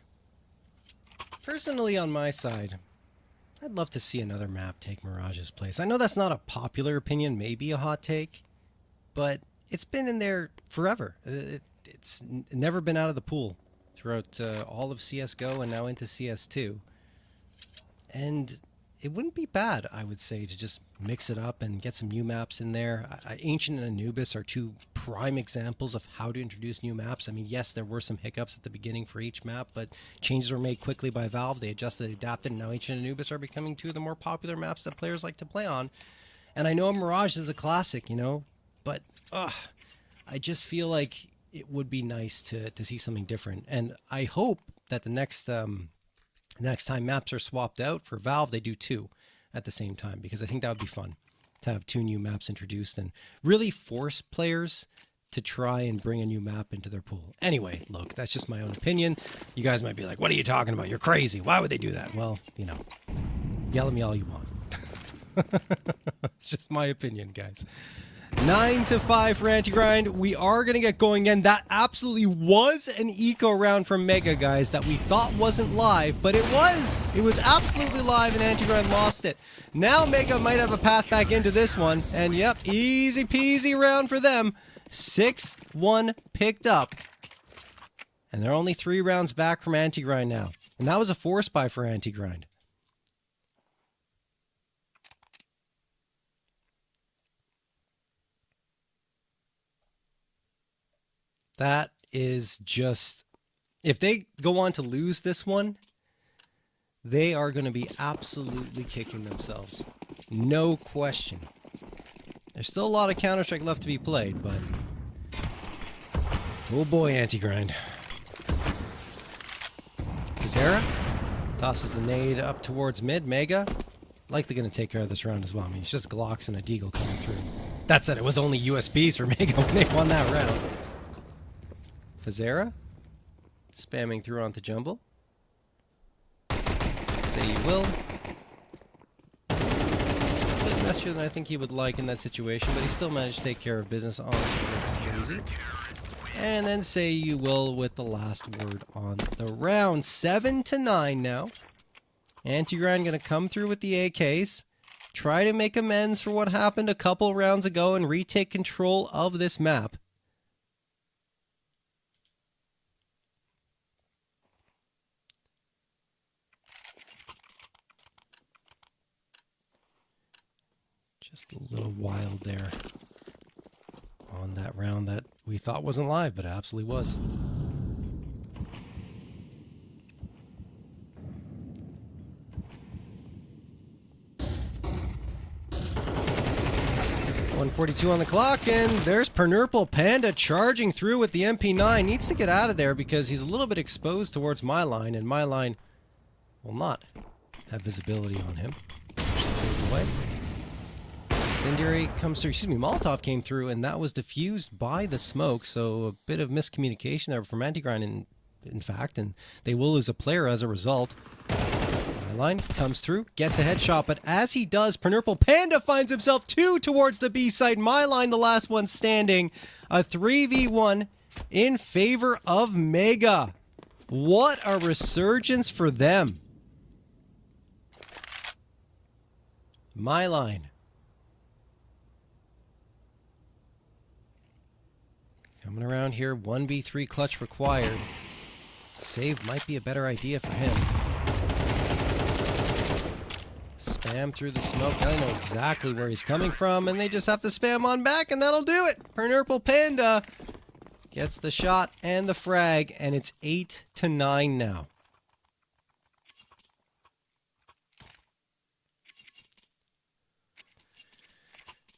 Personally, on my side, I'd love to see another map take Mirage's place. I know that's not a popular opinion, maybe a hot take, but it's been in there forever. It's never been out of the pool throughout all of CSGO and now into CS2. And it wouldn't be bad, I would say, to just mix it up and get some new maps in there. Ancient and Anubis are two prime examples of how to introduce new maps. I mean, yes, there were some hiccups at the beginning for each map, but changes were made quickly by Valve. They adjusted, adapted, and now Ancient and Anubis are becoming two of the more popular maps that players like to play on. And I know Mirage is a classic, you know, but I just feel like it would be nice to see something different. And I hope that the next time maps are swapped out for Valve, they do two at the same time, because I think that would be fun to have two new maps introduced and really force players to try and bring a new map into their pool. Anyway, look, that's just my own opinion. You guys might be like, what are you talking about? You're crazy. Why would they do that? Well, you know, yell at me all you want. It's just my opinion, guys. 9-5 for Anti-Grind. We are going to get going again. That absolutely was an eco round from Mega, guys, that we thought wasn't live, but it was. It was absolutely live, and Anti-Grind lost it. Now Mega might have a path back into this one, and yep, easy peasy round for them. 6-1 picked up. And they're only 3 rounds back from Anti-Grind now. And that was a force buy for Anti-Grind. That is just... If they go on to lose this one, they are going to be absolutely kicking themselves. No question. There's still a lot of Counter-Strike left to be played, but... Oh boy, Anti-Grind. Kazera tosses the nade up towards mid. Mega likely going to take care of this round as well. I mean, it's just Glocks and a Deagle coming through. That said, it was only USBs for Mega when they won that round. Fazera spamming through onto Jumble. Say you will. A bit messier than I think he would like in that situation, but he still managed to take care of business on Easy. And then Say You Will with the last word on the round. 7-9 now. Anti-Grind going to come through with the AKs. Try to make amends for what happened a couple rounds ago and retake control of this map. Just a little wild there on that round that we thought wasn't live, but it absolutely was. .142 on the clock, and there's Pernurple Panda charging through with the MP9. Needs to get out of there because he's a little bit exposed towards my line, and my line will not have visibility on him. Fades away. Incendiary comes through, Molotov came through, and that was diffused by the smoke, so a bit of miscommunication there from Anti-Grind in fact, and they will lose a player as a result. Line comes through, gets a headshot, but as he does, Purple Panda finds himself 2 towards the B site. Line, the last one standing. A 3v1 in favor of Mega. What a resurgence for them. Line. Coming around here, 1v3 clutch required. Save might be a better idea for him. Spam through the smoke. Now they know exactly where he's coming from, and they just have to spam on back, and that'll do it. Purple Panda gets the shot and the frag, and it's 8-9 now.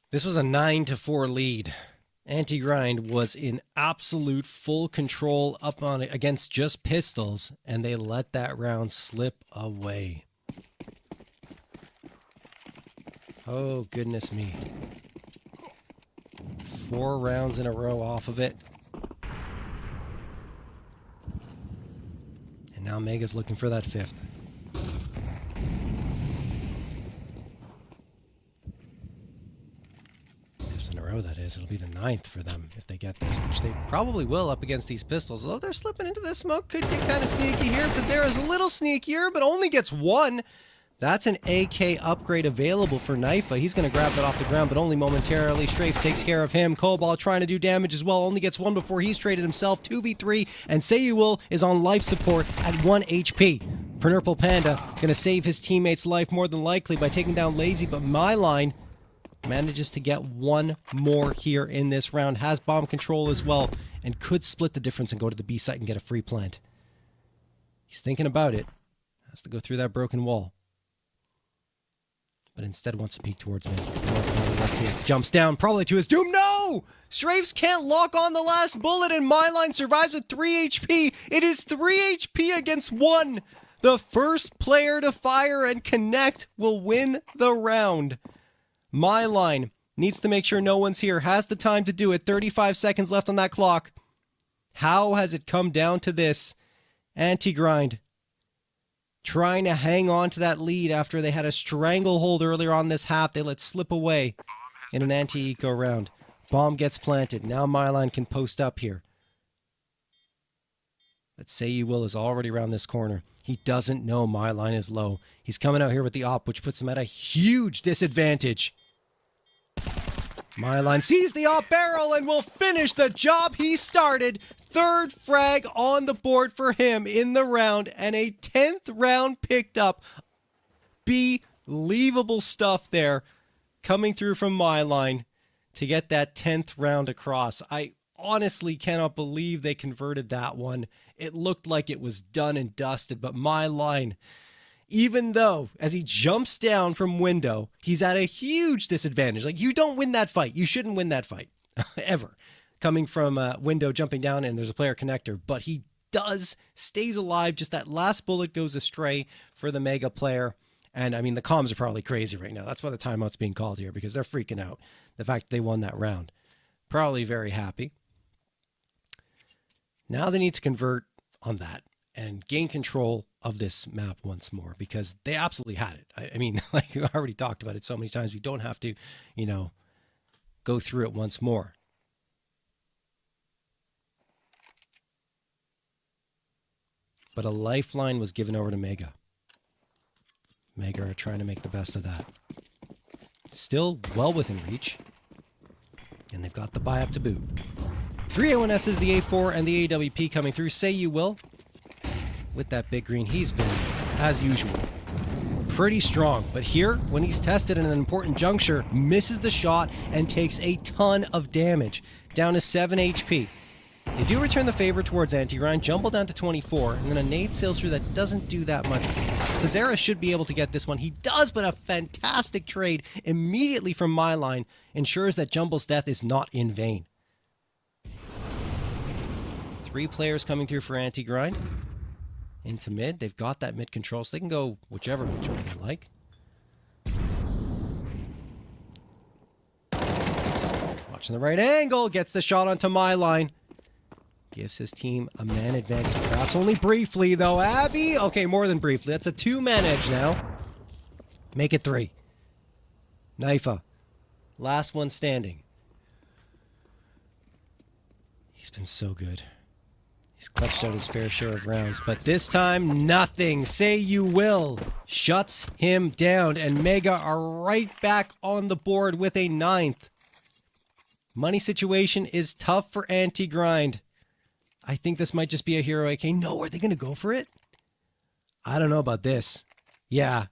This was a 9-4 lead. Anti-Grind was in absolute full control up on it against just pistols, and they let that round slip away. Oh, goodness me. 4 rounds in a row off of it. And now Mega's looking for that 5th. In a row, that is. It'll be the 9th for them if they get this, which they probably will up against these pistols. Although they're slipping into the smoke, could get kind of sneaky here. Pizzera's a little sneakier, but only gets 1. That's an AK upgrade available for Knifa. He's going to grab that off the ground, but only momentarily. Strafes takes care of him. Cobalt trying to do damage as well. Only gets 1 before he's traded himself. 2v3, and Sayuil is on life support at 1 HP. Purple Panda going to save his teammate's life more than likely by taking down Lazy, but Line manages to get 1 more here in this round. Has bomb control as well, and could split the difference and go to the B site and get a free plant. He's thinking about it. Has to go through that broken wall. But instead wants to peek towards me. Jumps down, probably to his doom. No! Strafes can't lock on the last bullet, and Line survives with 3 HP. It is 3 HP against 1. The first player to fire and connect will win the round. Line needs to make sure no one's here. Has the time to do it. 35 seconds left on that clock. How has it come down to this? Anti-Grind trying to hang on to that lead after they had a stranglehold earlier on this half. They let slip away in an anti-eco round. Bomb gets planted. Now Line can post up here. But Sayuil is already around this corner. He doesn't know Line is low. He's coming out here with the op, which puts him at a huge disadvantage. Line sees the op barrel and will finish the job he started. 3rd frag on the board for him in the round, and a 10th round picked up. Believable stuff there coming through from Line to get that 10th round across. I honestly cannot believe they converted that one. It looked like it was done and dusted, but Line, even though as he jumps down from window, he's at a huge disadvantage. Like, you don't win that fight. You shouldn't win that fight ever. Coming from window, jumping down, and there's a player connector, but he stays alive. Just that last bullet goes astray for the Mega player. And I mean, the comms are probably crazy right now. That's why the timeout's being called here, because they're freaking out. The fact that they won that round. Probably very happy. Now they need to convert on that and gain control of this map once more, because they absolutely had it. I mean, like we already talked about it so many times, we don't have to, go through it once more. But a lifeline was given over to Mega. Mega are trying to make the best of that. Still well within reach. And they've got the buy up to boot. 3 A1Ss, the A4, and the AWP coming through. Sayuil with that big green. He's been, as usual, pretty strong. But here, when he's tested in an important juncture, misses the shot and takes a ton of damage. Down to 7 HP. They do return the favor towards Anti-Grind, jumble down to 24, and then a nade sails through that doesn't do that much. Pizzera should be able to get this one. He does, but a fantastic trade immediately from Line ensures that Jumble's death is not in vain. 3 players coming through for Anti-Grind. Into mid. They've got that mid control, so they can go whichever which way they like. Watching the right angle. Gets the shot onto Line. Gives his team a man advantage. Perhaps only briefly, though. Abby? Okay, more than briefly. That's a 2-man edge now. Make it 3. Naifa. Last one standing. He's been so good. He's clutched out his fair share of rounds, but this time, nothing. Say you will. Shuts him down, and Mega are right back on the board with a 9th. Money situation is tough for Anti-Grind. I think this might just be a hero AK. No, are they going to go for it? I don't know about this. Yeah,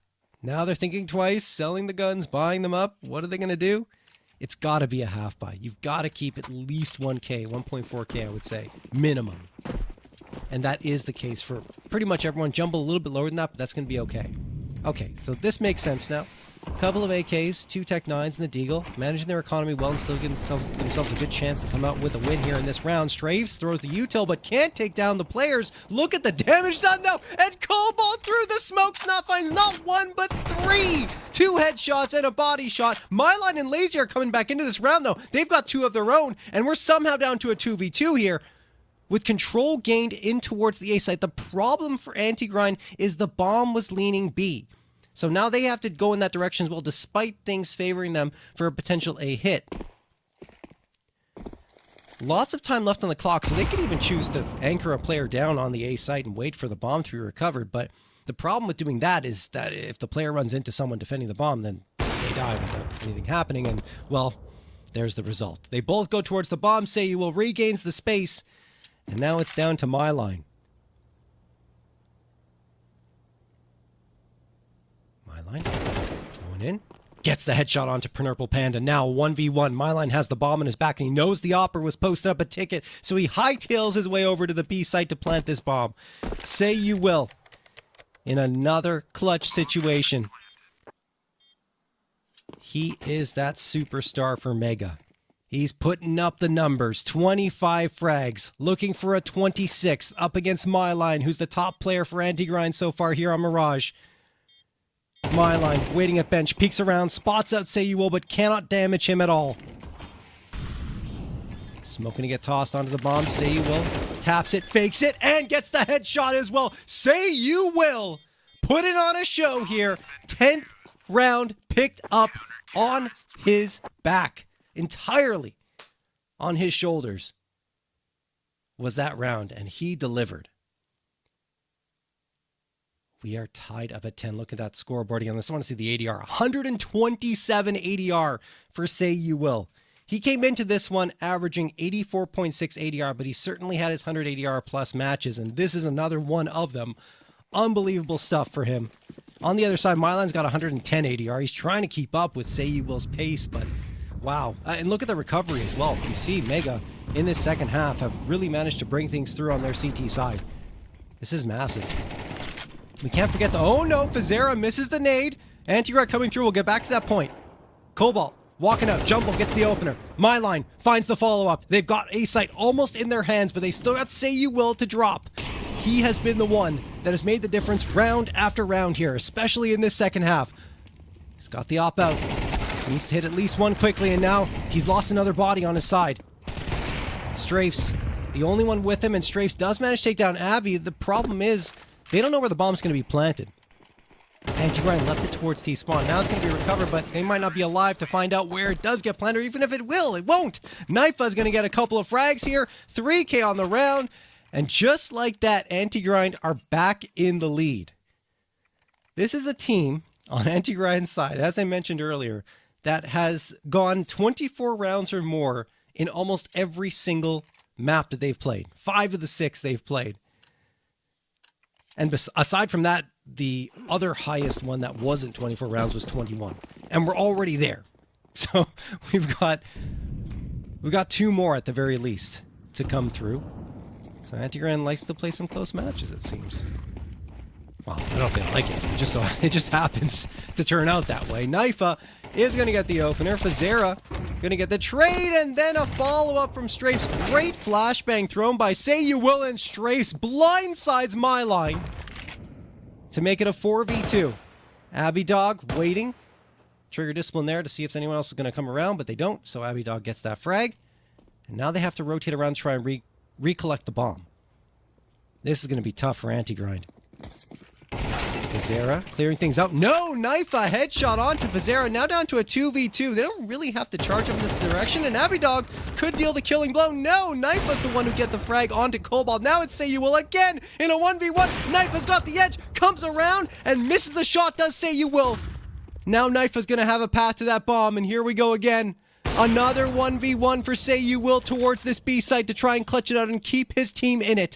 now they're thinking twice, selling the guns, buying them up. What are they going to do? It's got to be a half buy. You've got to keep at least 1K, 1.4K, I would say, minimum. And that is the case for pretty much everyone. Jumbo a little bit lower than that, but that's going to be okay. Okay, so this makes sense now. A couple of AKs, 2 Tech 9s, and the Deagle, managing their economy well and still giving themselves a good chance to come out with a win here in this round. Strafes throws the util, but can't take down the players. Look at the damage done now, and Cobalt through the smoke snap finds not 1, but 3. 2 headshots and a body shot. Myline and Lazy are coming back into this round, though. They've got 2 of their own, and we're somehow down to a 2v2 here. With control gained in towards the A site, the problem for Anti-Grind is the bomb was leaning B. So now they have to go in that direction as well, despite things favoring them for a potential A hit. Lots of time left on the clock, so they could even choose to anchor a player down on the A site and wait for the bomb to be recovered. But the problem with doing that is that if the player runs into someone defending the bomb, then they die without anything happening. And, well, there's the result. They both go towards the bomb. Say you will regains the space. And now it's down to Myline. Going in. Gets the headshot onto Purple Panda. Now 1v1. Myline has the bomb in his back and he knows the Opper was posted up a ticket. So he hightails his way over to the B site to plant this bomb. Say you will. In another clutch situation. He is that superstar for Mega. He's putting up the numbers. 25 frags. Looking for a 26th up against Myline, who's the top player for Anti-Grind so far here on Mirage. Myline waiting at bench, peeks around, spots out Say You Will, but cannot damage him at all. Smoking to get tossed onto the bomb. Say You Will taps it, fakes it, and gets the headshot as well. Say You Will put it on a show here. 10th round picked up on his back. Entirely on his shoulders was that round, and he delivered. We are tied up at 10. Look at that scoreboard again. I just want to see the ADR. 127 ADR for Say You Will. He came into this one averaging 84.6 ADR, but he certainly had his 100 ADR plus matches, and this is another one of them. Unbelievable stuff for him. On the other side, Myline's got 110 ADR. He's trying to keep up with Say You Will's pace, but wow. And look at the recovery as well. You see Mega in this second half have really managed to bring things through on their CT side. This is massive. We can't forget the... Oh no, Fazera misses the nade. Anti-Grind coming through. We'll get back to that point. Cobalt walking out. Jumbo gets the opener. Myline finds the follow-up. They've got A-Site almost in their hands, but they still got Say You Will to drop. He has been the one that has made the difference round after round here, especially in this second half. He's got the op out. He needs to hit at least one quickly, and now he's lost another body on his side. Strafes, the only one with him, and Strafes does manage to take down Abby. The problem is, they don't know where the bomb's going to be planted. Anti-Grind left it towards T-spawn. Now it's going to be recovered, but they might not be alive to find out where it does get planted, or even if it will, it won't. Naifa is going to get a couple of frags here. 3K on the round, and just like that, Anti-Grind are back in the lead. This is a team on Anti-Grind's side, as I mentioned earlier, that has gone 24 rounds or more in almost every single map that they've played. 5 of the 6 they've played. And aside from that, the other highest one that wasn't 24 rounds was 21. And we're already there. So we've got 2 more at the very least to come through. So Anti-Grind likes to play some close matches, it seems. Well, I don't know if they like it. It just happens to turn out that way. Naifa is going to get the opener. Fazera going to get the trade, and then a follow-up from Strafes. Great flashbang thrown by Say You Will, and Strafes blindsides Myline to make it a 4v2. Abby Dog waiting. Trigger discipline there to see if anyone else is going to come around, but they don't, so Abby Dog gets that frag. And now they have to rotate around to try and recollect the bomb. This is going to be tough for Anti-Grind. Vizera clearing things out. No! Knifea headshot onto Vizera. Now down to a 2v2. They don't really have to charge up in this direction. And Abidog could deal the killing blow. No! Knifea's the one who get the frag onto Cobalt. Now it's Say You Will again in a 1v1. Knifea's got the edge. Comes around and misses the shot. Does Say You Will. Now Knifea's going to have a path to that bomb. And here we go again. Another 1v1 for Say You Will towards this B site to try and clutch it out and keep his team in it.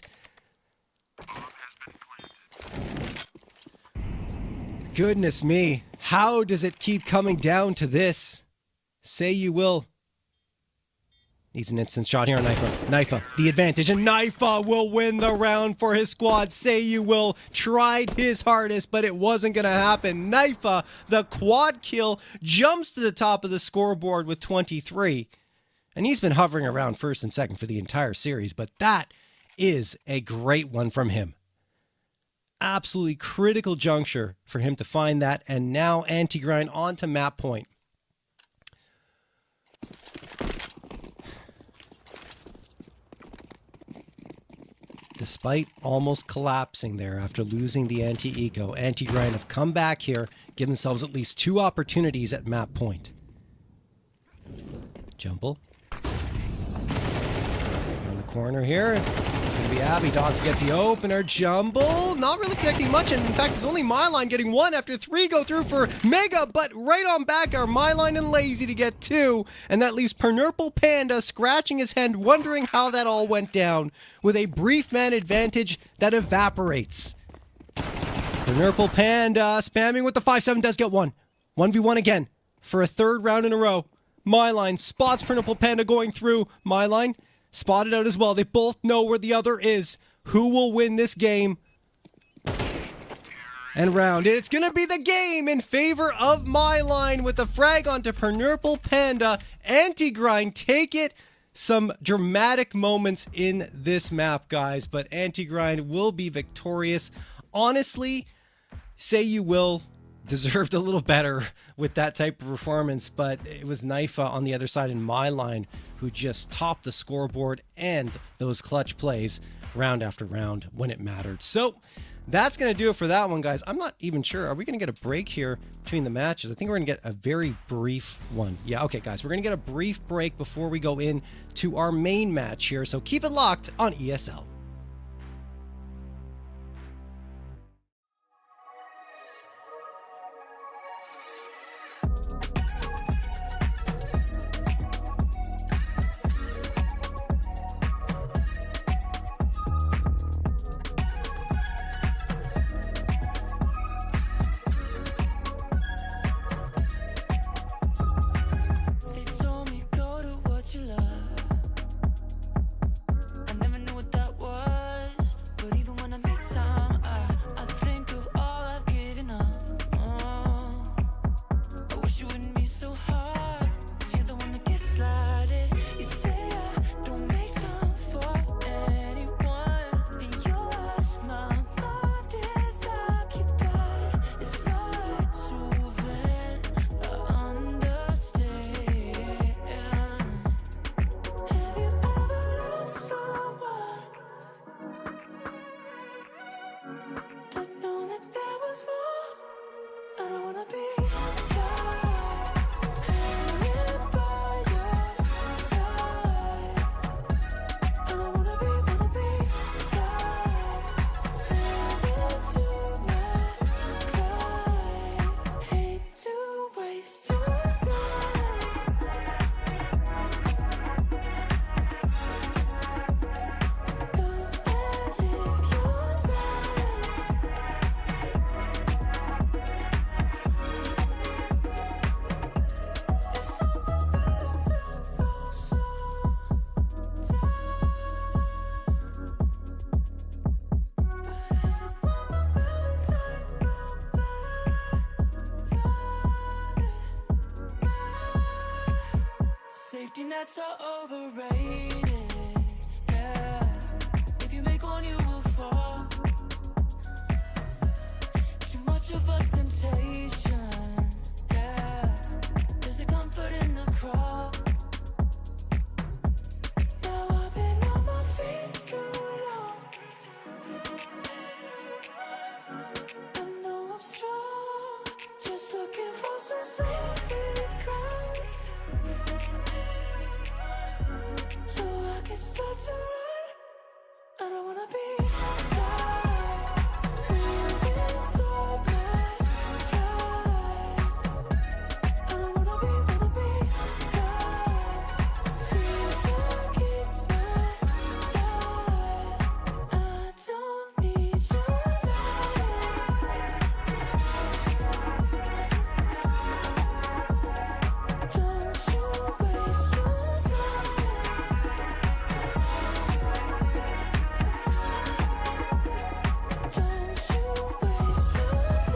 Goodness me. How does it keep coming down to this? Say You Will. Needs an instant shot here on Knifea. The advantage, and Knifea will win the round for his squad. Say You Will tried his hardest, but it wasn't going to happen. Knifea, the quad kill, jumps to the top of the scoreboard with 23. And he's been hovering around first and second for the entire series, but that is a great one from him. Absolutely critical juncture for him to find that, and now Anti-Grind on to map point. Despite almost collapsing there after losing the anti-ego, Anti-Grind have come back here, give themselves at least 2 opportunities at map point. Jumble. On the corner here. It's going to be Abidog to get the opener. Jumble. Not really connecting much. And in fact, it's only Myline getting 1 after 3 go through for Mega. But right on back are Myline and Lazy to get 2. And that leaves Pernurple Panda scratching his head, wondering how that all went down, with a brief man advantage that evaporates. Pernurple Panda spamming with the 5-7 does get 1. 1v1 again for a 3rd round in a row. Myline spots Pernurple Panda going through. Myline spotted out as well. They both know where the other is. Who will win this game and round? It's going to be the game in favor of Myline with the frag onto Pernurple Panda. Anti-Grind take it. Some dramatic moments in this map, guys, but Anti-Grind will be victorious. Honestly, Say You Will deserved a little better with that type of performance, but it was Knifea on the other side in Myline who just topped the scoreboard and those clutch plays round after round when it mattered. So that's going to do it for that one, guys. I'm not even sure. Are we going to get a break here between the matches? I think we're going to get a very brief one. Yeah, okay, guys. We're going to get a brief break before we go in to our main match here. So keep it locked on ESL. They told me go to what you love. I never knew what that was, but even when I make time, I think of all I've given up. I wish it wouldn't be so hard, 'cause you're the one that gets slighted. You say I don't make time for anyone, and you ask my mind is occupied. It's hard to vent, I understand. Have you ever loved someone but know that there was more? I don't wanna be tied, hanging by your side. I don't wanna be tied, tethered to my pride. Hate to waste your time. Go and live your life. It's something that I've felt for so time. But as a moment Valentine go by, safety nets are overrated. Yeah, if you make one, you will fall. Too much of a temptation. Yeah, there's a comfort in the crawl. Now I've been on my feet I'm strong, just looking for some solid ground, so I can start to run. I don't wanna be tired, moving so bad, I don't wanna be tired, feels like it's my time. I don't need your light. Don't you waste your time.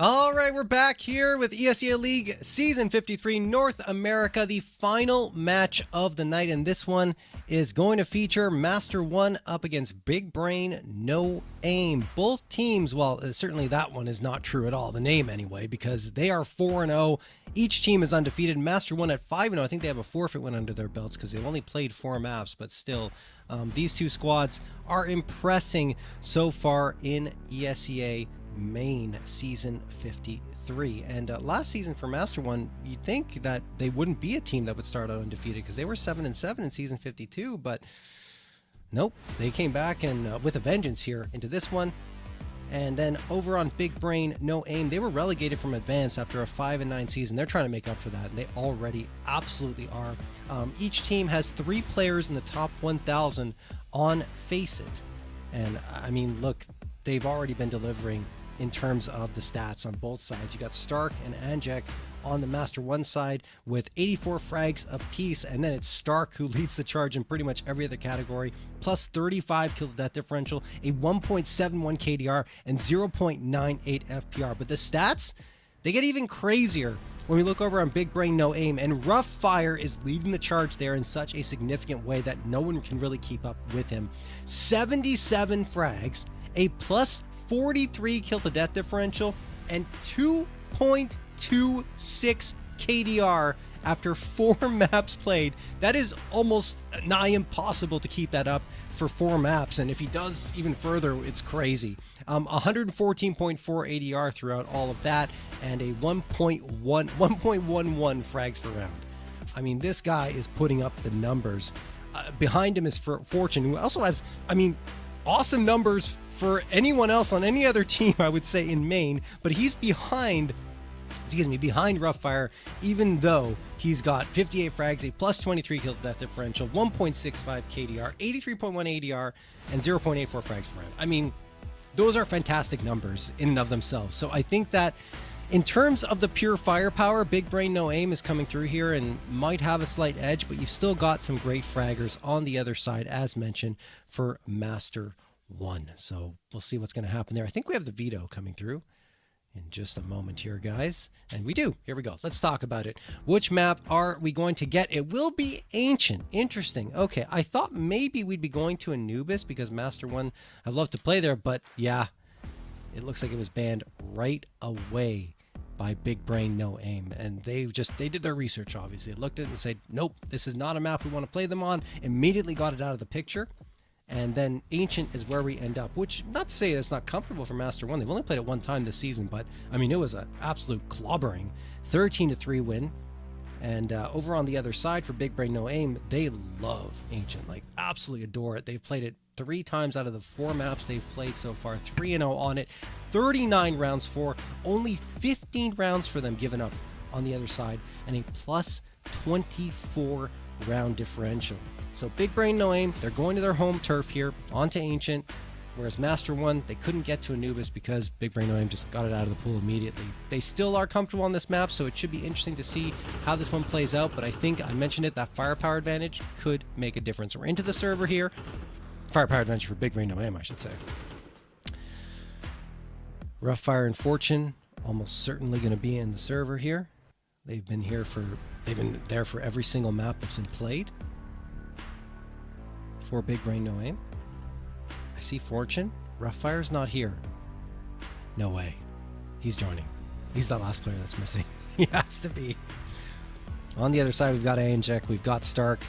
All right, we're back here with ESEA League Season 53 North America, the final match of the night. And this one is going to feature Master 1 up against BigBrain No Aim. Both teams, well, certainly that one is not true at all, the name anyway, because they are 4-0. Each team is undefeated. Master 1 at 5-0. I think they have a forfeit win under their belts because they've only played 4 maps, but still, these two squads are impressing so far in ESEA main season 53. And last season for Master 1, you'd think that they wouldn't be a team that would start out undefeated because they were 7-7 in season 52, but nope, they came back and with a vengeance here into this one. And then over on BigBrain No Aim, they were relegated from advance after a 5-9 season. They're trying to make up for that, and they already absolutely are. Each team has 3 players in the top 1,000 on Faceit, and I mean, look, they've already been delivering in terms of the stats on both sides. You got Stark and Anjek on the Master 1 side with 84 frags apiece, and then it's Stark who leads the charge in pretty much every other category, plus 35 kill to death differential, a 1.71 KDR, and 0.98 FPR. But the stats, they get even crazier when we look over on BigBrain No Aim, and Rough Fire is leading the charge there in such a significant way that no one can really keep up with him. 77 frags, a plus 43 kill to death differential, and 2.26 KDR after 4 maps played. That is almost nigh impossible to keep that up for 4 maps, and if he does even further, it's crazy. 114.4 ADR throughout all of that, and a 1.11 frags per round. I mean, this guy is putting up the numbers. Behind him is Fortune, who also has, I mean, awesome numbers for anyone else on any other team, I would say, in main, but he's behind Roughfire, even though he's got 58 frags, a plus 23 kill to death differential, 1.65 KDR, 83.1 ADR, and 0.84 frags per round. I mean, those are fantastic numbers in and of themselves. So I think that in terms of the pure firepower, BigBrain No Aim is coming through here and might have a slight edge, but you've still got some great fraggers on the other side, as mentioned, for Master 1. So we'll see what's going to happen there. I think we have the veto coming through in just a moment here, guys. And we do. Here we go. Let's talk about it. Which map are we going to get? It will be Ancient. Interesting. Okay, I thought maybe we'd be going to Anubis because Master 1, I'd love to play there, but yeah, it looks like it was banned right away by BigBrain No Aim, and they did their research. Obviously, they looked at it and said, nope, this is not a map we want to play them on. Immediately got it out of the picture, and then Ancient is where we end up, which, not to say it's not comfortable for Master 1. They've only played it one time this season, but I mean, it was an absolute clobbering 13-3 win. And over on the other side for BigBrain No Aim, they love Ancient, like absolutely adore it. They've played it 3 times out of the 4 maps they've played so far, 3-0 on it, 39 rounds for, only 15 rounds for them given up on the other side, and a plus 24 round differential. So Big Brain No Aim, they're going to their home turf here, onto Ancient, whereas Master 1, they couldn't get to Anubis because Big Brain No Aim just got it out of the pool immediately. They still are comfortable on this map, so it should be interesting to see how this one plays out, but I think I mentioned it, that firepower advantage could make a difference. We're into the server here. Firepower advantage for Big Brain No Aim, I should say. Rough Fire and Fortune, almost certainly going to be in the server here. They've been there for every single map that's been played for Big Brain No Aim. I see Fortune. Rough Fire's not here. No way. He's joining. He's the last player that's missing. He has to be. On the other side, we've got Anjek. We've got Stark.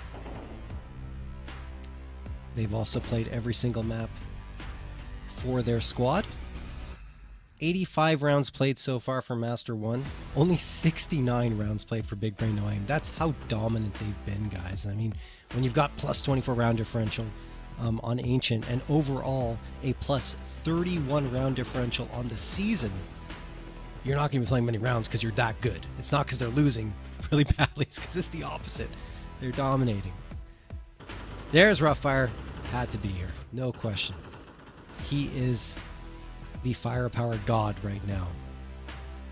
They've also played every single map for their squad. 85 rounds played so far for Master 1. Only 69 rounds played for Big Brain No Aim. That's how dominant they've been, guys. I mean, when you've got plus 24 round differential on Ancient and overall a plus 31 round differential on the season, you're not going to be playing many rounds because you're that good. It's not because they're losing really badly. It's because it's the opposite. They're dominating. There's Roughfire. Had to be here. No question. He is the firepower god right now.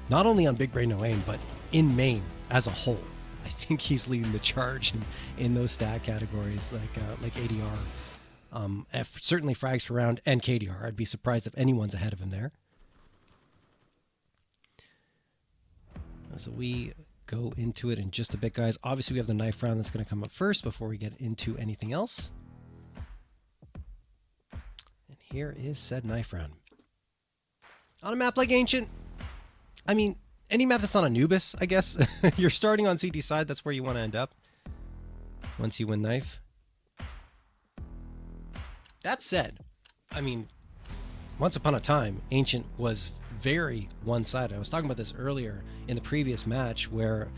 Not only on Big Brain No Aim, but in main as a whole. I think he's leading the charge in those stat categories like ADR. Certainly frags per round and KDR. I'd be surprised if anyone's ahead of him there. So we go into it in just a bit, guys. Obviously, we have the knife round that's going to come up first before we get into anything else. And here is said knife round. On a map like Ancient, I mean, any map that's on Anubis, I guess. You're starting on CT side, that's where you want to end up once you win knife. That said, I mean, once upon a time, Ancient was very one-sided. I was talking about this earlier in the previous match where,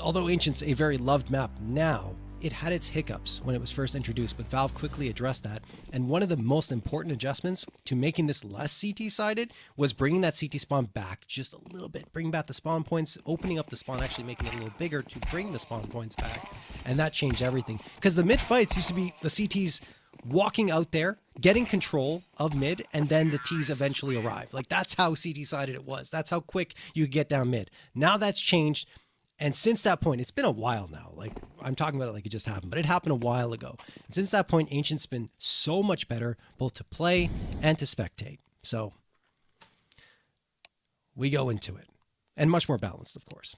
although Ancient's a very loved map now, it had its hiccups when it was first introduced, but Valve quickly addressed that. And one of the most important adjustments to making this less CT-sided was bringing that CT spawn back just a little bit, bringing back the spawn points, opening up the spawn, actually making it a little bigger to bring the spawn points back. And that changed everything. Because the mid fights used to be the CTs walking out there, getting control of mid, and then the T's eventually arrive. Like, that's how CT-sided it was. That's how quick you could get down mid. Now that's changed. And since that point, it's been a while now. Like, I'm talking about it like it just happened, but it happened a while ago. And since that point, Ancient's been so much better, both to play and to spectate. So we go into it. And much more balanced, of course.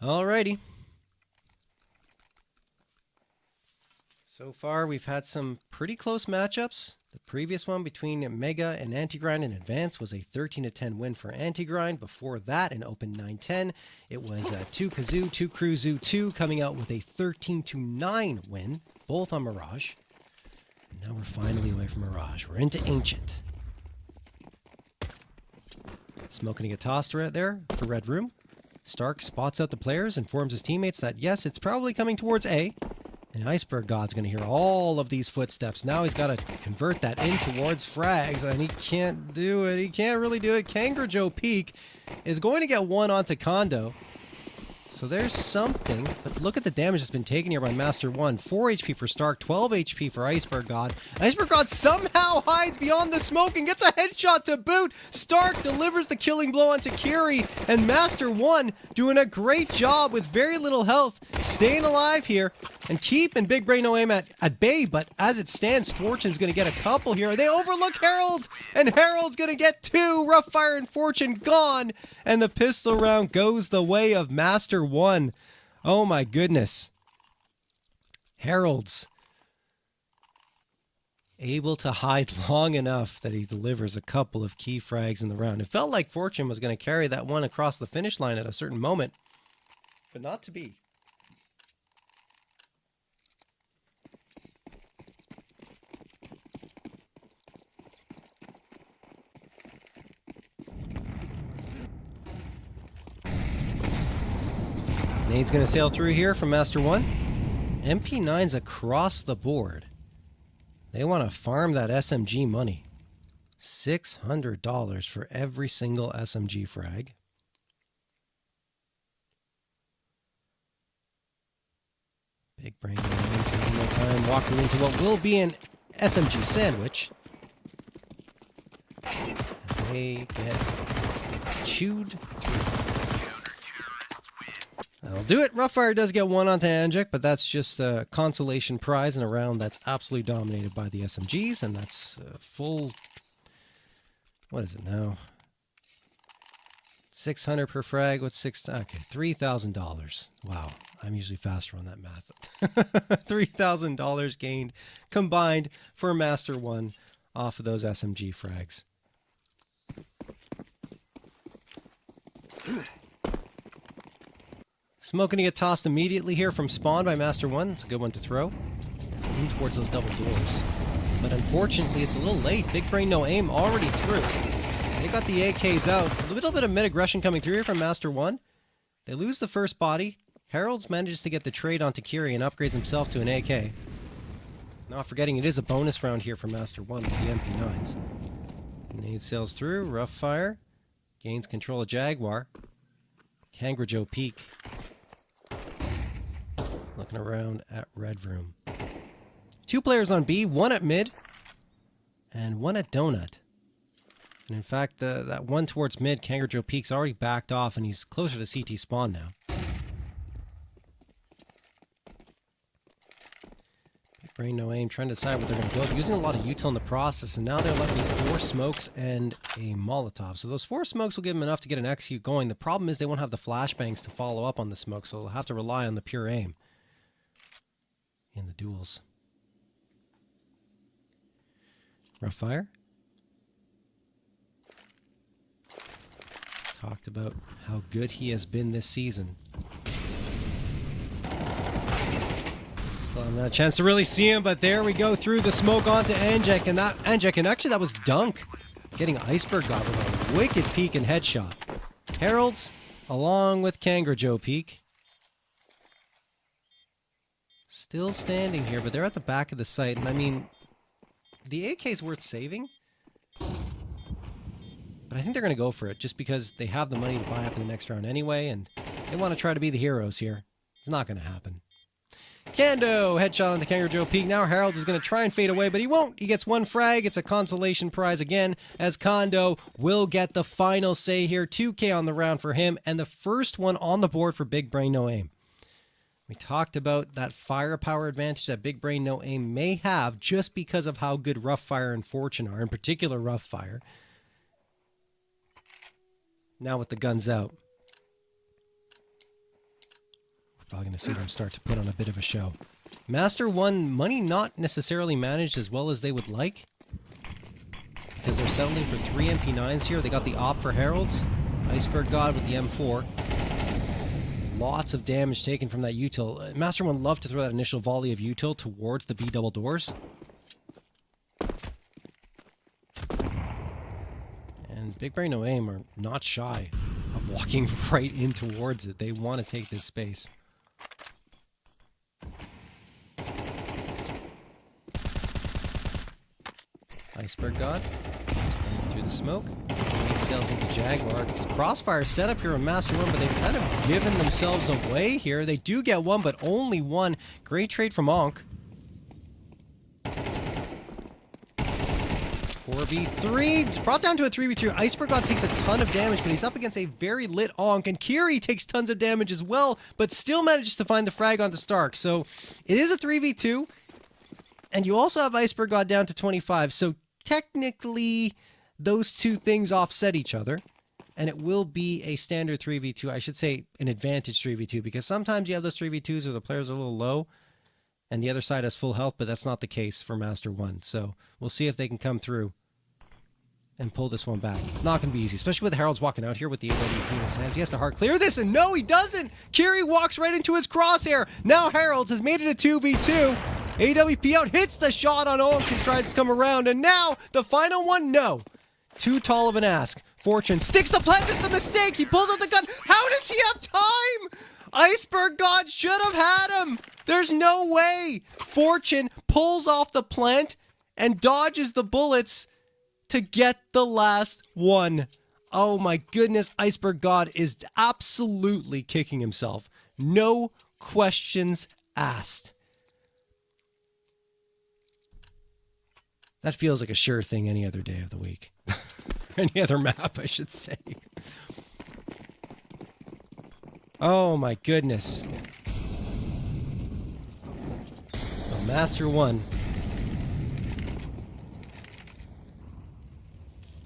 Alrighty. So far, we've had some pretty close matchups. The previous one between Mega and Antigrind in Advance was a 13-10 win for Antigrind. Before that, in Open 9-10, it was 2 Kazoo, 2 Cruzu 2 coming out with a 13-9 win, both on Mirage. And now we're finally away from Mirage. We're into Ancient. Smoke gonna get tossed right there for Red Room. Stark spots out the players, informs his teammates that, yes, it's probably coming towards A. And Iceberg God's going to hear all of these footsteps. Now he's got to convert that in towards frags, and he can't do it. He can't really do it. Kangaroo Joe Peak is going to get one onto Kondo. So there's something, but look at the damage that's been taken here by Master 1. 4 HP for Stark, 12 HP for Iceberg God. Iceberg God somehow hides beyond the smoke and gets a headshot to boot. Stark delivers the killing blow onto Kiri, and Master 1 doing a great job with very little health, staying alive here and keeping Big Brain No Aim at bay. But as it stands, Fortune's going to get a couple here. They overlook Harold, and Harold's going to get 2. Rough Fire and Fortune gone, and the pistol round goes the way of Master 1. Oh my goodness. Harold's able to hide long enough that he delivers a couple of key frags in the round. It felt like Fortune was going to carry that one across the finish line at a certain moment, but not to be. Nade's going to sail through here from Master 1. MP9's across the board. They want to farm that SMG money. $600 for every single SMG frag. Big Brain taking no time, walking into what will be an SMG sandwich. And they get chewed through. That'll do it. Roughfire does get one onto Anjek, but that's just a consolation prize in a round that's absolutely dominated by the SMGs, and that's full... What is it now? 600 per frag. What's okay, $3,000. Wow, I'm usually faster on that math. $3,000 gained combined for Master 1 off of those SMG frags. Smoke gonna get tossed immediately here from spawn by Master 1. It's a good one to throw. It's in towards those double doors. But unfortunately, it's a little late. Big Brain no aim already through. They got the AKs out. A little bit of mid-aggression coming through here from Master 1. They lose the first body. Heralds manages to get the trade onto Kiri and upgrades himself to an AK. Not forgetting it is a bonus round here for Master 1 with the MP9s. Nade sails through. Rough fire. Gains control of Jaguar. Kangaroo peek. Looking around at Red Room. 2 players on B, 1 at mid, and 1 at Donut. And in fact, that one towards mid, Kangaroo Peak's already backed off, and he's closer to CT spawn now. Big Brain no aim, trying to decide what they're going to go. Using a lot of util in the process, and now they're left with 4 smokes and a Molotov. So those 4 smokes will give them enough to get an execute going. The problem is they won't have the flashbangs to follow up on the smoke, so they'll have to rely on the pure aim in the duels. Rough fire. Talked about how good he has been this season. Still haven't had a chance to really see him, but there we go through the smoke onto Anjek, and actually that was Dunk getting Iceberg got with a wicked peek and headshot. Heralds along with Kangaroo Peak. Still standing here, but they're at the back of the site, and I mean, the AK is worth saving, but I think they're going to go for it just because they have the money to buy up in the next round anyway, and they want to try to be the heroes here. It's not going to happen. Kando, headshot on the Kangaroo Peak. Now Harold is going to try and fade away, but he won't. He gets 1 frag. It's a consolation prize again, as Kondo will get the final say here. 2K on the round for him, and the first one on the board for Big Brain no aim. We talked about that firepower advantage that Big Brain no aim may have just because of how good Rough Fire and Fortune are, in particular Rough Fire. Now with the guns out, we're probably going to see them start to put on a bit of a show. Master 1, money not necessarily managed as well as they would like, because they're settling for 3 MP9s here. They got the op for Heralds, Iceberg God with the M4. Lots of damage taken from that util. Master 1 loved to throw that initial volley of util towards the B double doors. And Big Brain no aim are not shy of walking right in towards it. They want to take this space. Iceberg God through the smoke. Sails into Jaguar. Crossfire set up here on Master 1, but they've kind of given themselves away here. They do get 1, but only 1. Great trade from Onk. 4v3. Brought down to a 3v3. Iceberg God takes a ton of damage, but he's up against a very lit Onk, and Kiri takes tons of damage as well, but still manages to find the frag onto Stark. So it is a 3v2, and you also have Iceberg God down to 25, so technically those two things offset each other, and it will be a standard 3v2. I should say an advantage 3v2, because sometimes you have those 3v2s where the players are a little low and the other side has full health, but that's not the case for Master 1. So we'll see if they can come through and pull this one back. It's not going to be easy, especially with Harold's walking out here with the AWP in his hands. He has to hard clear this, and no, he doesn't! Kiri walks right into his crosshair. Now Harold's has made it a 2v2. AWP out, hits the shot on Onk, and tries to come around, and now the final one, no. Too tall of an ask. Fortune sticks the plant. It's the mistake. He pulls out the gun. How does he have time? Iceberg God should have had him. There's no way. Fortune pulls off the plant and dodges the bullets to get the last one. Oh my goodness, Iceberg God is absolutely kicking himself. No questions asked. That feels like a sure thing any other day of the week. Any other map, I should say. Oh my goodness. So Master 1.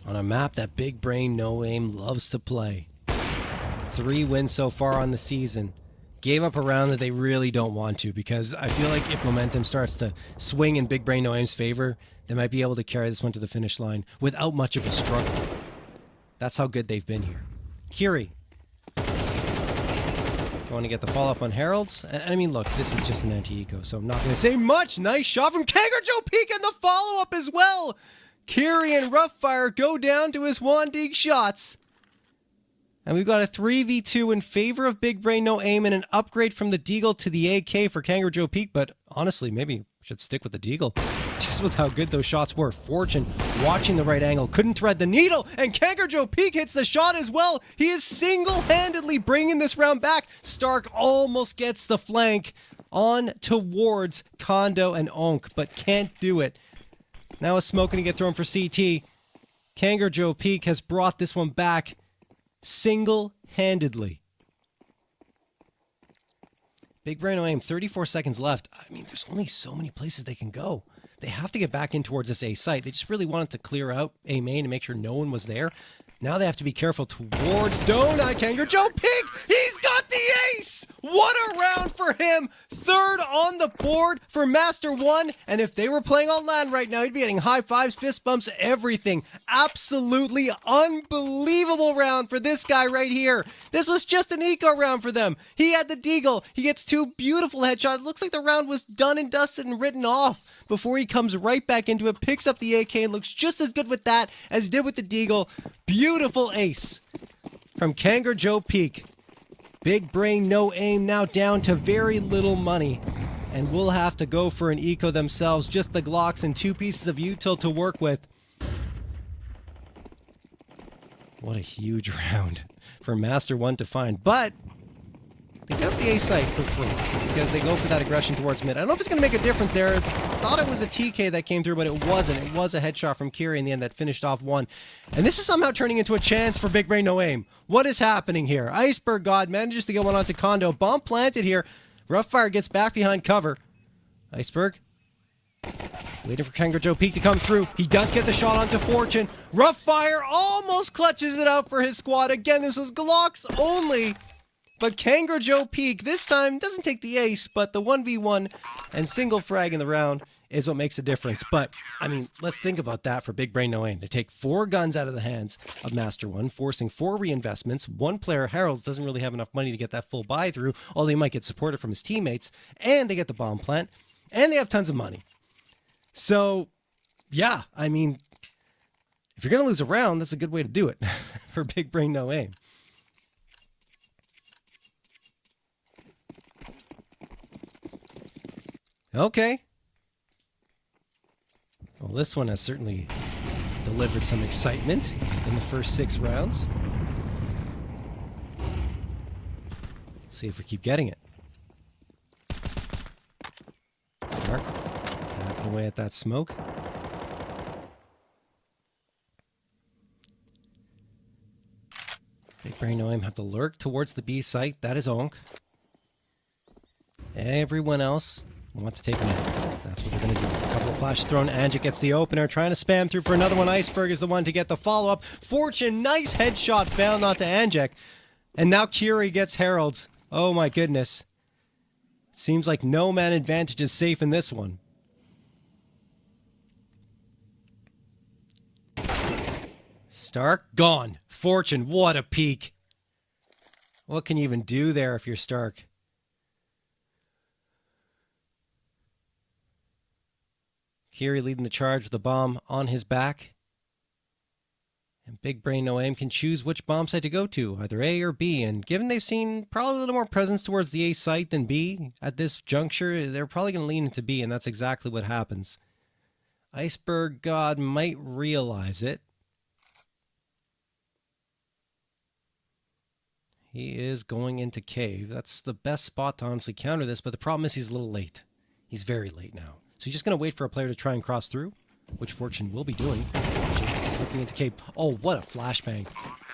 On a map that BigBrain No Aim loves to play. 3 wins so far on the season. Gave up a round that they really don't want to, because I feel like if momentum starts to swing in BigBrain No Aim's favor, they might be able to carry this one to the finish line without much of a struggle. That's how good they've been here. Kiri. Want to get the follow-up on Heralds? I mean, look, this is just an anti-eco, so I'm not going to say much. Nice shot from Kangaroo Joe Peak and the follow-up as well. Kiri and Roughfire go down to his Wandig shots. And we've got a 3v2 in favor of BigBrain No Aim and an upgrade from the Deagle to the AK for Kangaroo Joe Peak, but honestly, maybe should stick with the Deagle. Just with how good those shots were. Fortune watching the right angle, couldn't thread the needle, and Kangaroo Joe Peak hits the shot as well. He is single-handedly bringing this round back. Stark almost gets the flank on towards Kondo and Onk, but can't do it. Now a smoke going to get thrown for CT. Kangaroo Joe Peak has brought this one back single-handedly. BigBrain No Aim, 34 seconds left. I mean, there's only so many places they can go. They have to get back in towards this A site. They just really wanted to clear out A main and make sure no one was there. Now they have to be careful towards Donut. Kangaroo Joe Peak! He's got the ace! What a round for him! Third on the board for Master 1. And if they were playing on land right now, he'd be getting high fives, fist bumps, everything. Absolutely unbelievable round for this guy right here. This was just an eco round for them. He had the Deagle. He gets 2 beautiful headshots. It looks like the round was done and dusted and written off before he comes right back into it, picks up the AK, and looks just as good with that as he did with the Deagle. Beautiful ace from Kangaroo Joe Peak. BigBrain No Aim now down to very little money, and will have to go for an eco themselves. Just the Glocks and 2 pieces of util to work with. What a huge round for Master 1 to find, but they got the A site for free because they go for that aggression towards mid. I don't know if it's going to make a difference there. Thought it was a TK that came through, but it wasn't. It was a headshot from Kiri in the end that finished off 1. And this is somehow turning into a chance for BigBrain No Aim. What is happening here? Iceberg God manages to get one onto Kondo. Bomb planted here. Roughfire gets back behind cover. Iceberg waiting for Kangaroo Joe Peak to come through. He does get the shot onto Fortune. Roughfire almost clutches it out for his squad. Again, this was Glocks only. But Kangaroo Joe Peak this time doesn't take the ace, but the 1v1 and single frag in the round is what makes a difference. But, I mean, let's think about that for BigBrain No Aim. They take 4 guns out of the hands of Master 1, forcing 4 reinvestments. One player, Heralds, doesn't really have enough money to get that full buy through, although he might get supported from his teammates. And they get the bomb plant, and they have tons of money. So, yeah, I mean, if you're going to lose a round, that's a good way to do it for BigBrain No Aim. Okay. Well, this one has certainly delivered some excitement in the first 6 rounds. Let's see if we keep getting it. Stark tapping away at that smoke. BigBrain No Aim have to lurk towards the B site. That is Onk. Everyone else want to take him in. That's what they're going to do. A couple of flashes thrown. Angic gets the opener, trying to spam through for another one. Iceberg is the one to get the follow-up. Fortune, nice headshot found onto Angic. And now Kiri gets Heralds. Oh my goodness. Seems like no man advantage is safe in this one. Stark, gone. Fortune, what a peek. What can you even do there if you're Stark? Kiri leading the charge with a bomb on his back. And BigBrain No Aim can choose which bomb site to go to, either A or B. And given they've seen probably a little more presence towards the A site than B at this juncture, they're probably going to lean into B, and that's exactly what happens. Iceberg God might realize it. He is going into cave. That's the best spot to honestly counter this, but the problem is he's a little late. He's very late now. So he's just going to wait for a player to try and cross through, which Fortune will be doing. Looking into cave. Oh, what a flashbang.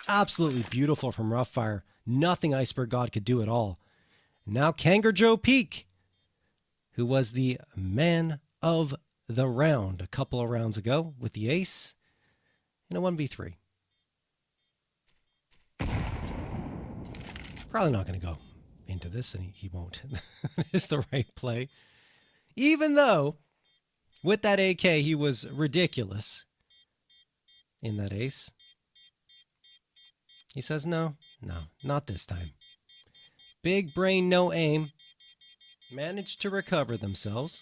Absolutely beautiful from Roughfire. Nothing Iceberg God could do at all. Now Kangaroo Joe Peak, who was the man of the round a couple of rounds ago with the ace in a 1v3. Probably not going to go into this, and he won't. It's the right play. Even though, with that AK, he was ridiculous in that ace. He says, no, not this time. Big Brain, no aim. Managed to recover themselves.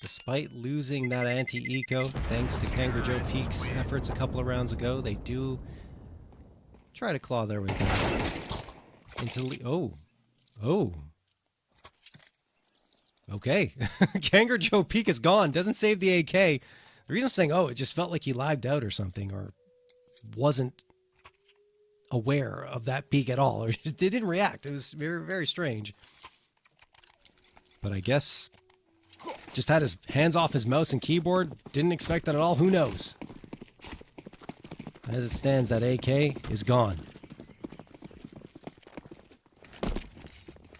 Despite losing that anti-eco, thanks to Kangaroo Joe Peak's efforts a couple of rounds ago, they do try to claw their way back. Oh. Okay. Kangaroo Joe Peak is gone. Doesn't save the AK. The reason I'm saying, it just felt like he lagged out or something, or wasn't aware of that peak at all, or it didn't react. It was very, very strange. But I guess just had his hands off his mouse and keyboard. Didn't expect that at all. Who knows? As it stands, that AK is gone.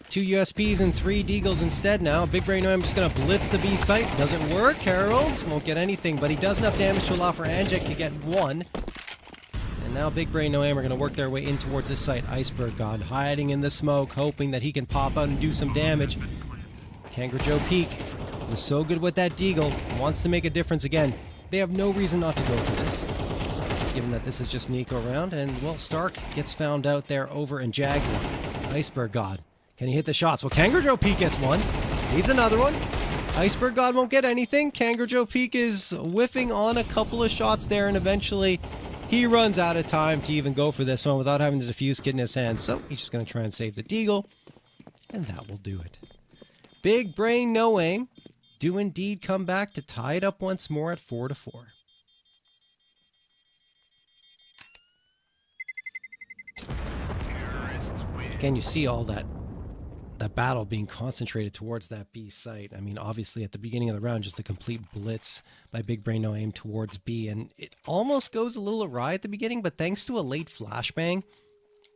2 USPs and 3 Deagles instead now. Big Brain, I'm just going to blitz the B site. Doesn't work. Harold's won't get anything, but he does enough damage to allow for Anjek to get 1. And now Big Brain, No Aim are going to work their way in towards this site. Iceberg God hiding in the smoke, hoping that he can pop out and do some damage. Kangaroo Joe Peak was so good with that Deagle. Wants to make a difference again. They have no reason not to go for this, given that this is just an eco round. And, well, Stark gets found out there over in Jaguar. Iceberg God. Can he hit the shots? Well, Kangaroo Joe Peak gets 1. Needs another one. Iceberg God won't get anything. Kangaroo Joe Peak is whiffing on a couple of shots there, and eventually he runs out of time to even go for this one without having the defuse kit in his hand. So he's just going to try and save the Deagle, and that will do it. Big Brain, No Aim do indeed come back to tie it up once more at 4-4. Again, you see all that battle being concentrated towards that B site. I mean, obviously at the beginning of the round, just a complete blitz by Big Brain, No Aim towards B, and it almost goes a little awry at the beginning, but thanks to a late flashbang,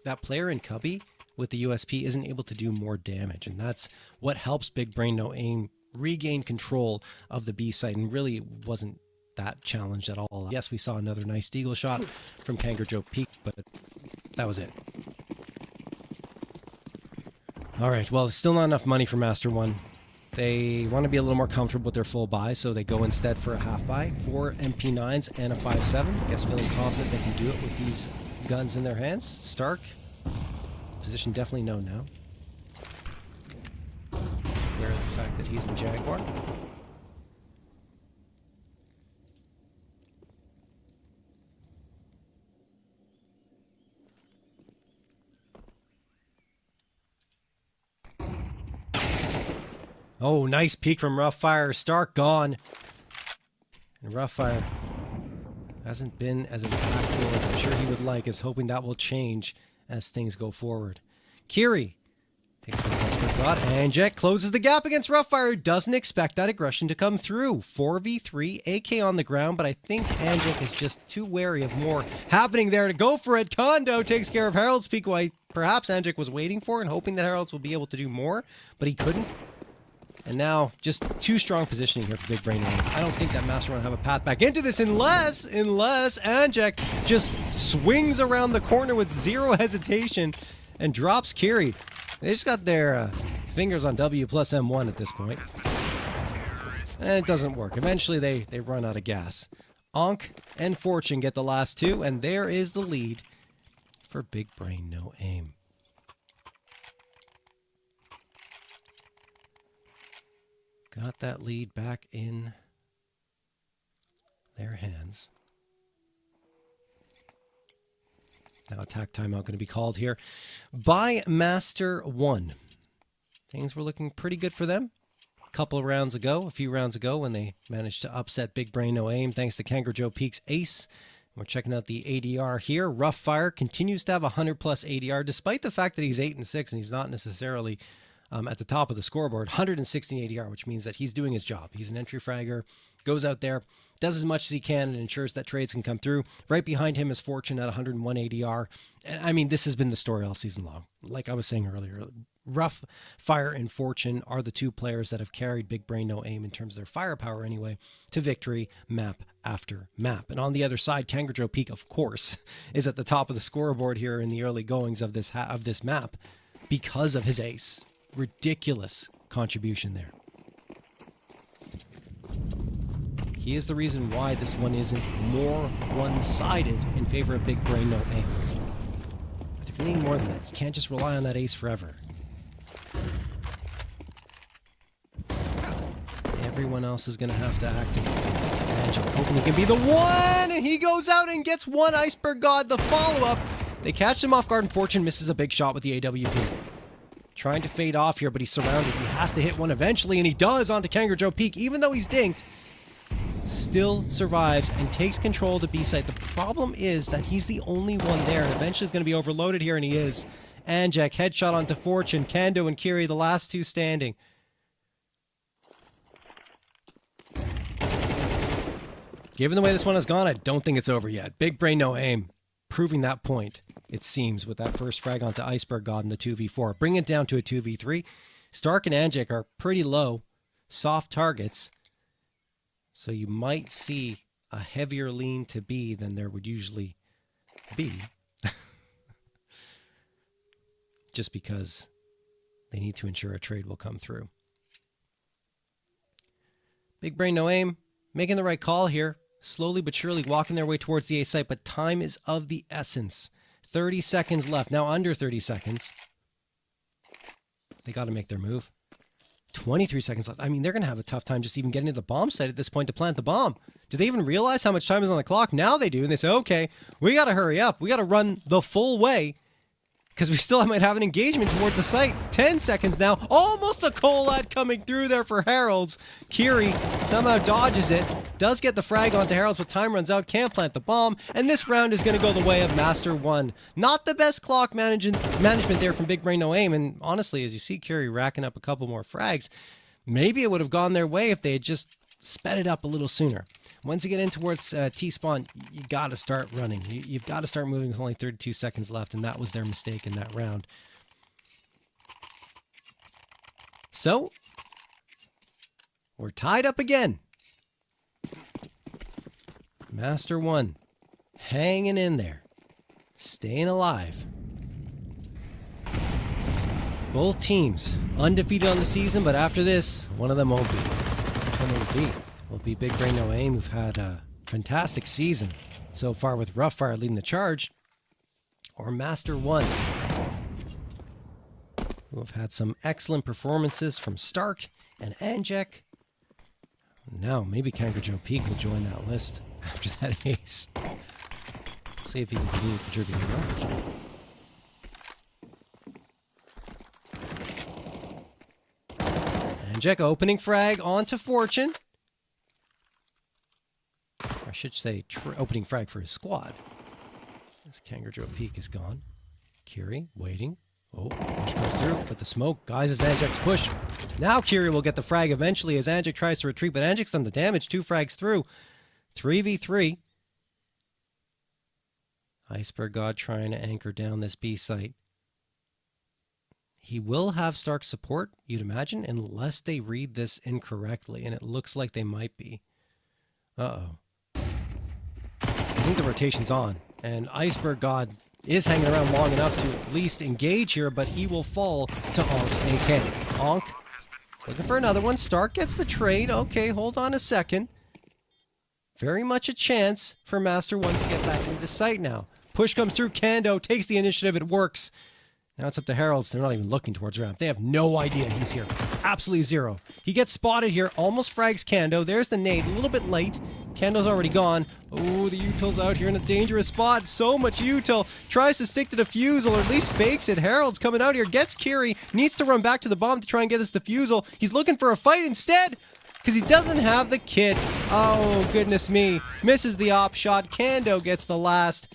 that player in Cubby with the USP isn't able to do more damage, and that's what helps Big Brain, No Aim regain control of the B site, and really wasn't that challenged at all. Yes, we saw another nice Deagle shot from Kangaroo Joe Peak, but that was it. All right, well, still not enough money for Master 1. They want to be a little more comfortable with their full buy, so they go instead for a half buy, 4 MP9s and a 5.7. Guess feeling confident they can do it with these guns in their hands. Stark, position definitely known now. Aware of the fact that he's in Jaguar. Oh, nice peek from Roughfire. Stark gone. And Roughfire hasn't been as impactful as I'm sure he would like, is hoping that will change as things go forward. Kiri takes a good shot. Anjek closes the gap against Roughfire, who doesn't expect that aggression to come through. 4v3, AK on the ground, but I think Anjek is just too wary of more happening there to go for it. Kondo takes care of Harold's peek, who perhaps Anjek was waiting for and hoping that Harold's will be able to do more, but he couldn't. And now, just too strong positioning here for Big Brain. I don't think that Master will have a path back into this unless Anjek just swings around the corner with zero hesitation and drops Kiri. They just got their fingers on W plus M1 at this point. And it doesn't work. Eventually, they run out of gas. Ankh and Fortune get the last 2, and there is the lead for Big Brain, No Aim. Got that lead back in their hands. Now attack timeout going to be called here by Master 1. Things were looking pretty good for them. a few rounds ago, when they managed to upset BigBrain No Aim thanks to Kangaroo Joe Peak's ace. We're checking out the ADR here. Rough Fire continues to have 100 plus ADR, despite the fact that he's 8-6 and he's not necessarily at the top of the scoreboard. 116 ADR, which means that he's doing his job. He's an entry fragger, goes out there, does as much as he can, and ensures that trades can come through. Right behind him is Fortune at 101 ADR. And I mean, this has been the story all season long. Like I was saying earlier, Rough Fire and Fortune are the two players that have carried BigBrain No Aim in terms of their firepower anyway to victory map after map. And on the other side, Kangaroo Joe Peak, of course, is at the top of the scoreboard here in the early goings of this map because of his ace. Ridiculous contribution there. He is the reason why this one isn't more one-sided in favor of BigBrain No Aim. But they're needing more than that. You can't just rely on that ace forever. Everyone else is going to have to activate. Angel hoping he can be the one, and he goes out and gets one Iceberg God, the follow-up. They catch him off guard, and Fortune misses a big shot with the AWP. Trying to fade off here, but he's surrounded. He has to hit one eventually, and he does onto Kangaroo Joe Peak, even though he's dinked. Still survives and takes control of the B site. The problem is that he's the only one there, and eventually is going to be overloaded here, and he is. Anjak, headshot onto Fortune, Kando and Kiri, the last two standing. Given the way this one has gone, I don't think it's over yet. BigBrain No Aim, proving that point, it seems, with that first frag onto Iceberg God in the 2v4. Bring it down to a 2v3. Stark and Anjak are pretty low, soft targets. So you might see a heavier lean to B than there would usually be. Just because they need to ensure a trade will come through. BigBrain No Aim, making the right call here. Slowly but surely walking their way towards the A site, but time is of the essence. 30 seconds left. Now under 30 seconds. They got to make their move. 23 seconds left. I mean, they're going to have a tough time just even getting to the bomb site at this point to plant the bomb. Do they even realize how much time is on the clock? Now they do, and they say, okay, we got to hurry up. We got to run the full way because we still might have an engagement towards the site. 10 seconds now. Almost a Colad coming through there for Heralds. Kiri somehow dodges it. Does get the frag onto Heralds, but time runs out. Can't plant the bomb. And this round is going to go the way of Master 1. Not the best clock management there from BigBrain No Aim. And honestly, as you see Kiri racking up a couple more frags, maybe it would have gone their way if they had just sped it up a little sooner. Once you get in towards T-spawn, you got to start running. You've got to start moving with only 32 seconds left, and that was their mistake in that round. So, we're tied up again. Master 1, hanging in there, staying alive. Both teams undefeated on the season, but after this, one of them won't be. Which one will it be? Will it be BigBrain No Aim, who've had a fantastic season so far with Rough Fire leading the charge, or Master 1, who have had some excellent performances from Stark and Anjak. Now, maybe Kangaroo Joe Peak will join that list after that ace. See if he can continue contributing. Anjak opening frag onto Fortune. I should say opening frag for his squad. This Kangaroo Joe Peak is gone. Kiri waiting. Oh, push comes through, but the smoke guises Anjak's push. Now Kiri will get the frag eventually as Anjak tries to retreat, but Anjak's done the damage. 2 frags through. 3v3. Iceberg God trying to anchor down this B site. He will have Stark support, you'd imagine, unless they read this incorrectly, and it looks like they might be. Uh-oh. I think the rotation's on, and Iceberg God is hanging around long enough to at least engage here, but he will fall to Onk's AK. Onk looking for another one. Stark gets the trade. Okay, hold on a second. Very much a chance for Master 1 to get back into the site now. Push comes through. Kando takes the initiative. It works. Now it's up to Heralds. They're not even looking towards ramp. They have no idea he's here. Absolutely zero. He gets spotted here. Almost frags Kando. There's the nade. A little bit late. Kendo's already gone. Oh, the util's out here in a dangerous spot. So much util. Tries to stick the defusal, or at least fakes it. Harold's coming out here. Gets Kiri. Needs to run back to the bomb to try and get this defusal. He's looking for a fight instead, because he doesn't have the kit. Oh, goodness me. Misses the op shot. Kendo gets the last.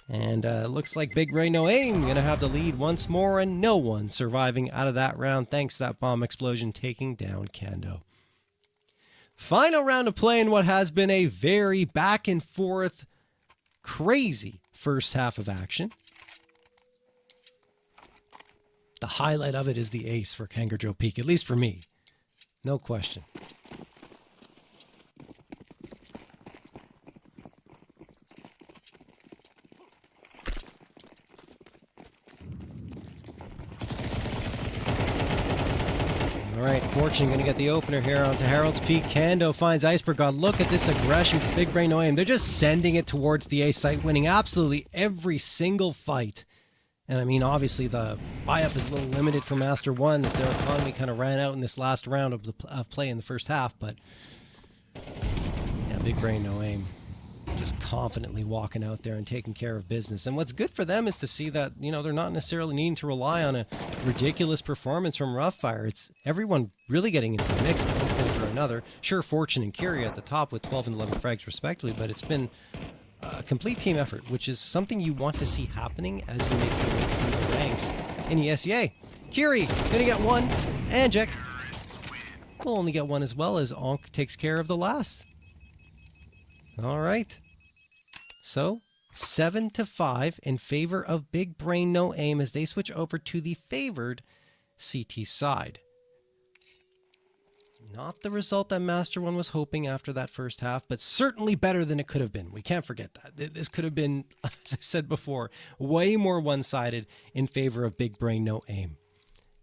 And looks like BigBrain No Aim going to have the lead once more, and no one surviving out of that round thanks to that bomb explosion taking down Kendo. Final round of play in what has been a very back and forth, crazy first half of action. The highlight of it is the ace for Kangaroo Peak, at least for me. No question. All right, Fortune going to get the opener here onto Harold's Peak. Kando finds Iceberg God. Look at this aggression from BigBrain No Aim. They're just sending it towards the A site, winning absolutely every single fight. And I mean, obviously the buy-up is a little limited for Master 1 as their economy kind of ran out in this last round of play in the first half. But yeah, BigBrain No Aim just confidently walking out there and taking care of business. And what's good for them is to see that, you know, they're not necessarily needing to rely on a ridiculous performance from Roughfire. It's everyone really getting into the mix one point or another. Sure, Fortune and Curie at the top with 12 and 11 frags respectively, but it's been a complete team effort, which is something you want to see happening as you make your way through the ranks in ESEA. Curie gonna get one, and Jack will only get one as well as Onk takes care of the last. All right. So 7-5 in favor of BigBrain No Aim as they switch over to the favored CT side. Not the result that Master 1 was hoping after that first half, but certainly better than it could have been. We can't forget that. This could have been, as I've said before, way more one-sided in favor of BigBrain No Aim.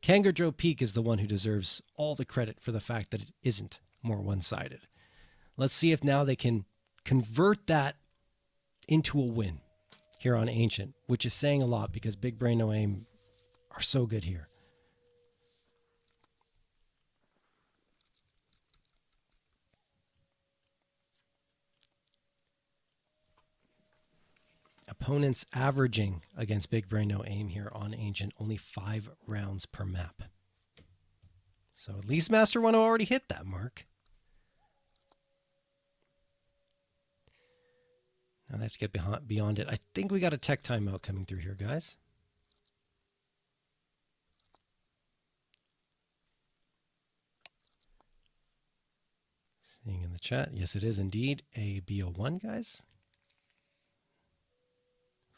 Kangaroo Peak is the one who deserves all the credit for the fact that it isn't more one-sided. Let's see if now they can convert that into a win here on Ancient, which is saying a lot because BigBrain No Aim are so good here. Opponents averaging against BigBrain No Aim here on Ancient only 5 rounds per map. So at least Master 1 already hit that mark. Now they have to get beyond it. I think we got a tech timeout coming through here, guys. Seeing in the chat, yes, it is indeed a BO1, guys.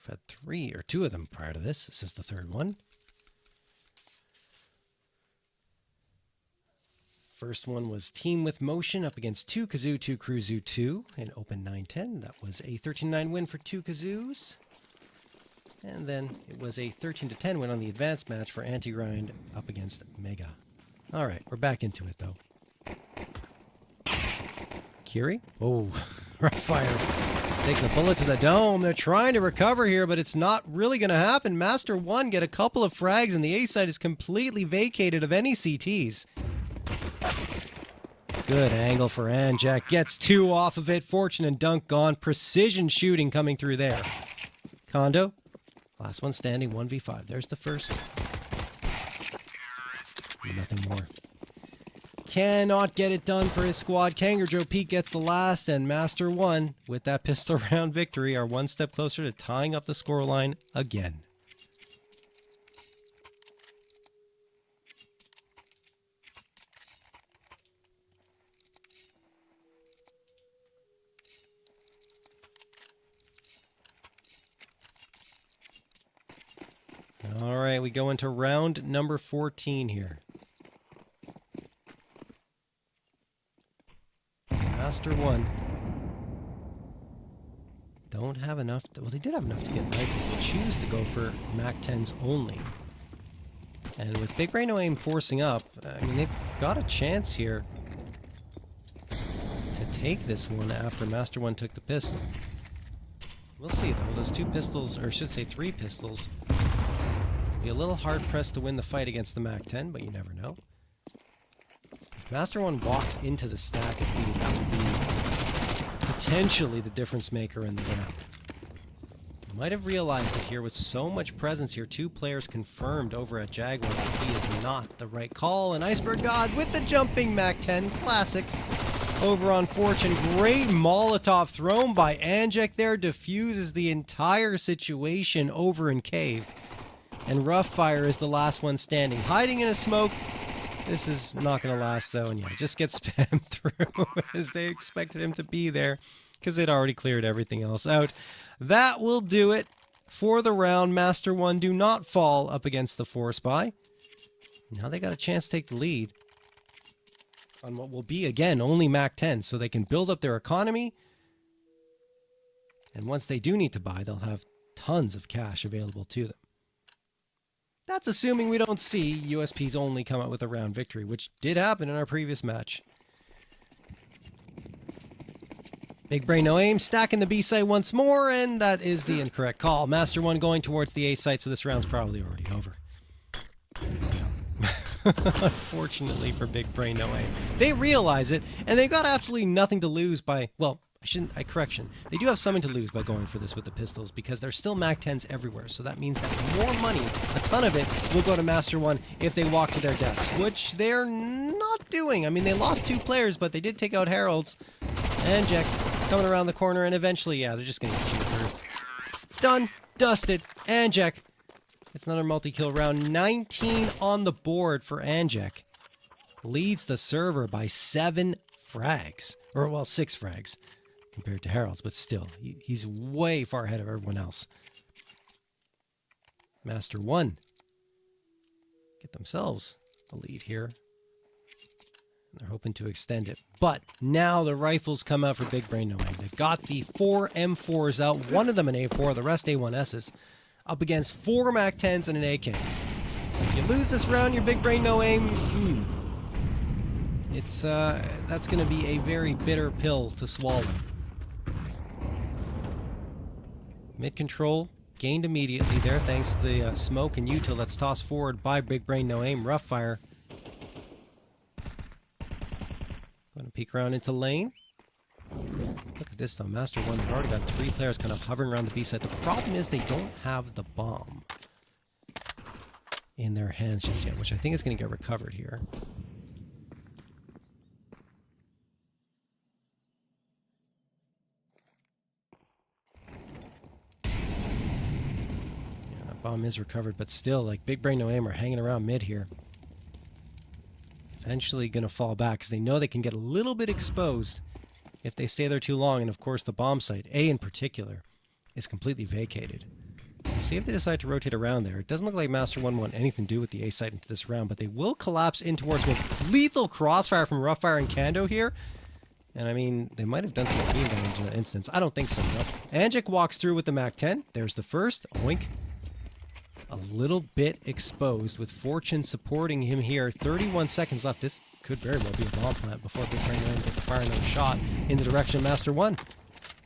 We've had 3 or 2 of them prior to this. This is the third one. First one was Team with Motion up against 2 Kazoo, 2 Cruzu 2 in Open 9-10. That was a 13-9 win for 2 Kazoos. And then it was a 13-10 win on the advanced match for Anti-Grind up against Mega. All right, we're back into it, though. Curie? Oh, Roughfire takes a bullet to the dome. They're trying to recover here, but it's not really going to happen. Master 1 get a couple of frags, and the A side is completely vacated of any CTs. Good angle for Anjak. Gets 2 off of it. Fortune and Dunk gone. Precision shooting coming through there. Kondo. Last one standing. 1v5. There's the first. Nothing more. Cannot get it done for his squad. Kangaroo Peak gets the last. And Master 1, with that pistol round victory, are one step closer to tying up the scoreline again. All right, we go into round number 14 here. Master 1 don't have enough to, well, they did have enough to get rifles. They choose to go for MAC-10s only. And with BigBrain No Aim forcing up, I mean, they've got a chance here to take this one after Master 1 took the pistol. We'll see, though. Those 2 pistols, or I should say 3 pistols, be a little hard-pressed to win the fight against the MAC-10, but you never know. If Master 1 walks into the stack of B, that would be potentially the difference maker in the round. Might have realized that here with so much presence here, 2 players confirmed over at Jaguar that he is not the right call. And Iceberg God with the jumping MAC-10, classic. Over on Fortune, great Molotov thrown by Anjek there, diffuses the entire situation over in Cave. And Roughfire is the last one standing, hiding in a smoke. This is not going to last though, and yeah, just gets spammed through as they expected him to be there because they'd already cleared everything else out. That will do it for the round. Master 1 do not fall up against the 4-spy. Now they got a chance to take the lead on what will be, again, only MAC-10, so they can build up their economy. And once they do need to buy, they'll have tons of cash available to them. That's assuming we don't see USPs only come out with a round victory, which did happen in our previous match. BigBrain no aim, stacking the B site once more, and that is the incorrect call. Master 1 going towards the A site, so this round's probably already over. Unfortunately for BigBrain no aim. They realize it, and they've got absolutely nothing to lose by, well, correction. They do have something to lose by going for this with the pistols because there's still MAC-10s everywhere. So that means that more money, a ton of it, will go to Master 1 if they walk to their deaths, which they're not doing. I mean, they lost 2 players, but they did take out Heralds. And Jack coming around the corner, and eventually, yeah, they're just going to get you through. Done. Dusted. Anjek. It's another multi-kill round. 19 on the board for Anjek. Leads the server by 7 frags. Or, well, 6 frags compared to Harold's, but still, he's way far ahead of everyone else. Master 1 get themselves a lead here. They're hoping to extend it. But now the rifles come out for BigBrain no aim. They've got the 4 M4s out, one of them an A4, the rest A1Ss, up against 4 MAC-10s and an AK. If you lose this round, your BigBrain no aim, it's that's going to be a very bitter pill to swallow. Mid control gained immediately there thanks to the smoke and util that's tossed forward by BigBrain no aim. Roughfire going to peek around into lane. Look at this though, Master 1, they've already got 3 players kind of hovering around the B side. The problem is they don't have the bomb in their hands just yet, which I think is going to get recovered here. Yeah, that bomb is recovered, but still, like, BigBrain no aim are hanging around mid here. Eventually going to fall back because they know they can get a little bit exposed if they stay there too long. And of course the bomb site, A in particular, is completely vacated. See if they decide to rotate around there. It doesn't look like Master 1 want anything to do with the A site into this round, but they will collapse in towards mid. Lethal crossfire from Roughfire and Kando here. And I mean, they might have done some team damage in that instance. I don't think so, though. Anjek walks through with the MAC-10. There's the first. Oink. A little bit exposed with Fortune supporting him here. 31 seconds left. This could very well be a bomb plant before BigBrain no aim get to fire another shot in the direction of Master 1.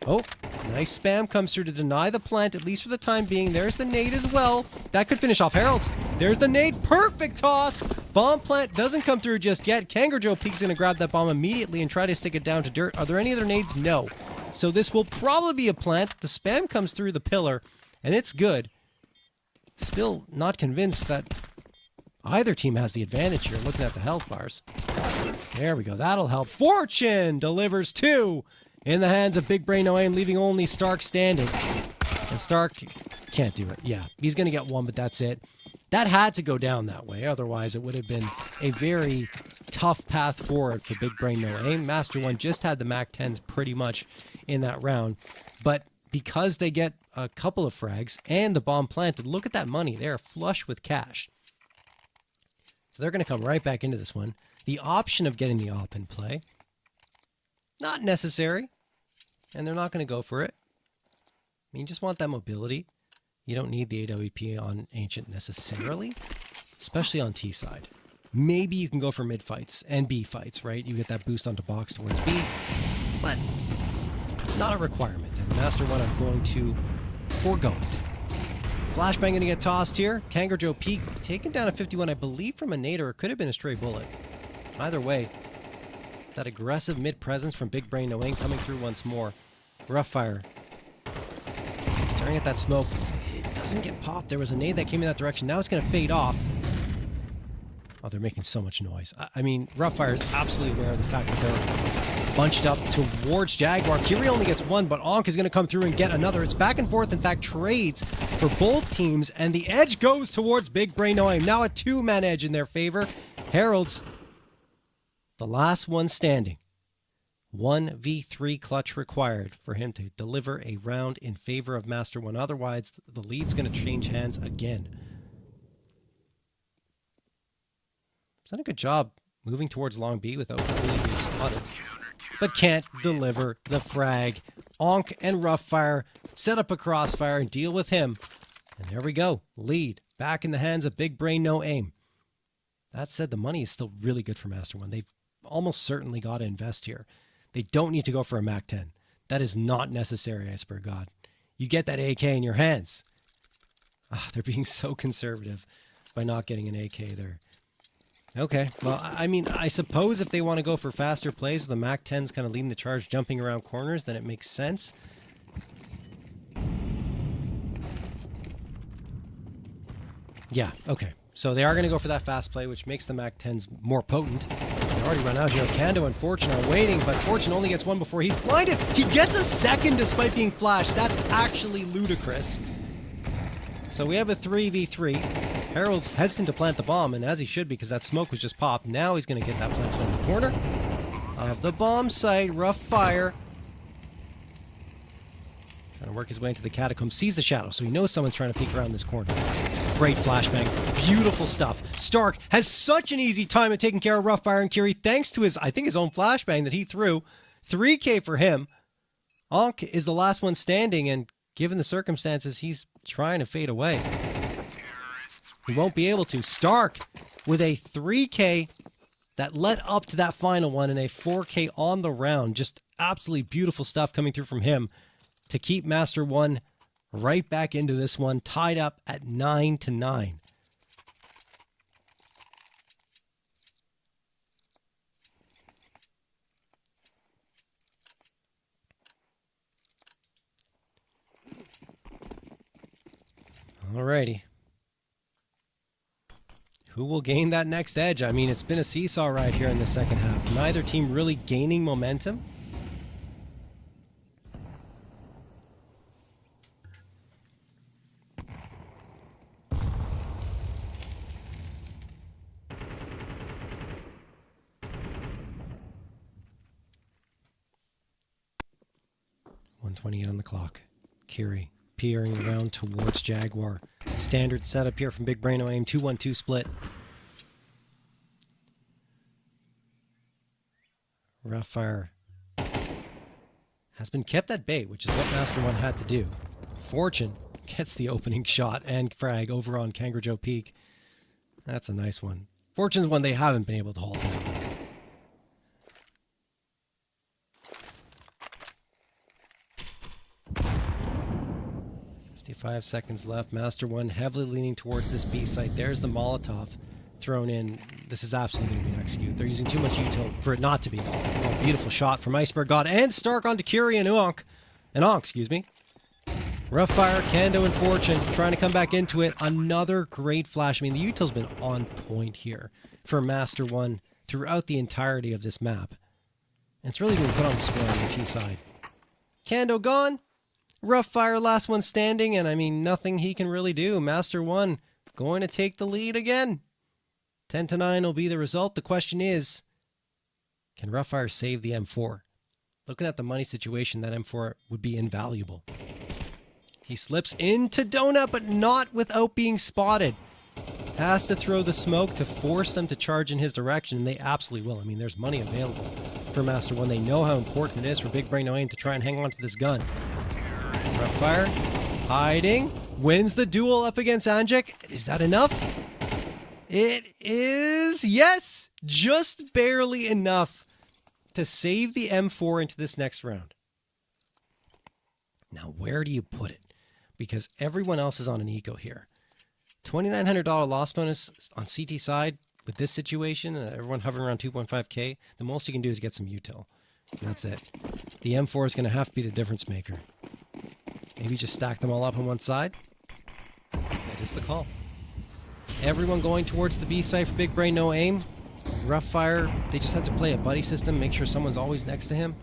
Oh, nice spam comes through to deny the plant, at least for the time being. There's the nade as well. That could finish off Heralds. There's the nade. Perfect toss. Bomb plant doesn't come through just yet. Kangaroo Joe Peak's going to grab that bomb immediately and try to stick it down to dirt. Are there any other nades? No. So this will probably be a plant. The spam comes through the pillar, and it's good. Still not convinced that either team has the advantage here, looking at the health bars. There we go. That'll help. Fortune delivers 2 in the hands of BigBrain no aim, leaving only Stark standing. And Stark can't do it. Yeah, he's going to get 1, but that's it. That had to go down that way. Otherwise, it would have been a very tough path forward for BigBrain no aim. Master 1 just had the MAC-10s pretty much in that round. But because they get a couple of frags and the bomb planted, look at that money. They're flush with cash. So they're going to come right back into this one. The option of getting the op in play, not necessary. And they're not going to go for it. I mean, you just want that mobility. You don't need the AWP on Ancient necessarily, especially on T side. Maybe you can go for mid fights and B fights, right? You get that boost onto box towards B, but not a requirement. And Master 1 are going to forego it. Flashbang going to get tossed here. Kangaroo Joe Peak taken down at 51, I believe, from a nade, or it could have been a stray bullet. Either way, that aggressive mid presence from BigBrain no aim coming through once more. Roughfire. Staring at that smoke. It doesn't get popped. There was a nade that came in that direction. Now it's going to fade off. Oh, they're making so much noise. I mean, Roughfire is absolutely aware of the fact that they're bunched up towards Jaguar. Kiri only gets one, but Ankh is going to come through and get another. It's back and forth. In fact, trades for both teams, and the edge goes towards BigBrain. No aim. Now a two-man edge in their favor. Herald's the last one standing. 1v3 clutch required for him to deliver a round in favor of Master One. Otherwise, the lead's going to change hands again. He's done a good job moving towards long B without really being spotted, but can't deliver the frag. Ankh and Roughfire set up a crossfire and deal with him. And there we go. Lead back in the hands of BigBrain, no aim. That said, the money is still really good for Master One. They've almost certainly got to invest here. They don't need to go for a Mac 10. That is not necessary, I swear to God. You get that AK in your hands. They're being so conservative by not getting an AK there. Okay, well, I mean, I suppose if they want to go for faster plays with the Mac 10s kind of leading the charge, jumping around corners, then it makes sense. Yeah, okay. So they are going to go for that fast play, which makes the Mac 10s more potent. They already run out here. Kando and Fortune are waiting, but Fortune only gets one before he's blinded. He gets a second despite being flashed. That's actually ludicrous. So we have a 3v3. Harold's hesitant to plant the bomb, and as he should because that smoke was just popped. Now he's going to get that planted in the corner of the bomb site. Roughfire. Trying to work his way into the catacomb. Sees the shadow, so he knows someone's trying to peek around this corner. Great flashbang. Beautiful stuff. Stark has such an easy time at taking care of Roughfire and Kiri thanks to his, I think, his own flashbang that he threw. 3K for him. Ankh is the last one standing, and given the circumstances, he's trying to fade away. He won't be able to. Stark with a 3K that led up to that final one and a 4K on the round. Just absolutely beautiful stuff coming through from him to keep Master One right back into this one, tied up at 9-9. Alrighty. Who will gain that next edge? I mean, it's been a seesaw ride here in the second half. Neither team really gaining momentum. .128 on the clock. Kiri peering around towards Jaguar. Standard setup here from BigBrain. No aim. 2-1-2 split. Roughfire has been kept at bay, which is what Master One had to do. Fortune gets the opening shot and frag over on Kangaroo Peak. That's a nice one. Fortune's one they haven't been able to hold down. 5 seconds left. Master One heavily leaning towards this B site. There's the Molotov thrown in. This is absolutely going to be an execute. They're using too much util for it not to be. Oh, beautiful shot from Iceberg God and Stark onto Kiri and Ankh. Excuse me. Roughfire, Kando, and Fortune trying to come back into it. Another great flash. I mean, the util's been on point here for Master One throughout the entirety of this map. And it's really been put on display on the T side. Kando gone. Roughfire, last one standing, and I mean, nothing he can really do. Master One going to take the lead again. 10-9 will be the result. The question is, can Roughfire save the M4? Looking at the money situation, that M4 would be invaluable. He slips into Donut, but not without being spotted. Has to throw the smoke to force them to charge in his direction, and they absolutely will. I mean, there's money available for Master One. They know how important it is for BigBrain No Aim to try and hang on to this gun. Roughfire, hiding, wins the duel up against Anjek. Is that enough? It is, yes, just barely enough to save the M4 into this next round. Now, where do you put it? Because everyone else is on an eco here. $2,900 loss bonus on CT side with this situation, everyone hovering around 2.5K, the most you can do is get some util. And that's it. the M4 is going to have to be the difference maker. Maybe just stack them all up on one side? That is the call. Everyone going towards the B site for BigBrain, no aim. Rough fire, they just have to play a buddy system, make sure someone's always next to him.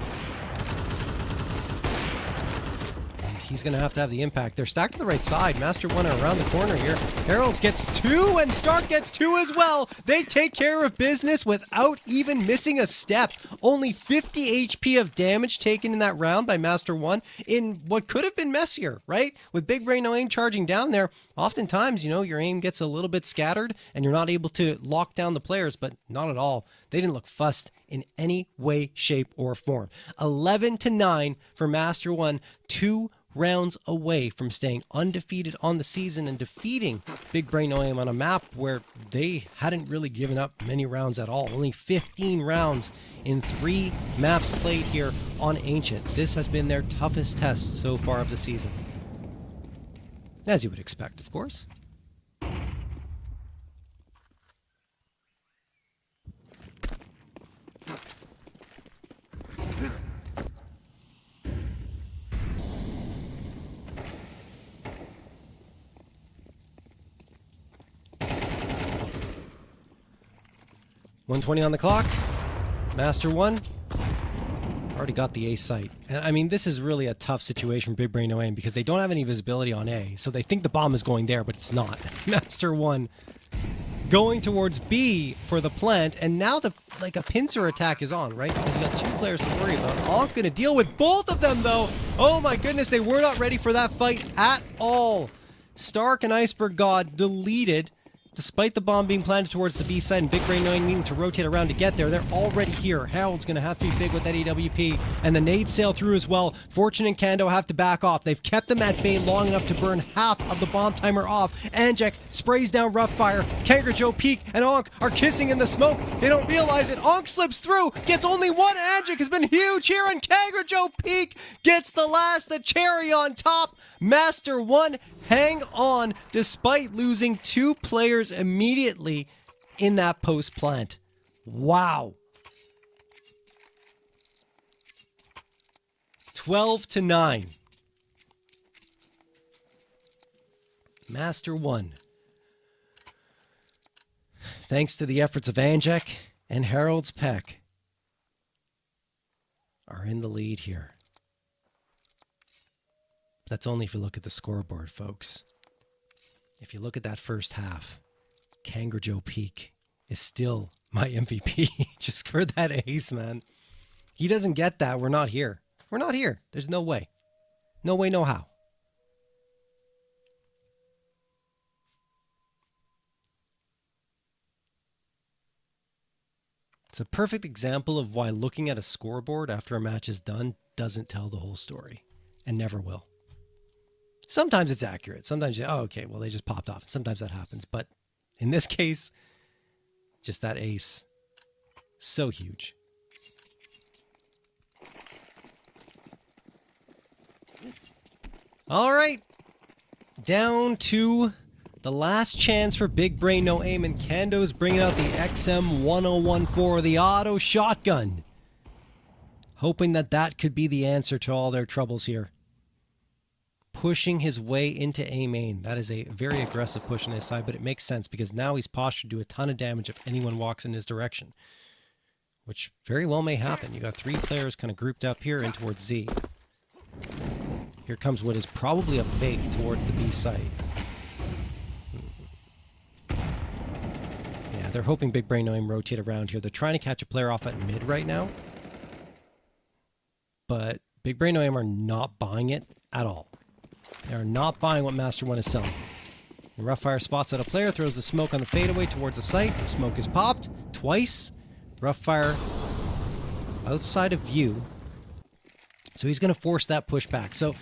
And he's going to have the impact. They're stacked to the right side. Master One are around the corner here. Harold's gets 2 and Stark gets 2 as well. They take care of business without even missing a step. Only 50 HP of damage taken in that round by Master One in what could have been messier, right? With BigBrain no aim charging down there, oftentimes, you know, your aim gets a little bit scattered and you're not able to lock down the players, but not at all. They didn't look fussed in any way, shape, or form. 11-9 for Master One, 2 rounds away from staying undefeated on the season and defeating BigBrain no aim on a map where they hadn't really given up many rounds at all. Only 15 rounds in 3 maps played here on Ancient. This has been their toughest test so far of the season. As you would expect, of course. .120 on the clock. Master One already got the A site. And I mean, this is really a tough situation for BigBrain no aim because they don't have any visibility on A. So they think the bomb is going there, but it's not. Master One going towards B for the plant, and now a pincer attack is on, right? Because you got 2 players to worry about. Ankh gonna deal with both of them though. Oh my goodness, they were not ready for that fight at all. Stark and Iceberg God deleted. Despite the bomb being planted towards the B side and BigBrain no aim needing to rotate around to get there, they're already here. Harold's going to have to be big with that AWP, and the nades sail through as well. Fortune and Kando have to back off. They've kept them at bay long enough to burn half of the bomb timer off. Anjek sprays down Roughfire. Kangaroo Joe Peak and Ankh are kissing in the smoke. They don't realize it. Ankh slips through, gets only one. Anjek has been huge here, and Kangaroo Joe Peak gets the cherry on top. Master One hang on despite losing 2 players immediately in that post plant. Wow. 12-9. Master One, thanks to the efforts of Anjek and Harold's Peck, are in the lead here. That's only if you look at the scoreboard, folks. If you look at that first half, Kangaroo Joe Peak is still my MVP just for that ace, man. He doesn't get that. We're not here. We're not here. There's no way. No way, no how. It's a perfect example of why looking at a scoreboard after a match is done doesn't tell the whole story, and never will. Sometimes it's accurate. Sometimes you say, oh, okay, well, they just popped off. Sometimes that happens. But in this case, just that ace, so huge. All right. Down to the last chance for BigBrain no aim, and Kando's bringing out the XM1014, the auto shotgun. Hoping that could be the answer to all their troubles here. Pushing his way into A main. That is a very aggressive push on his side, but it makes sense because now he's postured to do a ton of damage if anyone walks in his direction, which very well may happen. You got 3 players kind of grouped up here in towards Z. Here comes what is probably a fake towards the B site. Yeah, they're hoping BigBrain no aim rotate around here. They're trying to catch a player off at mid right now, but BigBrain no aim are not buying it at all. They are not buying what Master One is selling. The Roughfire spots out a player, throws the smoke on the fadeaway towards the site. Smoke is popped twice. Roughfire outside of view. So he's going to force that push back. So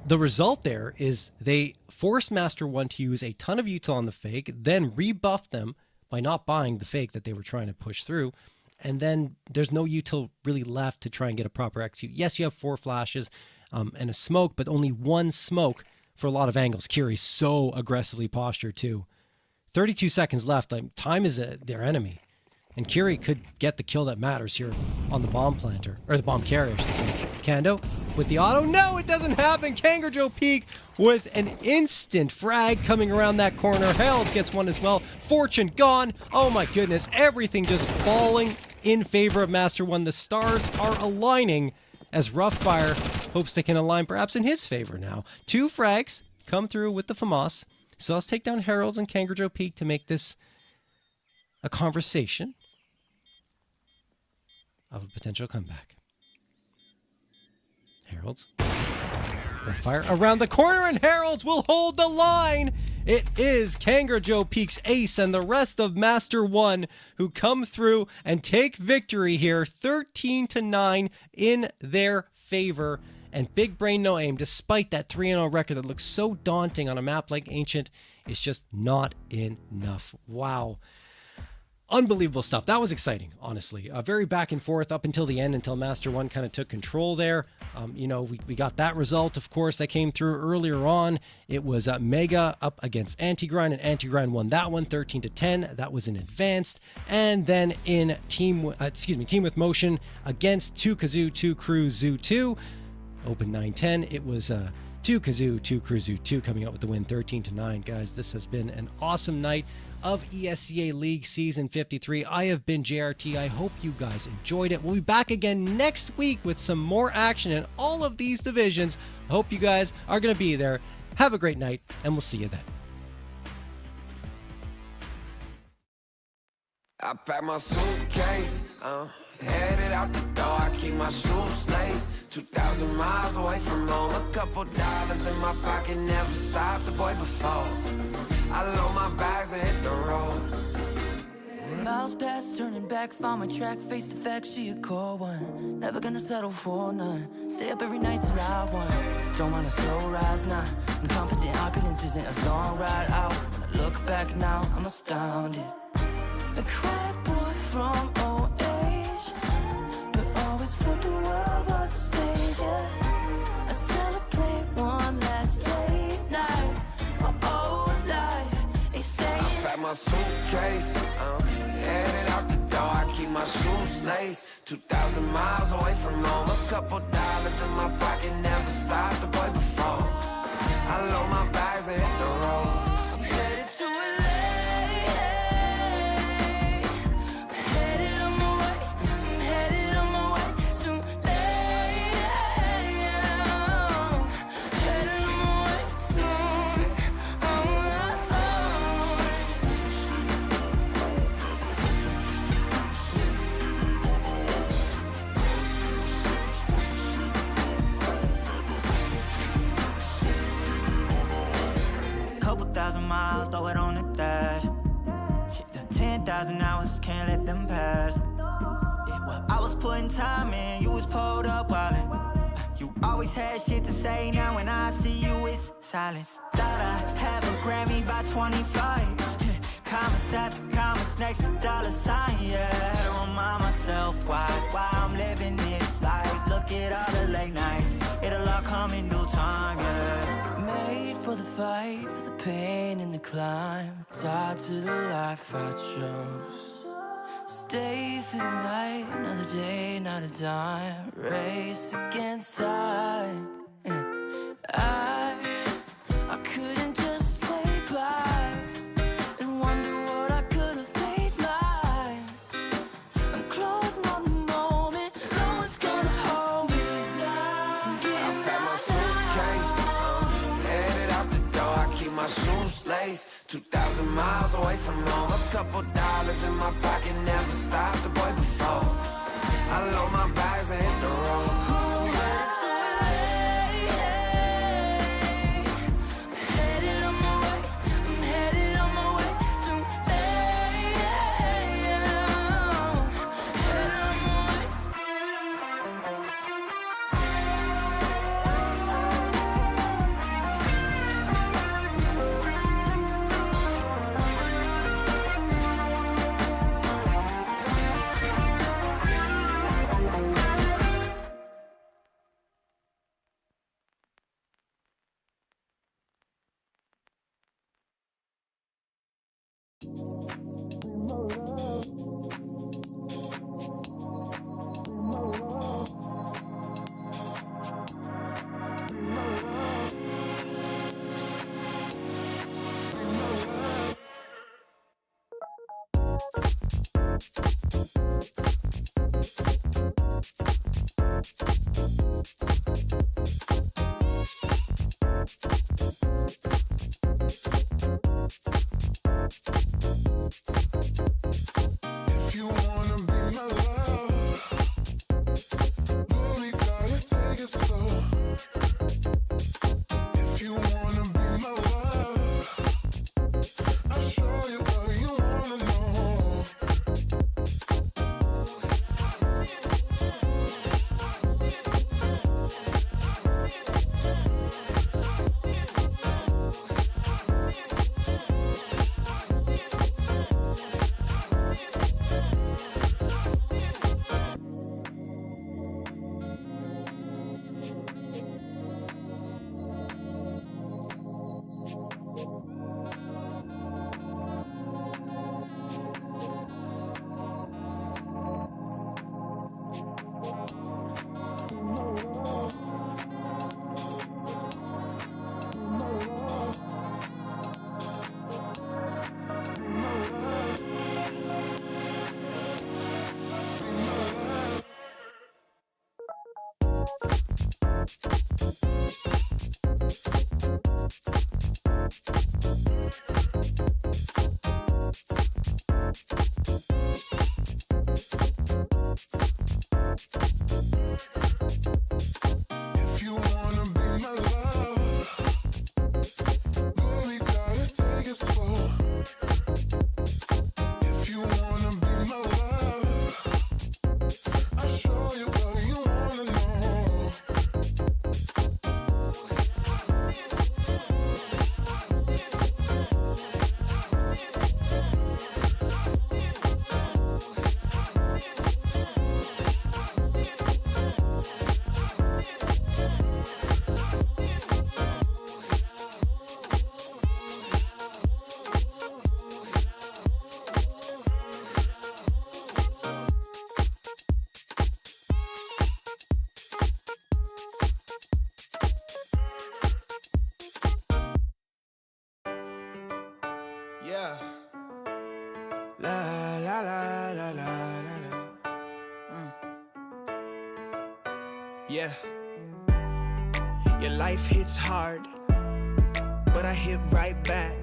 the result there is they force Master One to use a ton of util on the fake, then rebuff them by not buying the fake that they were trying to push through. And then there's no util really left to try and get a proper execute. Yes, you have 4 flashes and a smoke, but only 1 smoke for a lot of angles. Kiri's so aggressively postured too. 32 seconds left. Time is their enemy. And Kiri could get the kill that matters here on the bomb planter, or the bomb carrier, I should say. Kando with the auto. No, it doesn't happen. Kangaroo Joe Peak with an instant frag coming around that corner. Harold gets one as well. Fortune gone. Oh my goodness. Everything just falling in favor of Master 1. The stars are aligning as Roughfire hopes they can align perhaps in his favor now. 2 frags come through with the FAMAS. So let's take down Heralds and Kangaroo Joe Peak to make this a conversation of a potential comeback. Heralds. Fire around the corner, and Heralds will hold the line. It is Kangaroo Joe Peak's ace and the rest of Master 1 who come through and take victory here, 13-9 in their favor. And BigBrain No Aim, despite that 3-0 record that looks so daunting on a map like Ancient, is just not enough. Wow. Unbelievable stuff. That was exciting, honestly. Very back and forth up until the end, until Master 1 kind of took control there. We got that result, of course, that came through earlier on. It was Mega up against Anti-Grind, and Anti-Grind won that one 13-10. That was in advanced. And then in Team with Motion against 2 Kazoo, 2 Crew, Zoo 2. Open 9-10. It was 2 Kazoo, 2 Crew, Zoo 2 coming out with the win 13-9. Guys, this has been an awesome night of ESEA League Season 53. I have been JRT. I hope you guys enjoyed it. We'll be back again next week with some more action in all of these divisions. I hope you guys are going to be there. Have a great night, and we'll see you then. I pack my suitcase, headed out the door. I keep my shoes laced. 2,000 miles away from home. A couple dollars in my pocket, never stopped the boy before. I load my bags and hit the road. Miles past, turning back, found my track, face the fact, she a core one. Never gonna settle for none. Stay up every night till I won. Don't want a slow rise now. I'm confident opulence isn't a long ride out. When I look back now, I'm astounded. A quiet boy from old age, but always felt the world was a stage, yeah. I celebrate one last late night. My old life ain't staying. I pack my suitcase, headed out the door. I keep my shoes laced. 2,000 miles away from home. A couple dollars in my pocket, never stopped the boy before. I load my bags and hit the road. I'm headed to LA. Couple thousand miles, throw it on the dash. Shit, the 10,000 hours, can't let them pass. Yeah, well, I was putting time in, you was pulled up wildin'. You always had shit to say, now when I see you, it's silence. Thought I'd have a Grammy by 25. Commas after commas next to dollar sign, yeah. Had to remind myself why I'm living this life. Look at all the late nights, it'll all come in due time, yeah. Made for the fight, for the pain and the climb. Tied to the life I chose. Stay through the night, another day, not a dime. Race against time. I couldn't just lay by and wonder what I could have made mine. I'm closing on the moment, no one's gonna hold me down. I pack my suitcase, headed out the door. I keep my shoes laced. 2,000 miles away from home. A couple dollars in my pocket, never stopped the boy before. I load my bags and hit the road. If you wanna be my love, boy, gotta take it slow. If you wanna be my love, I'll show you what you wanna know. If you wanna be my love, boy, gotta take it slow. If you wanna be my love, I'll show you what you wanna know. Yeah. La la la la la la la. Yeah. Your life hits hard, but I hit right back.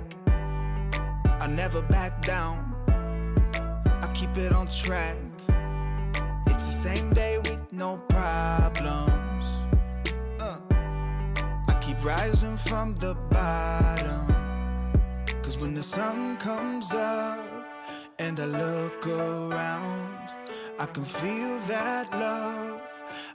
I never back down. I keep it on track. It's the same day with no problems. I keep rising from the bottom. Cause when the sun comes up and I look around, I can feel that love,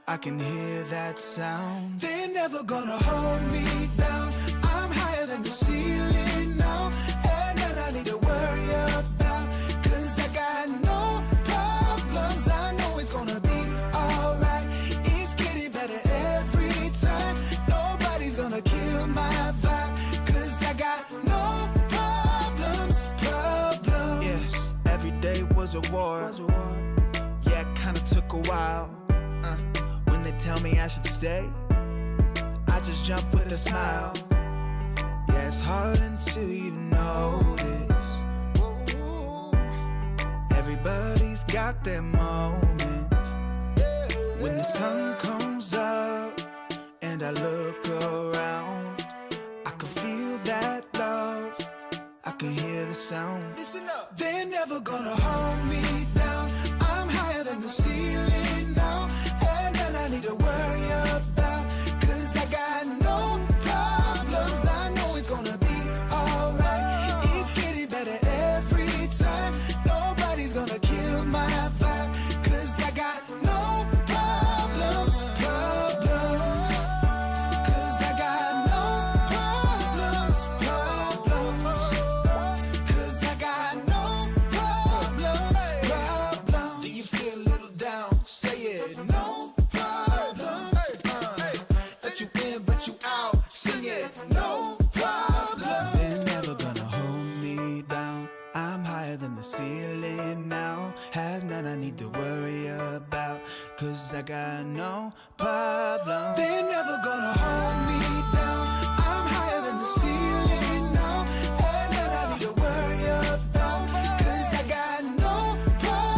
I can hear that sound. They're never gonna hold me down. I'm higher than the ceiling now, and that I need to worry about. Cause I got no problems, I know it's gonna be alright. It's getting better every time. Nobody's gonna kill my vibe. Cause I got no problems. Yes, every day was a war. Yeah, it kinda took a while. When they tell me I should stay, I just jump with a smile. Yeah, it's hard until you notice. Everybody's got their moment. When the sun comes up and I look around, I can feel that love, I can hear the sound. Listen up. They're never gonna hold me down. I'm higher than the ceiling now, and then I need to worry about. Cause I got no problems, I know it's gonna be alright. It's getting better every time. Nobody's gonna kill my vibe. Cause I got no problems. Cause I got no problems. Cause I got no problems. Do you feel a little down? Say it. No problems. Let you in, but you out. Sing it. No problems. They're never gonna hold me down. I'm higher than the ceiling now. Have none I need to worry about. Cause I got no problems. They're never gonna hold me down. I'm higher than the ceiling now. Have none I need to worry about. Cause I got no problems.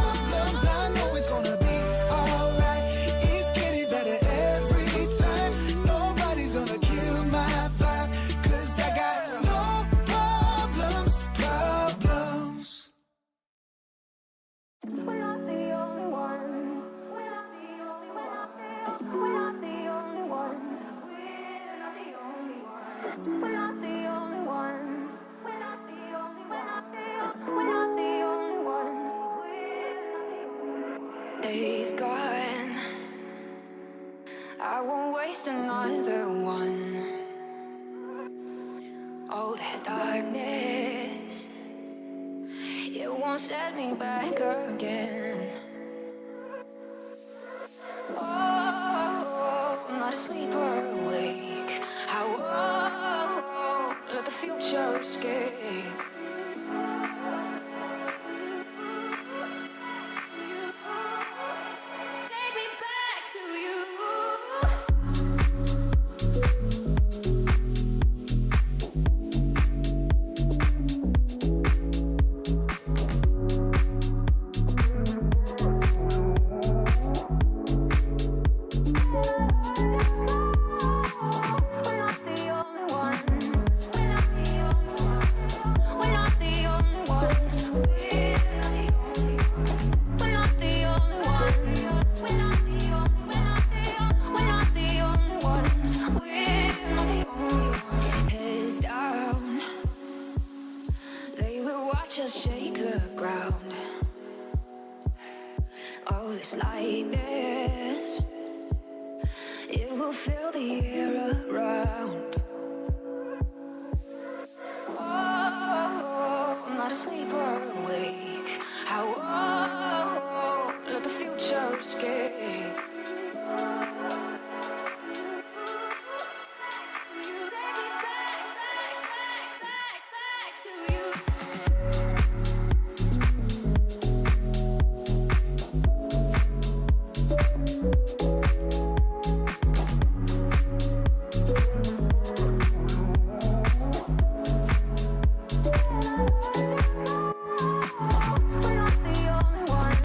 darkness, it won't set me back again. Oh, I'm not asleep or awake. I won't let the future escape. Take me back to you. Just shake the ground. Oh, this lightness, it will fill the air around. Oh, I'm not asleep or